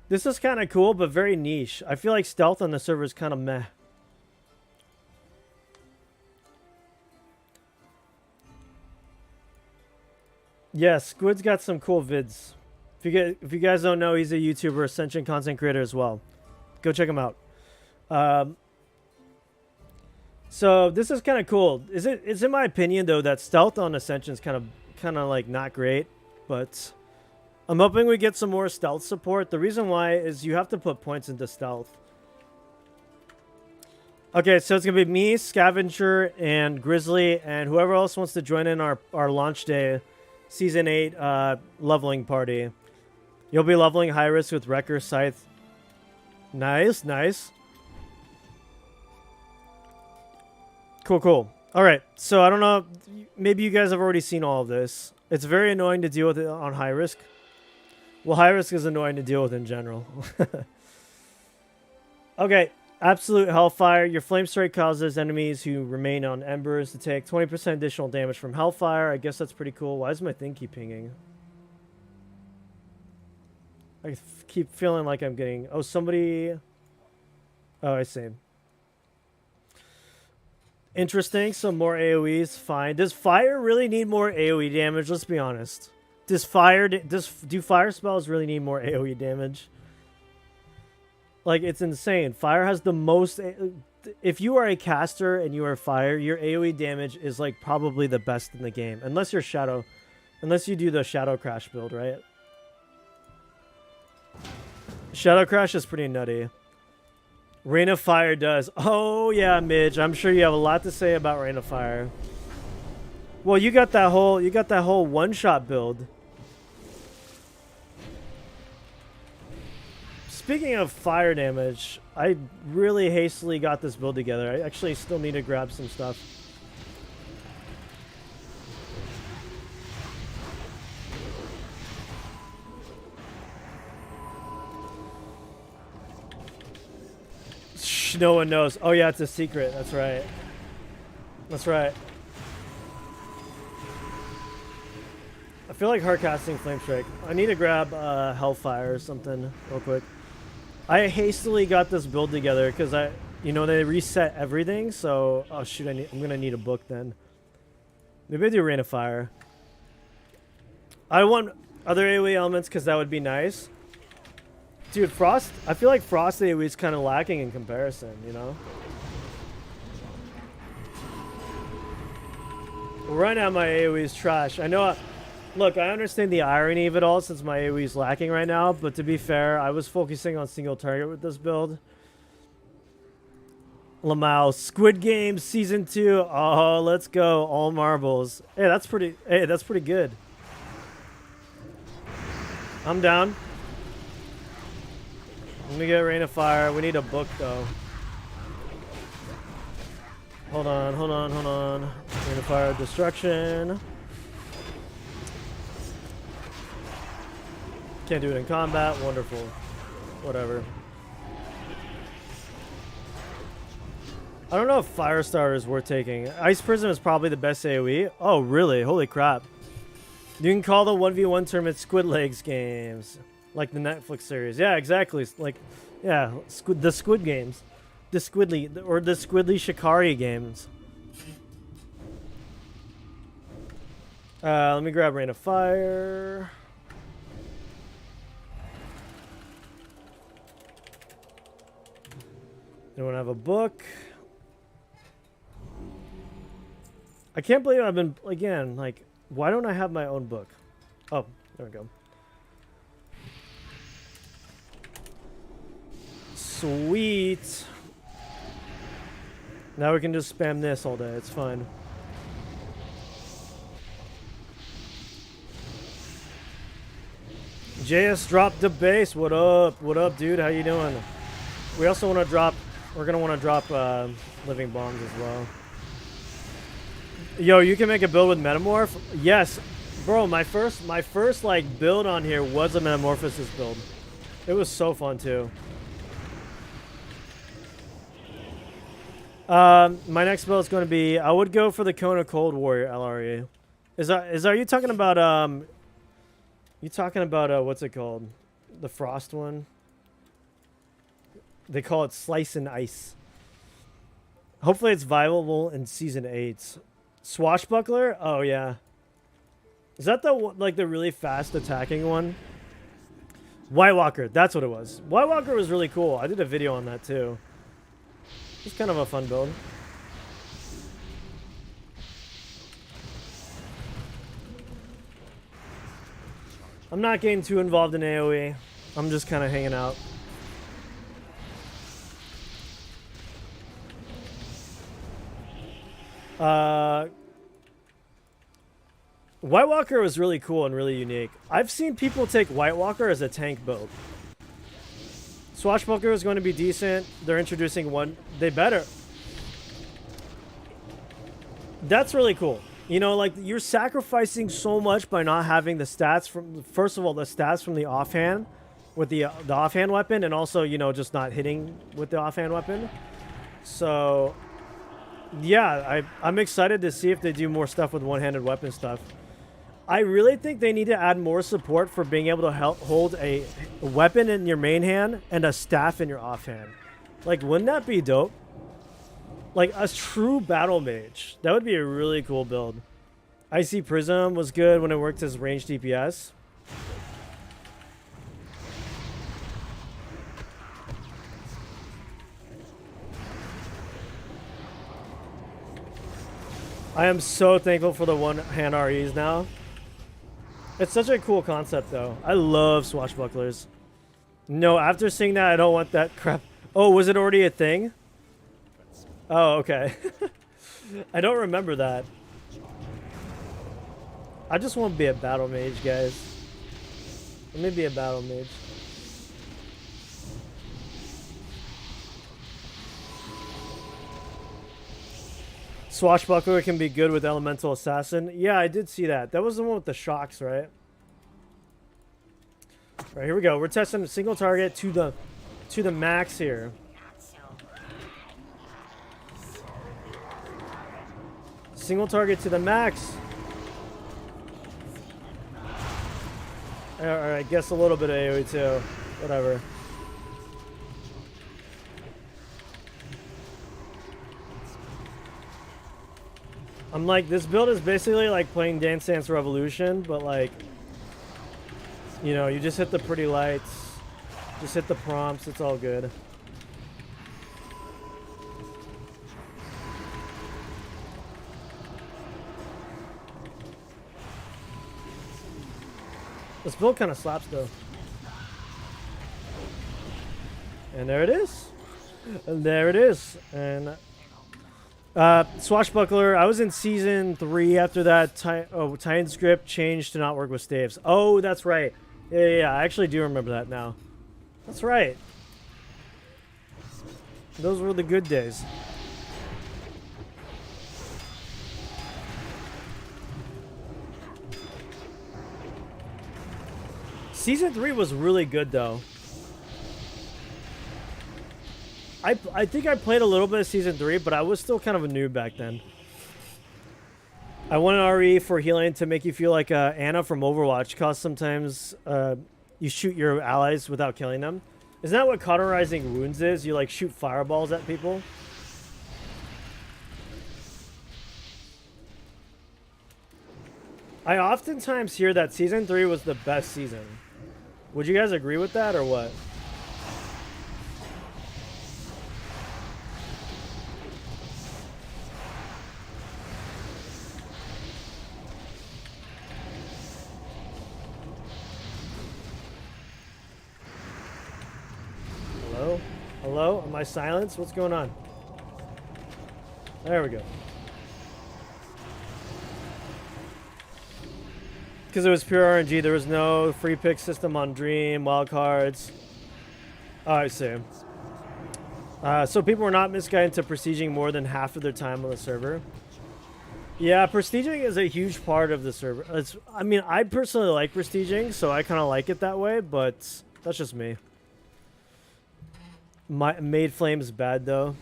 This is kind of cool, but very niche. I feel like stealth on the server is kind of meh. Yeah, Squid's got some cool vids. If you guys don't know, he's a YouTuber, Ascension content creator as well. Go check him out. So this is kind of cool. It's in my opinion though that stealth on Ascension is kind of like not great, but I'm hoping we get some more stealth support. The reason why is you have to put points into stealth. Okay, so it's going to be me, Scavenger, and Grizzly, and whoever else wants to join in our launch day Season 8 leveling party. You'll be leveling high risk with Wrecker, Scythe. Nice, nice. Cool. All right, so I don't know. Maybe you guys have already seen all of this. It's very annoying to deal with it on high risk. Well, high risk is annoying to deal with in general. Okay, Absolute Hellfire. Your Flame Strike causes enemies who remain on Embers to take 20% additional damage from Hellfire. I guess that's pretty cool. Why does my thing keep pinging? I keep feeling like I'm getting... Oh, somebody... Oh, I see. Interesting. Some more AoEs. Fine. Does fire really need more AoE damage? Let's be honest. Do fire spells really need more AoE damage? Like, it's insane. Fire has the most... If you are a caster and you are fire, your AoE damage is, like, probably the best in the game. Unless you're Shadow. Unless you do the Shadow Crash build, right? Shadow Crash is pretty nutty. Rain of Fire does. Oh, yeah, Midge. I'm sure you have a lot to say about Rain of Fire. Well, you got that whole one-shot build. Speaking of fire damage, I really hastily got this build together. I actually still need to grab some stuff. Shh, no one knows. Oh yeah, it's a secret. That's right. That's right. I feel like hard casting Flame Strike. I need to grab Hellfire or something real quick. I hastily got this build together because they reset everything. So, oh shoot, I'm gonna need a book then. Maybe I do Rain of Fire. I want other AoE elements because that would be nice. Dude, Frost, I feel like Frost AoE is kind of lacking in comparison, you know? Right now my AoE is trash. I know, look, I understand the irony of it all since my AoE is lacking right now, but to be fair, I was focusing on single target with this build. Lamau, Squid Game Season 2. Oh, let's go. All marbles. Hey, that's pretty good. I'm down. Let me get Rain of Fire. We need a book, though. Hold on. Rain of Fire, Destruction. Can't do it in combat. Wonderful. Whatever. I don't know if Firestarter is worth taking. Ice Prism is probably the best AoE. Oh, really? Holy crap. You can call the 1v1 tournament Squid Legs games. Like the Netflix series. Yeah, exactly. Like, yeah, the Squid Games. The Squidly Shikari games. Let me grab Rain of Fire. Anyone have a book? I can't believe I've been, again, like, why don't I have my own book? Oh, there we go. Sweet. Now we can just spam this all day. It's fine. JS dropped the base. What up? What up, dude? How you doing? We also want to drop, we're going to want to drop Living Bombs as well. Yo, you can make a build with Metamorph? Yes. Bro, my first like build on here was a Metamorphosis build. It was so fun too. My next build is going to be, I would go for the Kona Cold Warrior LRE. Are you talking about what's it called? The Frost one? They call it Slice and Ice. Hopefully it's viable in Season 8. Swashbuckler? Oh, yeah. Is that the really fast attacking one? White Walker. That's what it was. White Walker was really cool. I did a video on that, too. It's kind of a fun build. I'm not getting too involved in AoE. I'm just kind of hanging out. White Walker was really cool and really unique. I've seen people take White Walker as a tank build. Swashbuckler is going to be decent. They're introducing one. They better. That's really cool. You know, like, you're sacrificing so much by not having the stats from, first of all, the stats from the offhand with the offhand weapon, and also, you know, just not hitting with the offhand weapon. So, yeah, I'm excited to see if they do more stuff with one-handed weapon stuff. I really think they need to add more support for being able to hold a weapon in your main hand and a staff in your offhand. Like, wouldn't that be dope? Like, a true battle mage. That would be a really cool build. Icy Prism was good when it worked as ranged DPS. I am so thankful for the one-hand REs now. It's such a cool concept, though. I love swashbucklers. No, after seeing that, I don't want that crap. Oh, was it already a thing? Oh, okay. I don't remember that. I just want to be a battle mage, guys. Let me be a battle mage. Swashbuckler can be good with Elemental Assassin. Yeah, I did see that. That was the one with the shocks, right? All right, here we go. We're testing a single target to the max here. Single target to the max. All right, guess a little bit of AoE too. Whatever. I'm like, this build is basically like playing Dance Dance Revolution, but like, you know, you just hit the pretty lights, just hit the prompts, it's all good. This build kind of slaps though. And there it is. And there it is. And Swashbuckler, I was in season 3 after that. Titan script changed to not work with staves. Oh, that's right. Yeah, I actually do remember that now. That's right. Those were the good days. Season 3 was really good, though. I think I played a little bit of Season 3, but I was still kind of a noob back then. I want an RE for healing to make you feel like Ana from Overwatch, because sometimes you shoot your allies without killing them. Isn't that what cauterizing wounds is? You like shoot fireballs at people? I oftentimes hear that Season 3 was the best season. Would you guys agree with that or what? Hello? Hello? Am I silenced? What's going on? There we go. Because it was pure RNG, there was no free pick system on Dream, wildcards. Oh, I see. So people were not misguided to prestiging more than half of their time on the server. Yeah, prestiging is a huge part of the server. I mean, I personally like prestiging, so I kind of like it that way, but that's just me. Made Flames bad, though.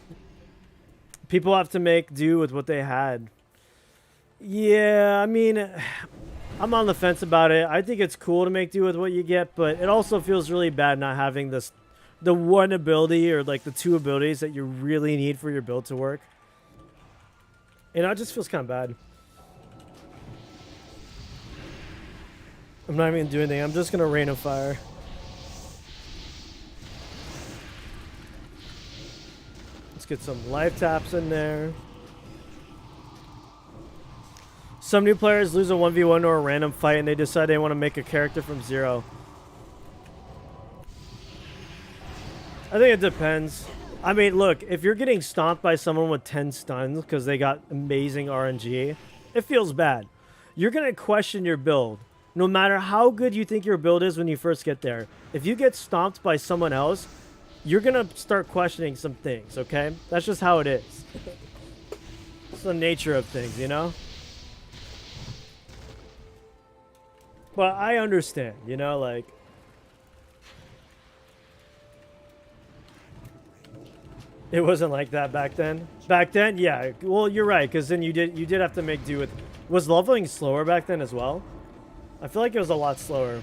People have to make do with what they had. Yeah, I mean, I'm on the fence about it. I think it's cool to make do with what you get, but it also feels really bad not having the one ability or like the 2 abilities that you really need for your build to work. You know, it just feels kind of bad. I'm not even gonna do anything. I'm just gonna Rain of Fire. Let's get some life taps in there. Some new players lose a 1v1 or a random fight and they decide they want to make a character from zero. I think it depends. I mean, look, if you're getting stomped by someone with 10 stuns because they got amazing RNG, it feels bad. You're going to question your build. No matter how good you think your build is when you first get there. If you get stomped by someone else, you're going to start questioning some things, okay? That's just how it is. It's the nature of things, you know? But I understand, you know, like... It wasn't like that back then. Back then, yeah. Well, you're right, because then you did have to make do with... Was leveling slower back then as well? I feel like it was a lot slower.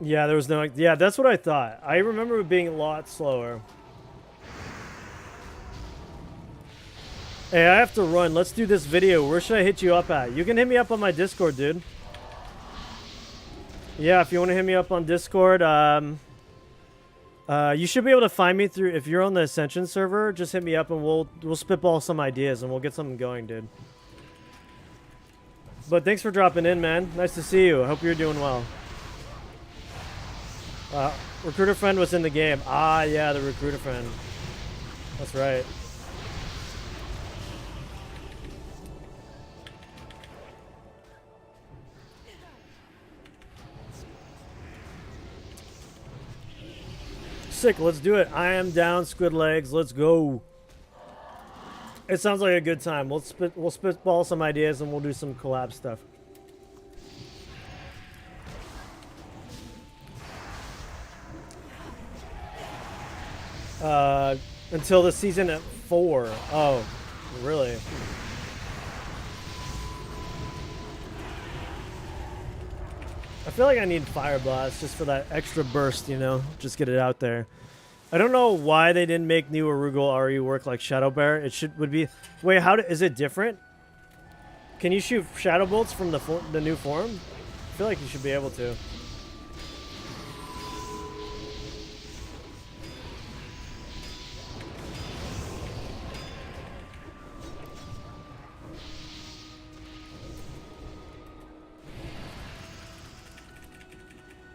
Yeah, there was no... Yeah, that's what I thought. I remember it being a lot slower. Hey, I have to run. Let's do this video. Where should I hit you up at? You can hit me up on my Discord, dude. Yeah, if you want to hit me up on Discord, you should be able to find me through... If you're on the Ascension server, just hit me up and we'll spitball some ideas and we'll get something going, dude. But thanks for dropping in, man. Nice to see you. I hope you're doing well. Recruiter friend was in the game. Ah, yeah, the recruiter friend. That's right. Sick, let's do it. I am down, squid legs. Let's go. It sounds like a good time. We'll spitball some ideas and we'll do some collab stuff. Until the season at 4. Oh, Really. I feel like I need Fire Blast just for that extra burst, you know? Just get it out there. I don't know why they didn't make new Arugal RE work like Shadow Bear. It would be... Wait, is it different? Can you shoot Shadow Bolts from the new form? I feel like you should be able to.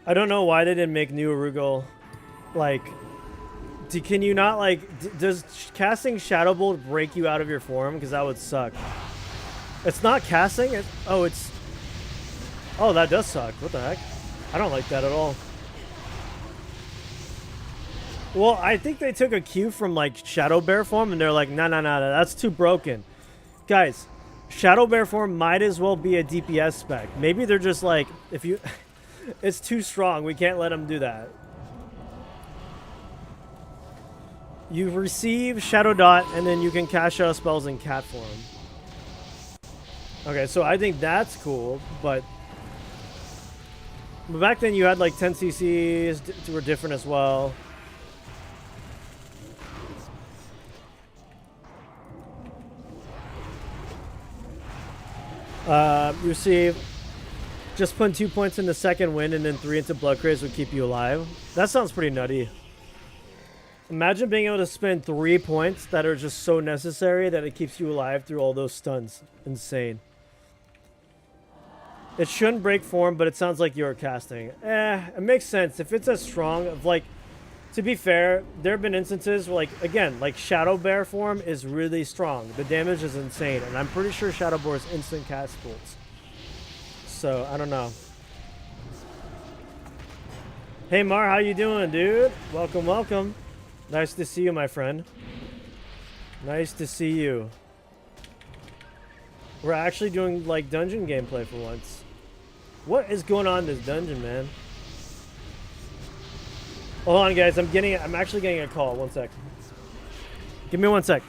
I don't know why they didn't make new Arugal. Like, can you not, like... does casting Shadow Bolt break you out of your form? Because that would suck. It's not casting? It's... Oh, that does suck. What the heck? I don't like that at all. Well, I think they took a cue from, like, Shadow Bear form, and they're like, no, that's too broken. Guys, Shadow Bear form might as well be a DPS spec. Maybe they're just like, if you... it's too strong. We can't let them do that. You receive Shadow Dot, and then you can cast out spells in cat form. Okay, so I think that's cool, but back then you had like 10 CCs were different as well. You see, just putting 2 points into second wind and then 3 into blood craze would keep you alive. That sounds pretty nutty. Imagine being able to spend 3 points that are just so necessary that it keeps you alive through all those stuns. Insane. It shouldn't break form, but it sounds like you're casting. It makes sense. If it's as strong of, like, to be fair, there have been instances where, like, again, like Shadow Bear form is really strong. The damage is insane, and I'm pretty sure Shadow Bear is instant cast pools. So, I don't know. Hey Mar, how you doing, dude? Welcome, welcome. Nice to see you, my friend. Nice to see you. We're actually doing, like, dungeon gameplay for once. What is going on in this dungeon, man? Hold on, guys. I'm actually getting a call. 1 sec. Give me 1 sec.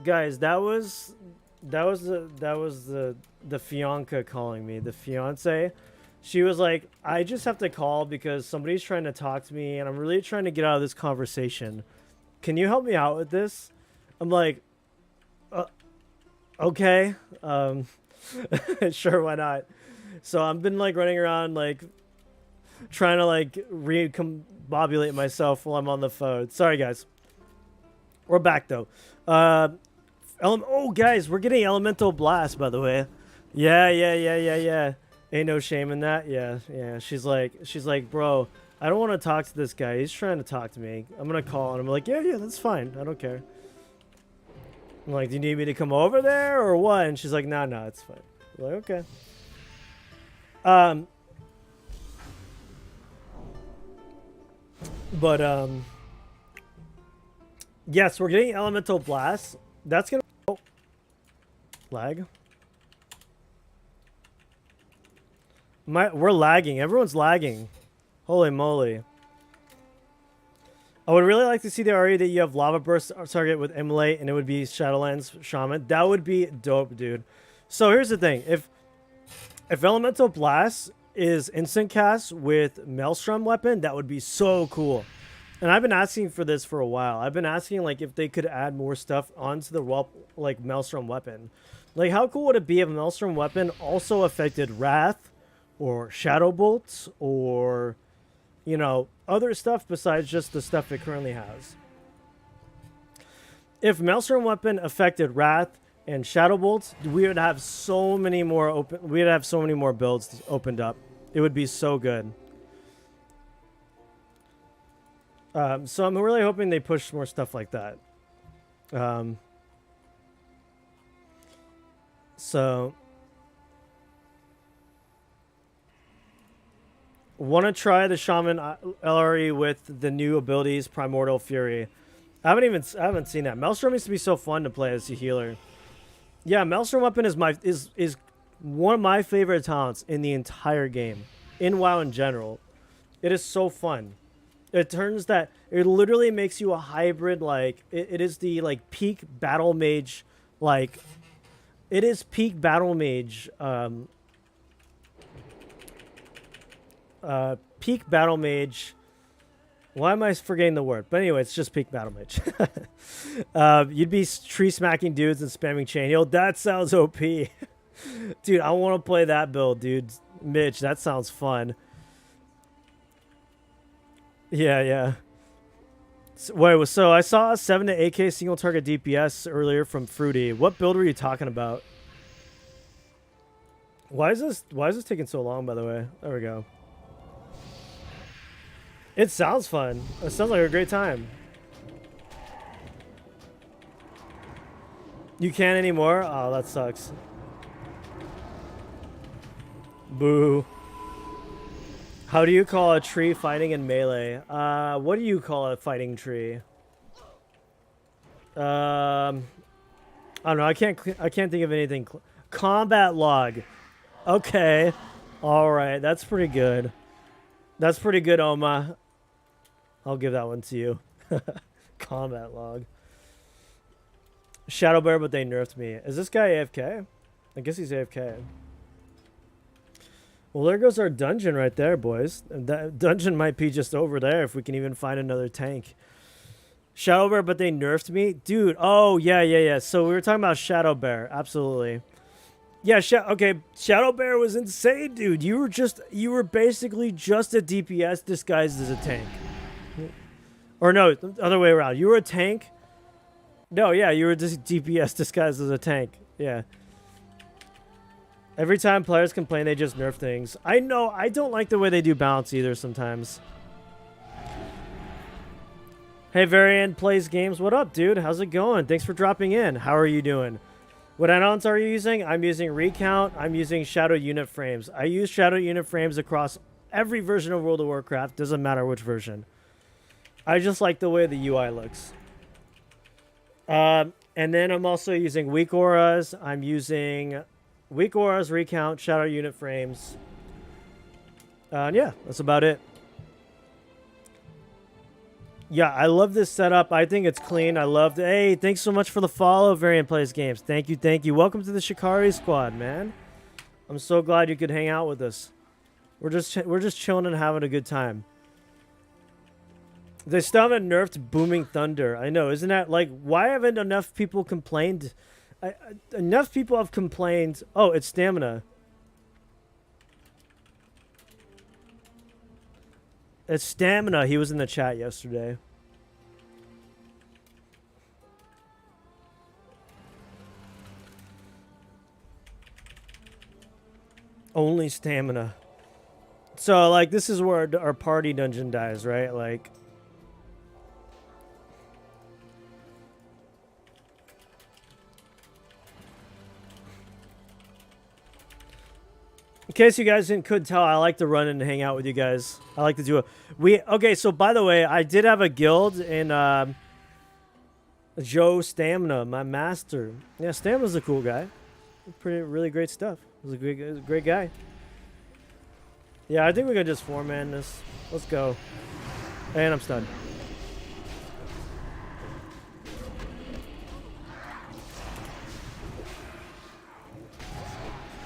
guys, that was the fianca calling me. The fiance. She was like, I just have to call because somebody's trying to talk to me and I'm really trying to get out of this conversation. Can you help me out with this? I'm like, okay. Sure, why not? So I've been like running around like trying to like recombobulate myself while I'm on the phone. Sorry, guys. We're back though. Oh, guys, we're getting Elemental Blast, by the way. Yeah. Ain't no shame in that. Yeah. She's like, bro, I don't want to talk to this guy. He's trying to talk to me. I'm gonna call, and I'm like, yeah, that's fine. I don't care. I'm like, do you need me to come over there or what? And she's like, no, it's fine. I'm like, okay. Yes, we're getting Elemental Blast. That's gonna lag. We're lagging. Everyone's lagging. Holy moly. I would really like to see the RE that you have Lava Burst target with Immolate and it would be Shadowlands Shaman. That would be dope, dude. So here's the thing. If Elemental Blast is instant cast with Maelstrom weapon, that would be so cool. And I've been asking for this for a while. I've been asking like if they could add more stuff onto the Maelstrom weapon. Like how cool would it be if Maelstrom weapon also affected Wrath or Shadow Bolts or, you know, other stuff besides just the stuff it currently has. If Maelstrom weapon affected Wrath and Shadow Bolts, we would have so many more builds opened up. It would be so good. So I'm really hoping they push more stuff like that. So want to try the Shaman LRE with the new abilities, Primordial Fury. I haven't seen that. Maelstrom used to be so fun to play as a healer. Yeah, Maelstrom weapon is one of my favorite talents in the entire game. In WoW in general. It is so fun. It literally makes you a hybrid, like it is the like peak battle mage, like it is peak battle mage peak battle mage. Why am I forgetting the word? But anyway, it's just peak battle mage. You'd be tree smacking dudes and spamming chain heal. That sounds OP. Dude, I want to play that build, dude. Mitch, that sounds fun. Yeah. So I saw a 7 to 8k single target DPS earlier from Fruity. What build were you talking about? Why is this taking so long, by the way? There we go. It sounds fun. It sounds like a great time. You can't anymore? Oh, that sucks. Boo. How do you call a tree fighting in melee? What do you call a fighting tree? I don't know. I can't think of anything. Combat log. Okay. All right. That's pretty good. That's pretty good, Oma. I'll give that one to you. Combat log. Shadow Bear, but they nerfed me. Is this guy AFK? I guess he's AFK. Well, there goes our dungeon right there, boys. That dungeon might be just over there if we can even find another tank. Shadow Bear, but they nerfed me? Dude, oh, yeah. So we were talking about Shadow Bear. Absolutely. Yeah, okay, Shadow Bear was insane, dude. You were basically just a DPS disguised as a tank. Or no, the other way around. You were a tank. No, yeah, you were just DPS disguised as a tank. Yeah. Every time players complain, they just nerf things. I know, I don't like the way they do balance either sometimes. Hey, Varian Plays Games, what up, dude? How's it going? Thanks for dropping in. How are you doing? What add-ons are you using? I'm using Recount. I'm using Shadow Unit Frames. I use Shadow Unit Frames across every version of World of Warcraft. Doesn't matter which version. I just like the way the UI looks. And then I'm also using Weak Auras. I'm using Weak Auras, Recount, Shadow Unit Frames. And yeah, that's about it. Yeah, I love this setup. I think it's clean. I love it. Hey, thanks so much for the follow, Variant Plays Games. Thank you, thank you. Welcome to the Shikari squad, man. I'm so glad you could hang out with us. We're just chilling and having a good time. They still haven't nerfed Booming Thunder. I know, isn't that like, why haven't enough people complained? Enough people have complained. Oh, it's stamina. It's stamina. He was in the chat yesterday. Only stamina. So, like, this is where our party dungeon dies, right? Like... In case you guys couldn't tell, I like to run and hang out with you guys. I like to do a... Okay, so by the way, I did have a guild in Joe Stamina, my master. Yeah, Stamina's a cool guy. Really great stuff. He's a great guy. Yeah, I think we can just four-man this. Let's go. And I'm stunned.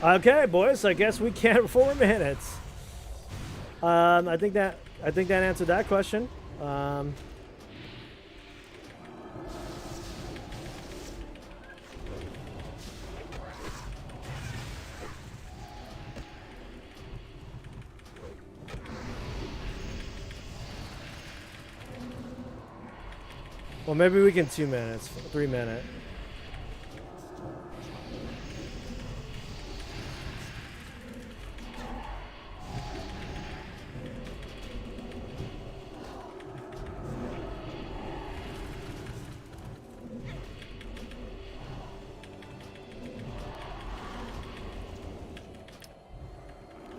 Okay, boys. I guess we can't 4 minutes. I think that answered that question. Well, maybe we can 2 minutes, 3 minute.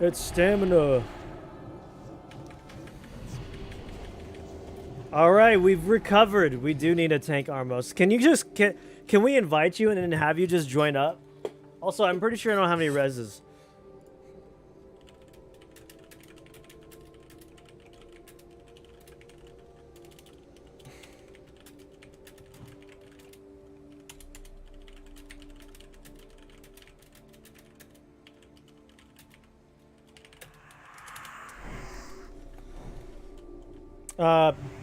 It's stamina. All right, we've recovered. We do need a tank, Armos. Can you just can we invite you and then have you just join up? Also, I'm pretty sure I don't have any reses.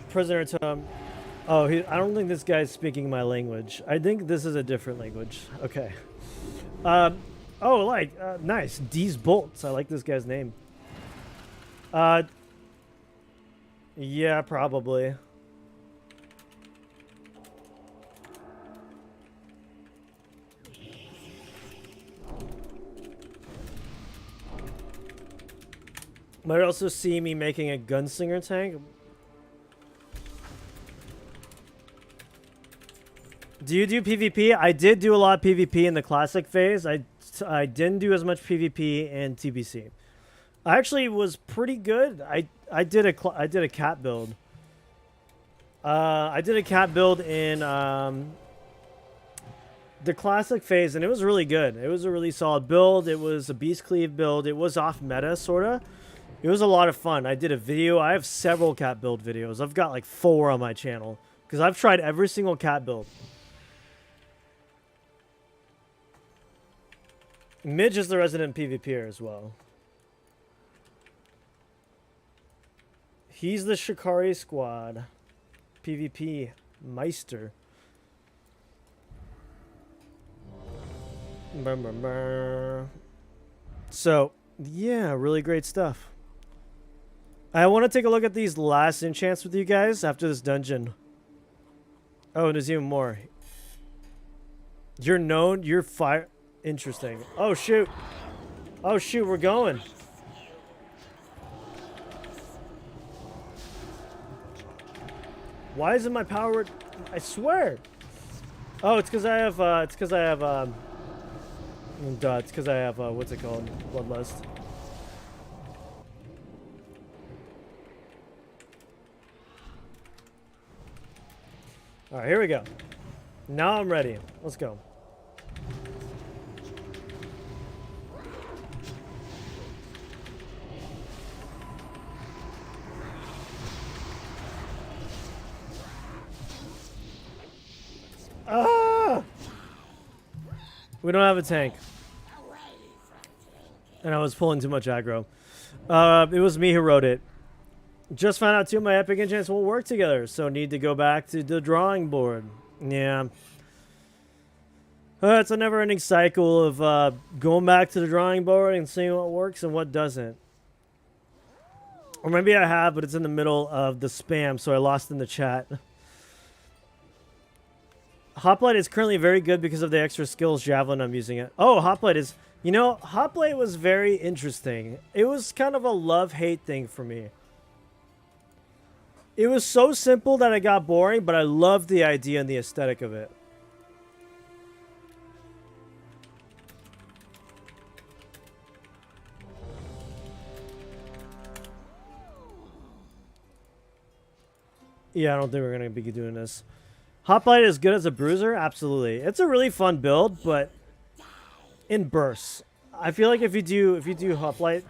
Prisoner Tom. Oh, I don't think this guy's speaking my language. I think this is a different language. Okay. Oh, like, nice. D's Bolts. I like this guy's name. Yeah, probably. Might also see me making a gunslinger tank. Do you do PvP? I did do a lot of PvP in the classic phase. I didn't do as much PvP in TBC. I actually was pretty good. I did a cat build. I did a cat build in the classic phase, and it was really good. It was a really solid build. It was a beast cleave build. It was off meta, sorta. It was a lot of fun. I did a video. I have several cat build videos. I've got like 4 on my channel because I've tried every single cat build. Midge is the resident PvPer as well. He's the Shikari squad. PvP Meister. So, yeah, really great stuff. I want to take a look at these last enchants with you guys after this dungeon. Oh, and there's even more. You're known, you're fire... Interesting. Oh, shoot. Oh, shoot, we're going. Why isn't my power... I swear. Oh, it's because I have, it's because I have, what's it called? Bloodlust. Alright, here we go. Now I'm ready. Let's go. We don't have a tank. And I was pulling too much aggro. It was me who wrote it. Just found out two of my epic enchants won't work together, so need to go back to the drawing board. Yeah. It's a never-ending cycle of going back to the drawing board and seeing what works and what doesn't. Or maybe I have, but it's in the middle of the spam, so I lost in the chat. Hoplite is currently very good because of the extra skills javelin I'm using it. Oh, Hoplite is... You know, Hoplite was very interesting. It was kind of a love-hate thing for me. It was so simple that it got boring, but I loved the idea and the aesthetic of it. Yeah, I don't think we're going to be doing this. Hoplite is good as a bruiser? Absolutely. It's a really fun build, but in bursts. I feel like if you do Hoplite,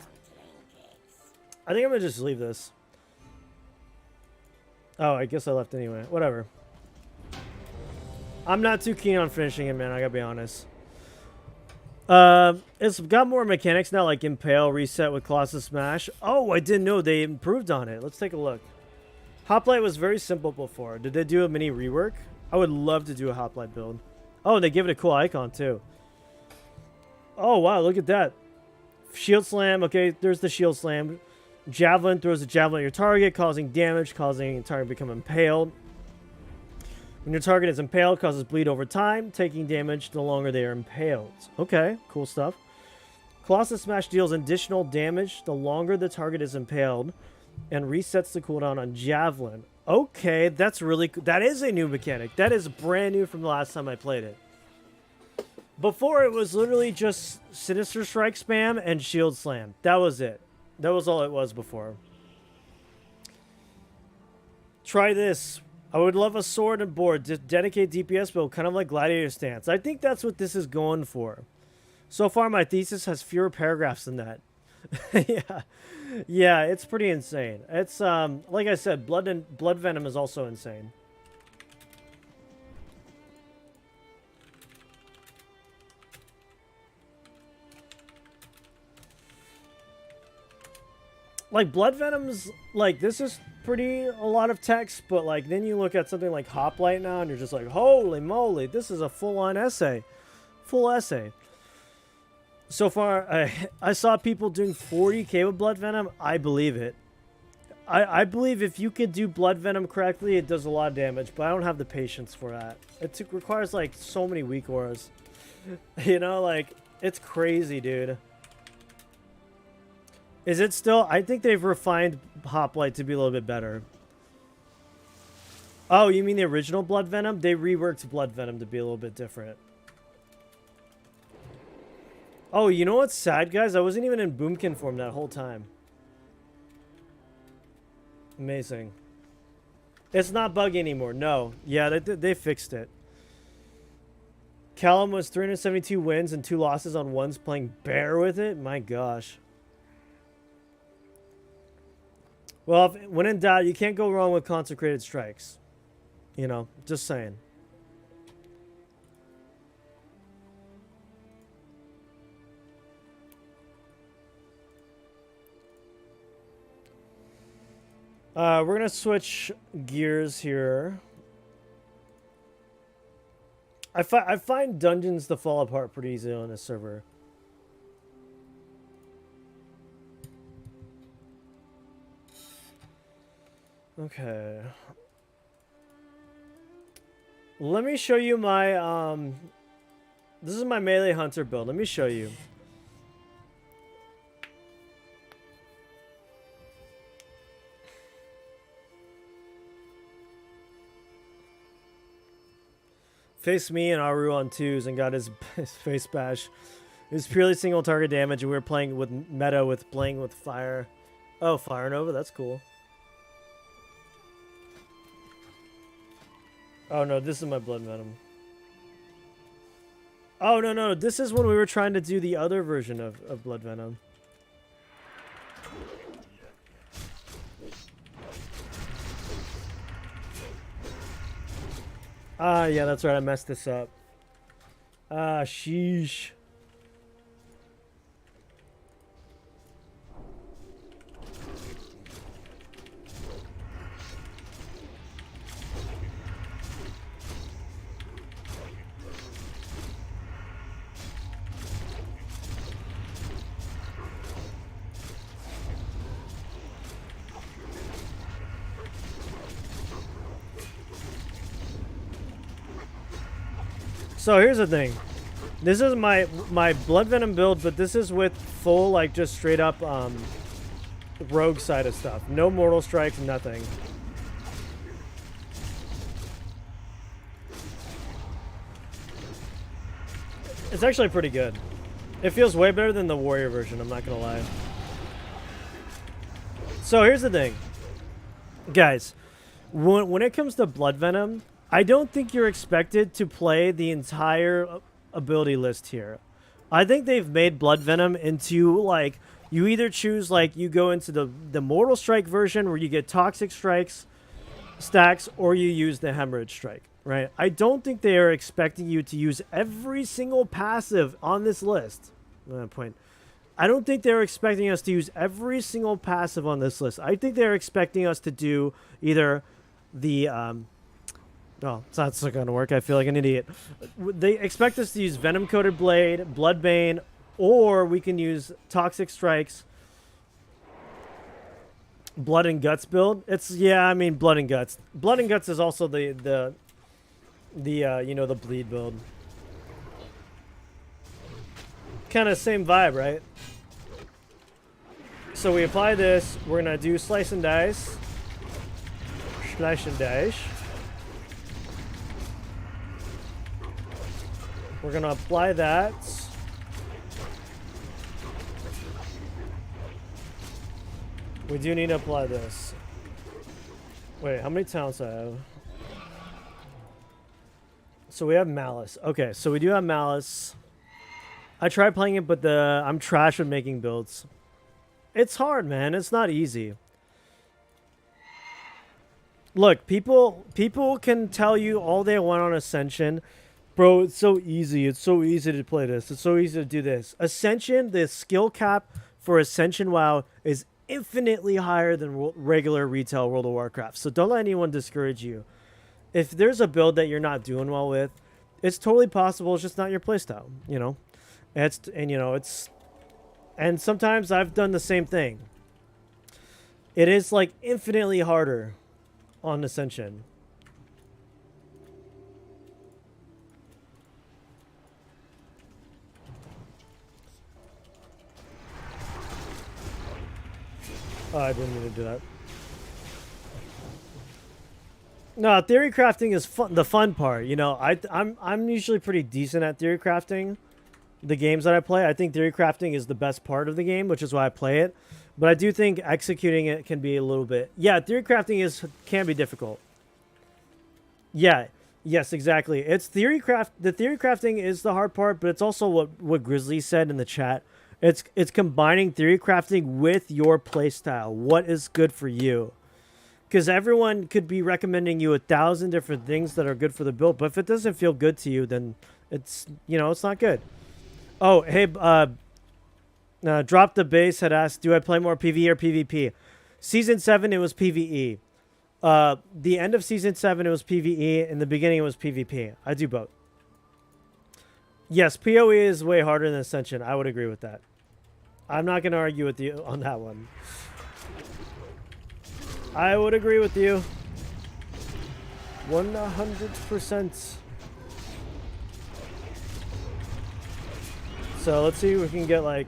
I think I'm going to just leave this. Oh, I guess I left anyway. Whatever. I'm not too keen on finishing it, man. I gotta be honest. It's got more mechanics now, like Impale, Reset with Colossus Smash. Oh, I didn't know they improved on it. Let's take a look. Hoplite was very simple before. Did they do a mini rework? I would love to do a Hoplite build. Oh, and they give it a cool icon, too. Oh, wow, look at that. Shield Slam. Okay, there's the Shield Slam. Javelin throws a javelin at your target, causing damage, causing your target to become impaled. When your target is impaled, causes bleed over time, taking damage the longer they are impaled. Okay, cool stuff. Colossus Smash deals additional damage the longer the target is impaled, and resets the cooldown on Javelin. Okay, that's really cool. That is a new mechanic. That is brand new from the last time I played it. Before, it was literally just Sinister Strike spam and Shield Slam. That was it. That was all it was before. Try this. I would love a sword and board. Dedicate DPS build, kind of like Gladiator Stance. I think that's what this is going for. So far, my thesis has fewer paragraphs than that. Yeah, it's pretty insane. It's like I said, Blood Venom is also insane. Like, Blood Venom's, like, this is a lot of text, but, like, then you look at something like Hoplite now, and you're just like, holy moly, this is a full-on essay. Full essay. So far, I saw people doing 40k with Blood Venom. I believe it. I believe if you could do Blood Venom correctly, it does a lot of damage, but I don't have the patience for that. It requires, like, so many weak auras. You know, like, it's crazy, dude. Is it still? I think they've refined Hoplite to be a little bit better. Oh, you mean the original Blood Venom? They reworked Blood Venom to be a little bit different. Oh, you know what's sad, guys? I wasn't even in Boomkin form that whole time. Amazing. It's not buggy anymore. No. Yeah, they fixed it. Callum was 372 wins and 2 losses on ones playing Bear with it? My gosh. Well, when in doubt, you can't go wrong with Consecrated Strikes. You know, just saying. We're going to switch gears here. I find dungeons to fall apart pretty easily on this server. Okay. Let me show you my, this is my melee hunter build. Let me show you. Faced me and Aru on 2s and got his face bash. It was purely single target damage, and we were playing with meta with playing with fire. Oh, Fire Nova, that's cool. Oh no, this is my Blood Venom. Oh no, this is when we were trying to do the other version of Blood Venom. Ah, yeah, that's right, I messed this up. Ah, sheesh. So here's the thing. This is my Blood Venom build, but this is with full, like, just straight up rogue side of stuff. No mortal strikes, nothing. It's actually pretty good. It feels way better than the warrior version, I'm not gonna lie. So here's the thing. Guys, when it comes to Blood Venom, I don't think you're expected to play the entire ability list here. I think they've made Blood Venom into, like, you either choose, like, you go into the Mortal Strike version where you get Toxic Strikes stacks, or you use the Hemorrhage Strike, right? I don't think they are expecting you to use every single passive on this list. Point. I don't think they're expecting us to use every single passive on this list. I think they're expecting us to do either the oh, it's not going to work. I feel like an idiot. They expect us to use Venom-Coated Blade, Bloodbane, or we can use Toxic Strikes, Blood and Guts build. It's, yeah, I mean, Blood and Guts. Blood and Guts is also the you know, the bleed build. Kind of same vibe, right? So we apply this. We're going to do Slice and Dice. Slice and Dice. We're going to apply that. We do need to apply this. Wait, how many talents I have? So we have Malice. Okay, so we do have Malice. I tried playing it, but I'm trash at making builds. It's hard, man. It's not easy. Look, people can tell you all they want on Ascension. Bro, it's so easy. It's so easy to play this. It's so easy to do this. Ascension, the skill cap for Ascension WoW is infinitely higher than regular retail World of Warcraft. So don't let anyone discourage you. If there's a build that you're not doing well with, it's totally possible. It's just not your playstyle, you know? And sometimes I've done the same thing. It is like infinitely harder on Ascension. Oh, I didn't mean to do that. No, theory crafting is fun, the fun part. You know, I'm usually pretty decent at theory crafting. The games that I play, I think theory crafting is the best part of the game, which is why I play it. But I do think executing it can be a little bit... Yeah, theory crafting can be difficult. Yeah, yes, exactly. It's the theory crafting is the hard part, but it's also what Grizzly said in the chat. It's combining theory crafting with your playstyle. What is good for you? Because everyone could be recommending you 1,000 different things that are good for the build, but if it doesn't feel good to you, then it's, you know, it's not good. Oh, hey, Drop the Base had asked, do I play more PvE or PvP? Season 7, it was PvE. The end of Season 7, it was PvE. In the beginning, it was PvP. I do both. Yes, PoE is way harder than Ascension. I would agree with that. I'm not going to argue with you on that one. I would agree with you. 100%. So let's see if we can get like...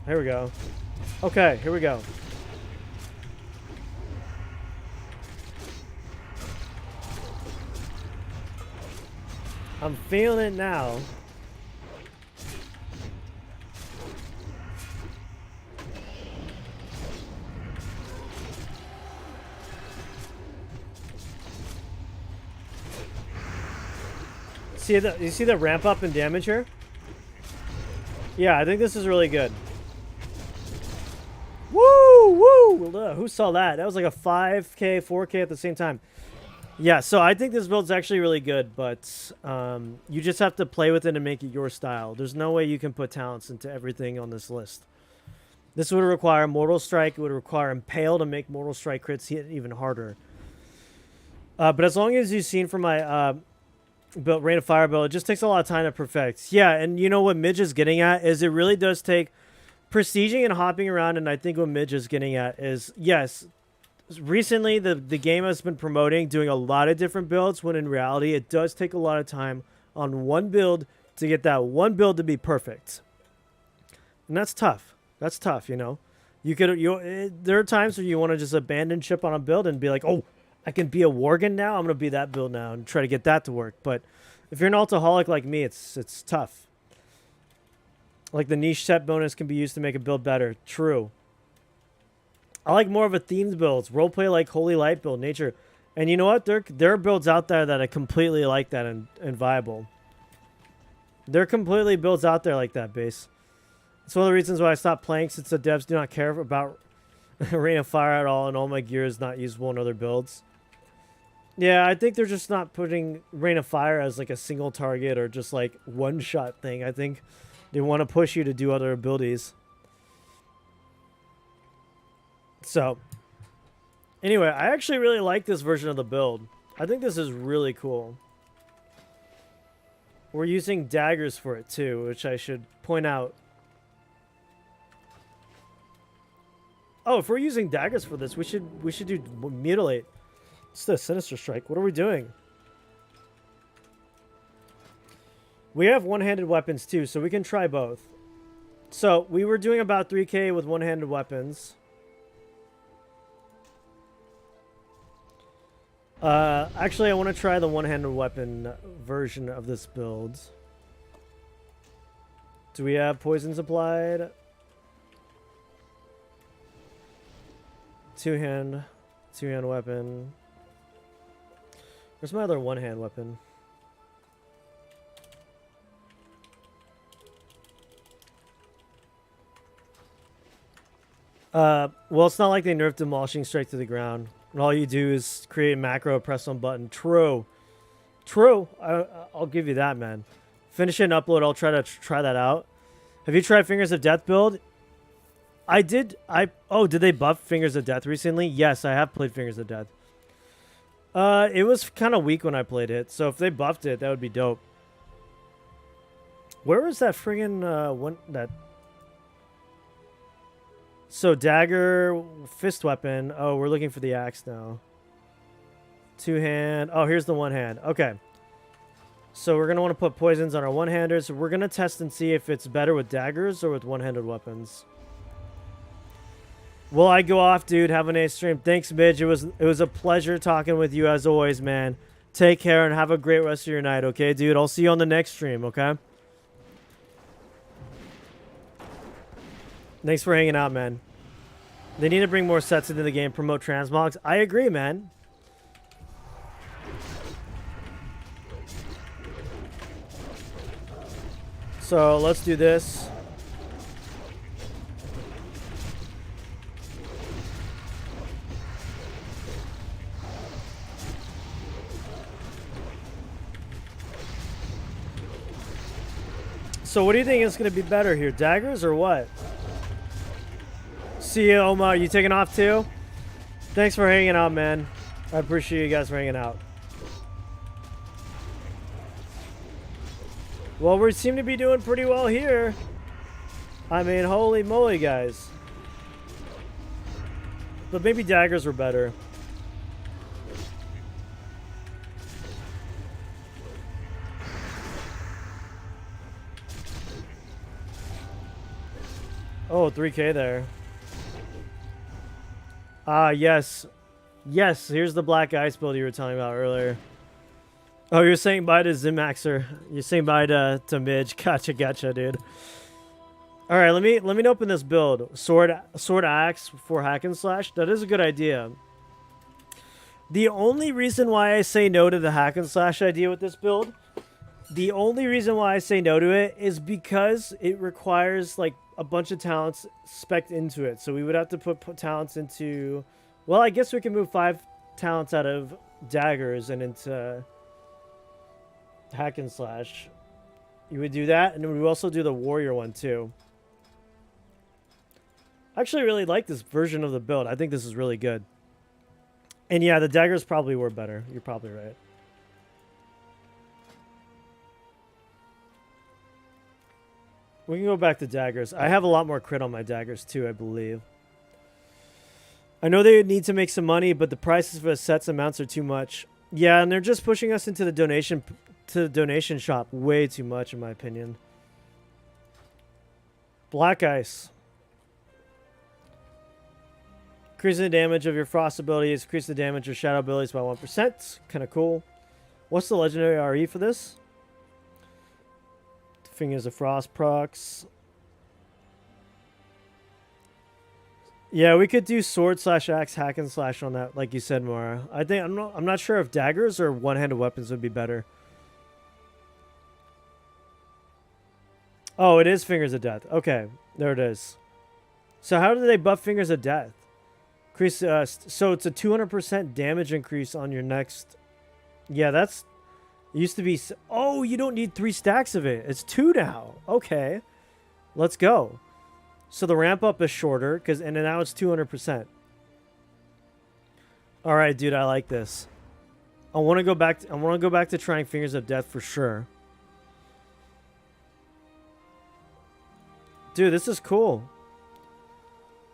Here we go. Okay, here we go. I'm feeling it now. You see the ramp up in damage here? Yeah, I think this is really good. Woo! Woo! Who saw that? That was like a 5K, 4K at the same time. Yeah, so I think this build's actually really good, but you just have to play with it and make it your style. There's no way you can put talents into everything on this list. This would require Mortal Strike. It would require Impale to make Mortal Strike crits hit even harder. But as long as you've seen from my build, Rain of Fire build, it just takes a lot of time to perfect. Yeah, and you know what Midge is getting at is it really does take prestiging and hopping around, and I think what Midge is getting at is, yes, recently the game has been promoting doing a lot of different builds, when in reality it does take a lot of time on one build to get that one build to be perfect. And that's tough. That's tough, you know. There are times where you want to just abandon ship on a build and be like, oh, I can be a Worgen now. I'm gonna be that build now and try to get that to work. But if you're an altaholic like me, it's tough. Like the niche set bonus can be used to make a build better. True. I like more of a themed builds. Roleplay like Holy Light build, nature. And you know what? There are builds out there that are completely like that and viable. There are completely builds out there like that, base. It's one of the reasons why I stopped playing, since the devs do not care about Rain of Fire at all, and all my gear is not usable in other builds. Yeah, I think they're just not putting Rain of Fire as like a single target or just like one-shot thing. I think they want to push you to do other abilities. So, anyway, I actually really like this version of the build. I think this is really cool. We're using daggers for it too, which I should point out. Oh, if we're using daggers for this, we should do mutilate. It's the Sinister Strike. What are we doing? We have one-handed weapons too, so we can try both. So we were doing about 3k with one-handed weapons. Actually, I want to try the one-handed weapon version of this build. Do we have poisons applied? Two-hand weapon. Where's my other one-hand weapon? Well, it's not like they nerfed Demolishing Strike to the ground. And all you do is create a macro, press one button. True. True. I'll give you that, man. Finish it and upload. I'll try that out. Have you tried Fingers of Death build? I did. Oh, did they buff Fingers of Death recently? Yes, I have played Fingers of Death. It was kind of weak when I played it, so if they buffed it, that would be dope. Where was that friggin' one that? So dagger, fist weapon. Oh, we're looking for the axe now. Two-hand. Oh, here's the one-hand. Okay. So we're gonna want to put poisons on our one-handers. So we're gonna test and see if it's better with daggers or with one-handed weapons. Will I go off, dude? Have a nice stream. Thanks, Midge. It was a pleasure talking with you as always, man. Take care and have a great rest of your night, okay, dude? I'll see you on the next stream, okay? Thanks for hanging out, man. They need to bring more sets into the game, promote transmogs. I agree, man. So let's do this. So what do you think is going to be better here? Daggers or what? See you, Omar. You taking off too? Thanks for hanging out, man. I appreciate you guys for hanging out. Well, we seem to be doing pretty well here. I mean, holy moly, guys. But maybe daggers were better. Oh, 3k there. Ah, yes. Yes, here's the Black Ice build you were telling about earlier. Oh, you're saying bye to Zimaxer. You're saying bye to Midge. Gotcha, dude. All right, let me open this build. Sword axe for hack and slash. That is a good idea. The only reason why I say no to the hack and slash idea with this build, the only reason why I say no to it is because it requires like a bunch of talents spec'd into it. So we would have to put talents into... Well, I guess we can move 5 talents out of daggers and into hack and slash. You would do that, and we would also do the warrior one too. I actually really like this version of the build. I think this is really good. And yeah, the daggers probably were better. You're probably right. We can go back to daggers. I have a lot more crit on my daggers too, I believe. I know they need to make some money, but the prices for the sets and mounts are too much. Yeah, and they're just pushing us into the donation shop way too much, in my opinion. Black ice. Increasing the damage of your frost abilities. Increase the damage of shadow abilities by 1%. Kind of cool. What's the legendary RE for this? Fingers of Frost procs. Yeah, we could do sword slash axe hack and slash on that, like you said, Mara. I think I'm not sure if daggers or one-handed weapons would be better. Oh, it is Fingers of Death. Okay, there it is. So how do they buff Fingers of Death? Increase. So it's a 200% damage increase on your next. Yeah, that's. It used to be. Oh, you don't need 3 stacks of it. It's 2 now. Okay, let's go. So the ramp up is shorter and now it's 200%. All right, dude, I like this. I want to go back. I want to go back to trying Fingers of Death for sure. Dude, this is cool.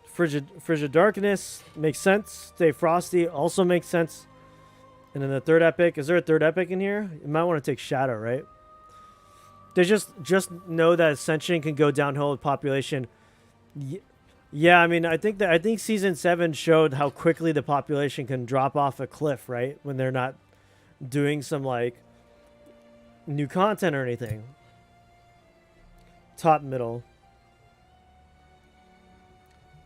Frigid Darkness makes sense. Stay Frosty also makes sense. And then the third epic. Is there a third epic in here? You might want to take Shadow, right? They just know that Ascension can go downhill with population. Yeah, I mean, I think season 7 showed how quickly the population can drop off a cliff, right? When they're not doing some like new content or anything. Top middle.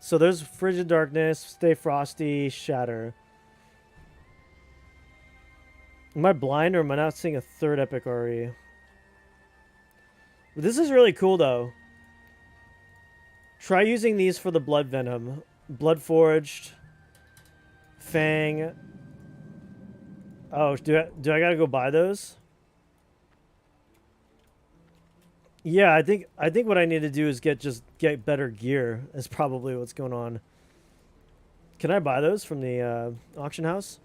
So there's Frigid Darkness, Stay Frosty, Shatter. Am I blind or am I not seeing a third epic RE? This is really cool though. Try using these for the Blood Venom. Blood Forged. Fang. Oh, do I gotta go buy those? Yeah, I think what I need to do is get better gear is probably what's going on. Can I buy those from the auction house?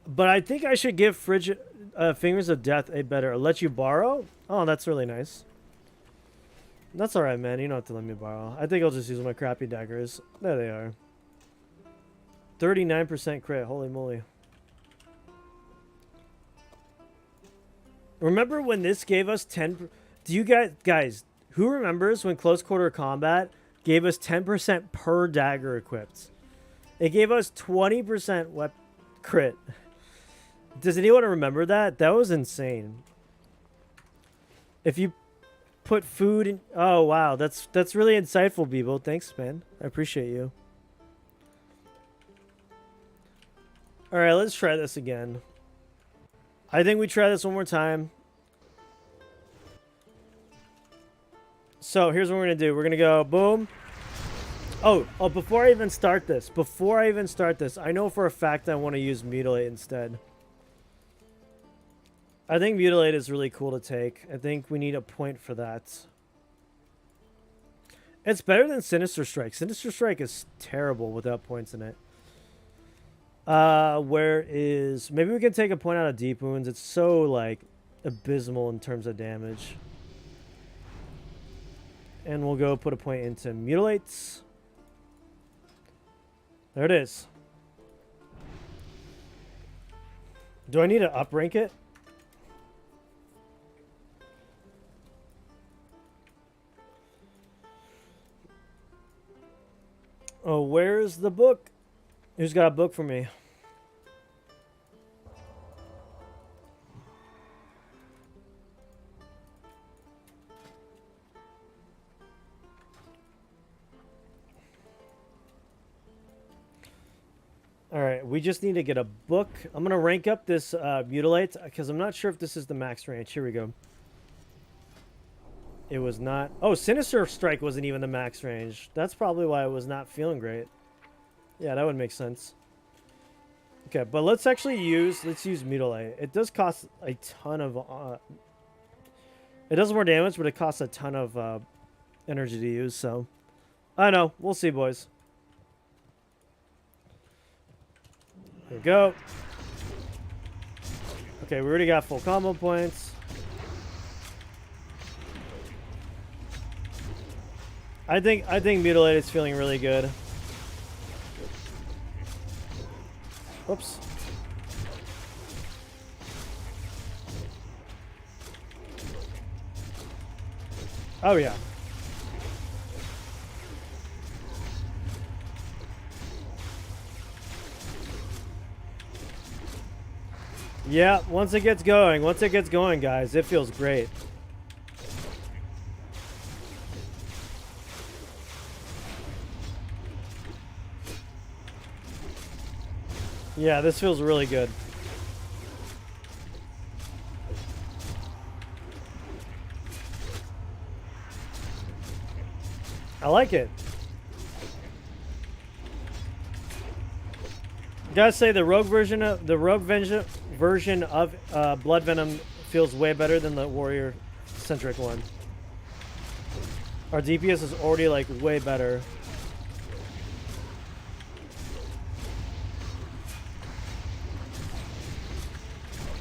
But I think I should give Fingers of Death a better. Let you borrow? Oh, that's really nice. That's alright, man. You don't have to let me borrow. I think I'll just use my crappy daggers. There they are. 39% crit. Holy moly. Remember when this gave us 10... Do you guys, who remembers when Close Quarter Combat gave us 10% per dagger equipped? It gave us 20% crit. Does anyone remember that? That was insane. If you put food in... Oh, wow. That's really insightful, Bebo. Thanks, man. I appreciate you. All right, let's try this again. I think we try this one more time. So here's what we're going to do. We're going to go boom. Oh, before I even start this, I know for a fact I want to use Mutilate instead. I think Mutilate is really cool to take. I think we need a point for that. It's better than Sinister Strike. Sinister Strike is terrible without points in it. Where is... Maybe we can take a point out of Deep Wounds. It's so, like, abysmal in terms of damage. And we'll go put a point into Mutilates. There it is. Do I need to up rank it? Oh, where's the book? Who's got a book for me? All right, we just need to get a book. I'm going to rank up this Mutilate because I'm not sure if this is the max range. Here we go. It was not. Oh, Sinister Strike wasn't even the max range. That's probably why I was not feeling great. Yeah, that would make sense. Okay, but let's use Mutilate. It does cost a ton of it does more damage, but it costs a ton of energy to use, so I know. We'll see, boys. Here we go. Okay, we already got full combo points. I think Mutilate is feeling really good. Oops. Oh yeah. Yeah, once it gets going, guys, it feels great. Yeah, this feels really good. I like it. Gotta say the rogue version of Blood Venom feels way better than the warrior centric one. Our DPS is already like way better.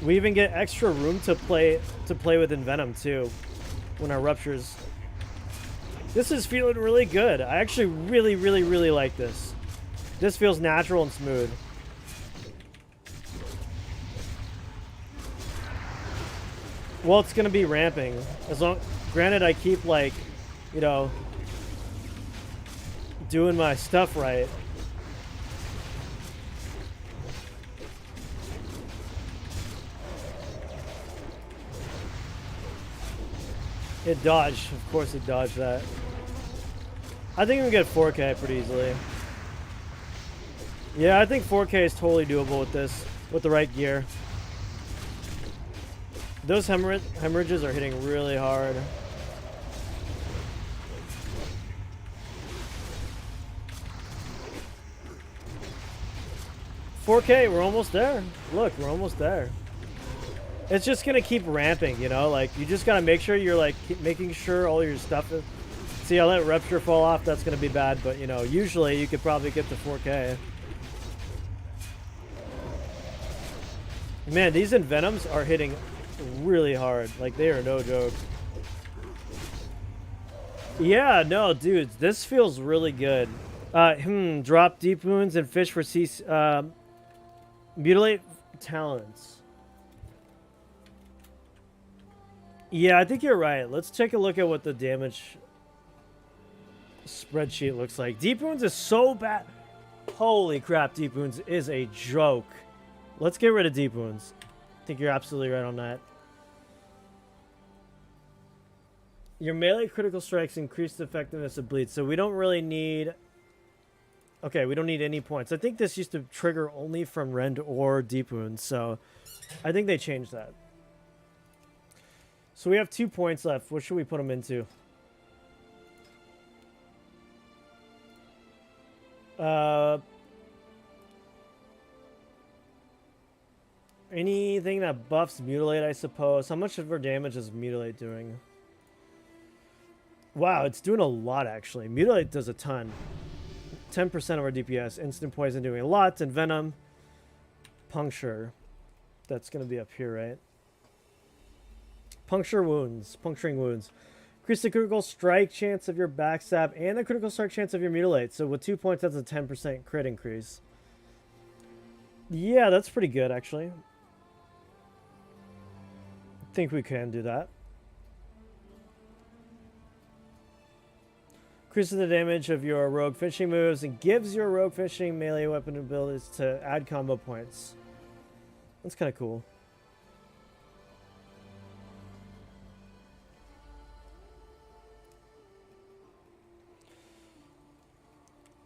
We even get extra room to play with Envenom too when our ruptures. This is feeling really good. I actually really like this. This feels natural and smooth. Well, it's gonna be ramping. As long, granted, I keep like, you know, doing my stuff right. It dodged. Of course it dodged that. I think we can get 4K pretty easily. Yeah, I think 4K is totally doable with this, with the right gear. Those hemorrhages are hitting really hard. $4K, we're almost there. Look, we're almost there. It's just gonna keep ramping, you know? Like, you just gotta make sure you're, like, making sure all your stuff is... See, I'll let Rupture fall off, that's gonna be bad, but, you know, usually you could probably get to 4K. Man, these Envenoms are hitting really hard. Like, they are no joke. Yeah, no, dude, this feels really good. Drop deep wounds and fish for mutilate talents. Yeah, I think you're right. Let's take a look at what the damage spreadsheet looks like. Deep wounds is so bad. Holy crap, deep wounds is a joke. Let's get rid of deep wounds. I think you're absolutely right on that. Your melee critical strikes increase the effectiveness of bleed, so we don't really need... Okay, we don't need any points. I think this used to trigger only from rend or deep wounds, so I think they changed that. So we have 2 points left. What should we put them into? Anything that buffs Mutilate, I suppose. How much of our damage is Mutilate doing? Wow, it's doing a lot, actually. Mutilate does a ton. 10% of our DPS. Instant Poison doing a lot. And Venom. Puncture. That's going to be up here, right? Puncturing wounds. Increase the critical strike chance of your backstab and the critical strike chance of your Mutilate. So with 2 points, that's a 10% crit increase. Yeah, that's pretty good, actually. I think we can do that. Increases the damage of your rogue finishing moves and gives your rogue finishing melee weapon abilities to add combo points. That's kind of cool.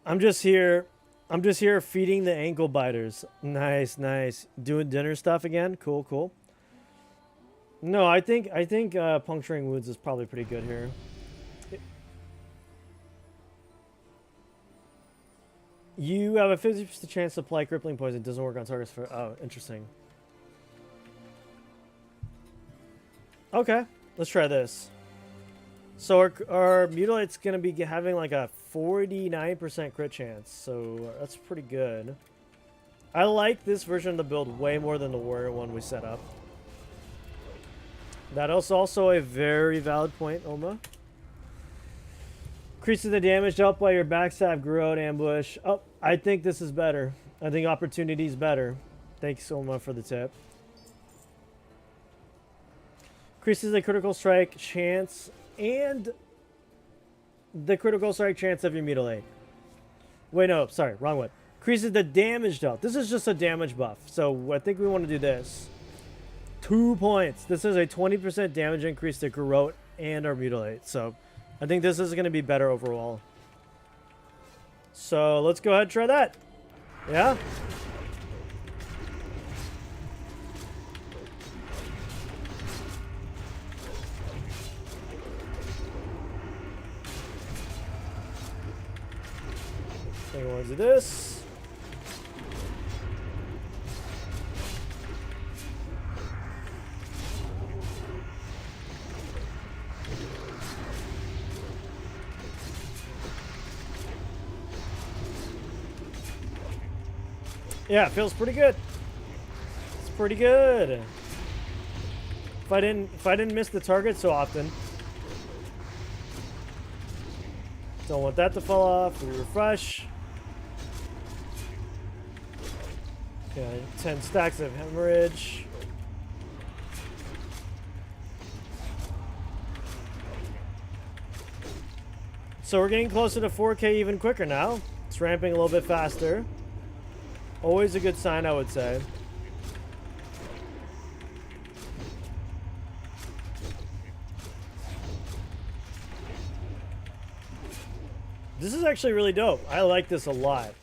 I'm just here feeding the ankle biters. Nice. Doing dinner stuff again. Cool. No, I think puncturing wounds is probably pretty good here. You have a 50% chance to apply crippling poison. It doesn't work on targets for... Oh, interesting. Okay, let's try this. So our Mutilate's going to be having like a 49% crit chance. So that's pretty good. I like this version of the build way more than the warrior one we set up. That is also a very valid point, Oma. Increases the damage dealt by your backstab, grew out, ambush. Oh, I think this is better. I think opportunity is better. Thanks, Oma, for the tip. Increases the critical strike chance and the critical strike chance of your mutilate. Wait, no, sorry, wrong one. Increases the damage dealt. This is just a damage buff, so I think we want to do this. 2 points. This is a 20% damage increase to Garrote and our mutilate, so I think this is going to be better overall. So let's go ahead and try that. Yeah? I think I want to do this. Yeah, it feels pretty good. It's pretty good. If I didn't miss the target so often. Don't want that to fall off. We refresh. Okay, 10 stacks of hemorrhage. So we're getting closer to 4K even quicker now. It's ramping a little bit faster. Always a good sign, I would say. This is actually really dope. I like this a lot.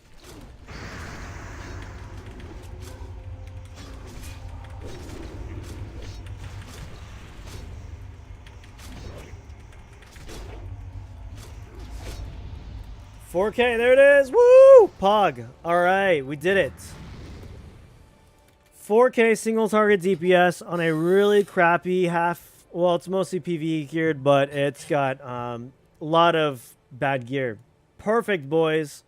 $4K, there it is. Woo! Pog. All right, we did it. 4K single target DPS on a really crappy half. Well, it's mostly PvE geared, but it's got a lot of bad gear. Perfect, boys.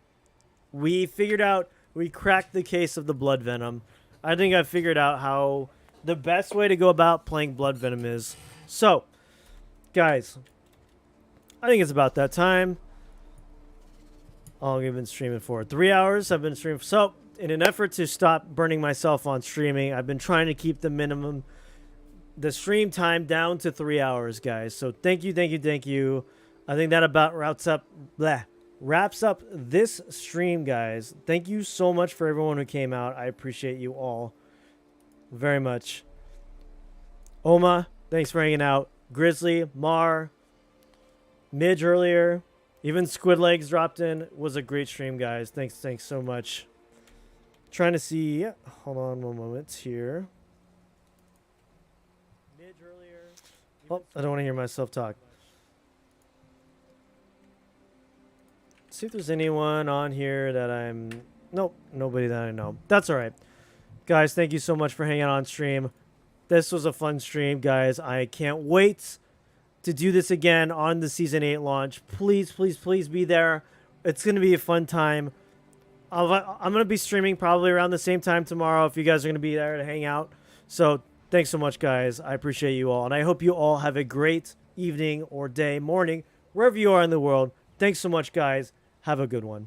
We figured out, we cracked the case of the Blood Venom. I think I figured out how the best way to go about playing Blood Venom is. So, guys, I think it's about that time. How long have I been streaming for? 3 hours I've been streaming. So, in an effort to stop burning myself on streaming, I've been trying to keep the stream time down to 3 hours, guys. So, thank you, thank you, thank you. I think that about wraps up this stream, guys. Thank you so much for everyone who came out. I appreciate you all very much. Oma, thanks for hanging out. Grizzly, Mar, Midge earlier. Even Squid Legs dropped in. Was a great stream, guys. Thanks so much. Trying to see. Hold on one moment here. Midge earlier. Oh, I don't want to hear myself talk. See if there's anyone on here that I'm... Nope, nobody that I know. That's all right. Guys, thank you so much for hanging on stream. This was a fun stream, guys. I can't wait to do this again on the Season 8 launch. Please, please, please be there. It's going to be a fun time. I'm going to be streaming probably around the same time tomorrow if you guys are going to be there to hang out. So thanks so much, guys. I appreciate you all. And I hope you all have a great evening or day, morning, wherever you are in the world. Thanks so much, guys. Have a good one.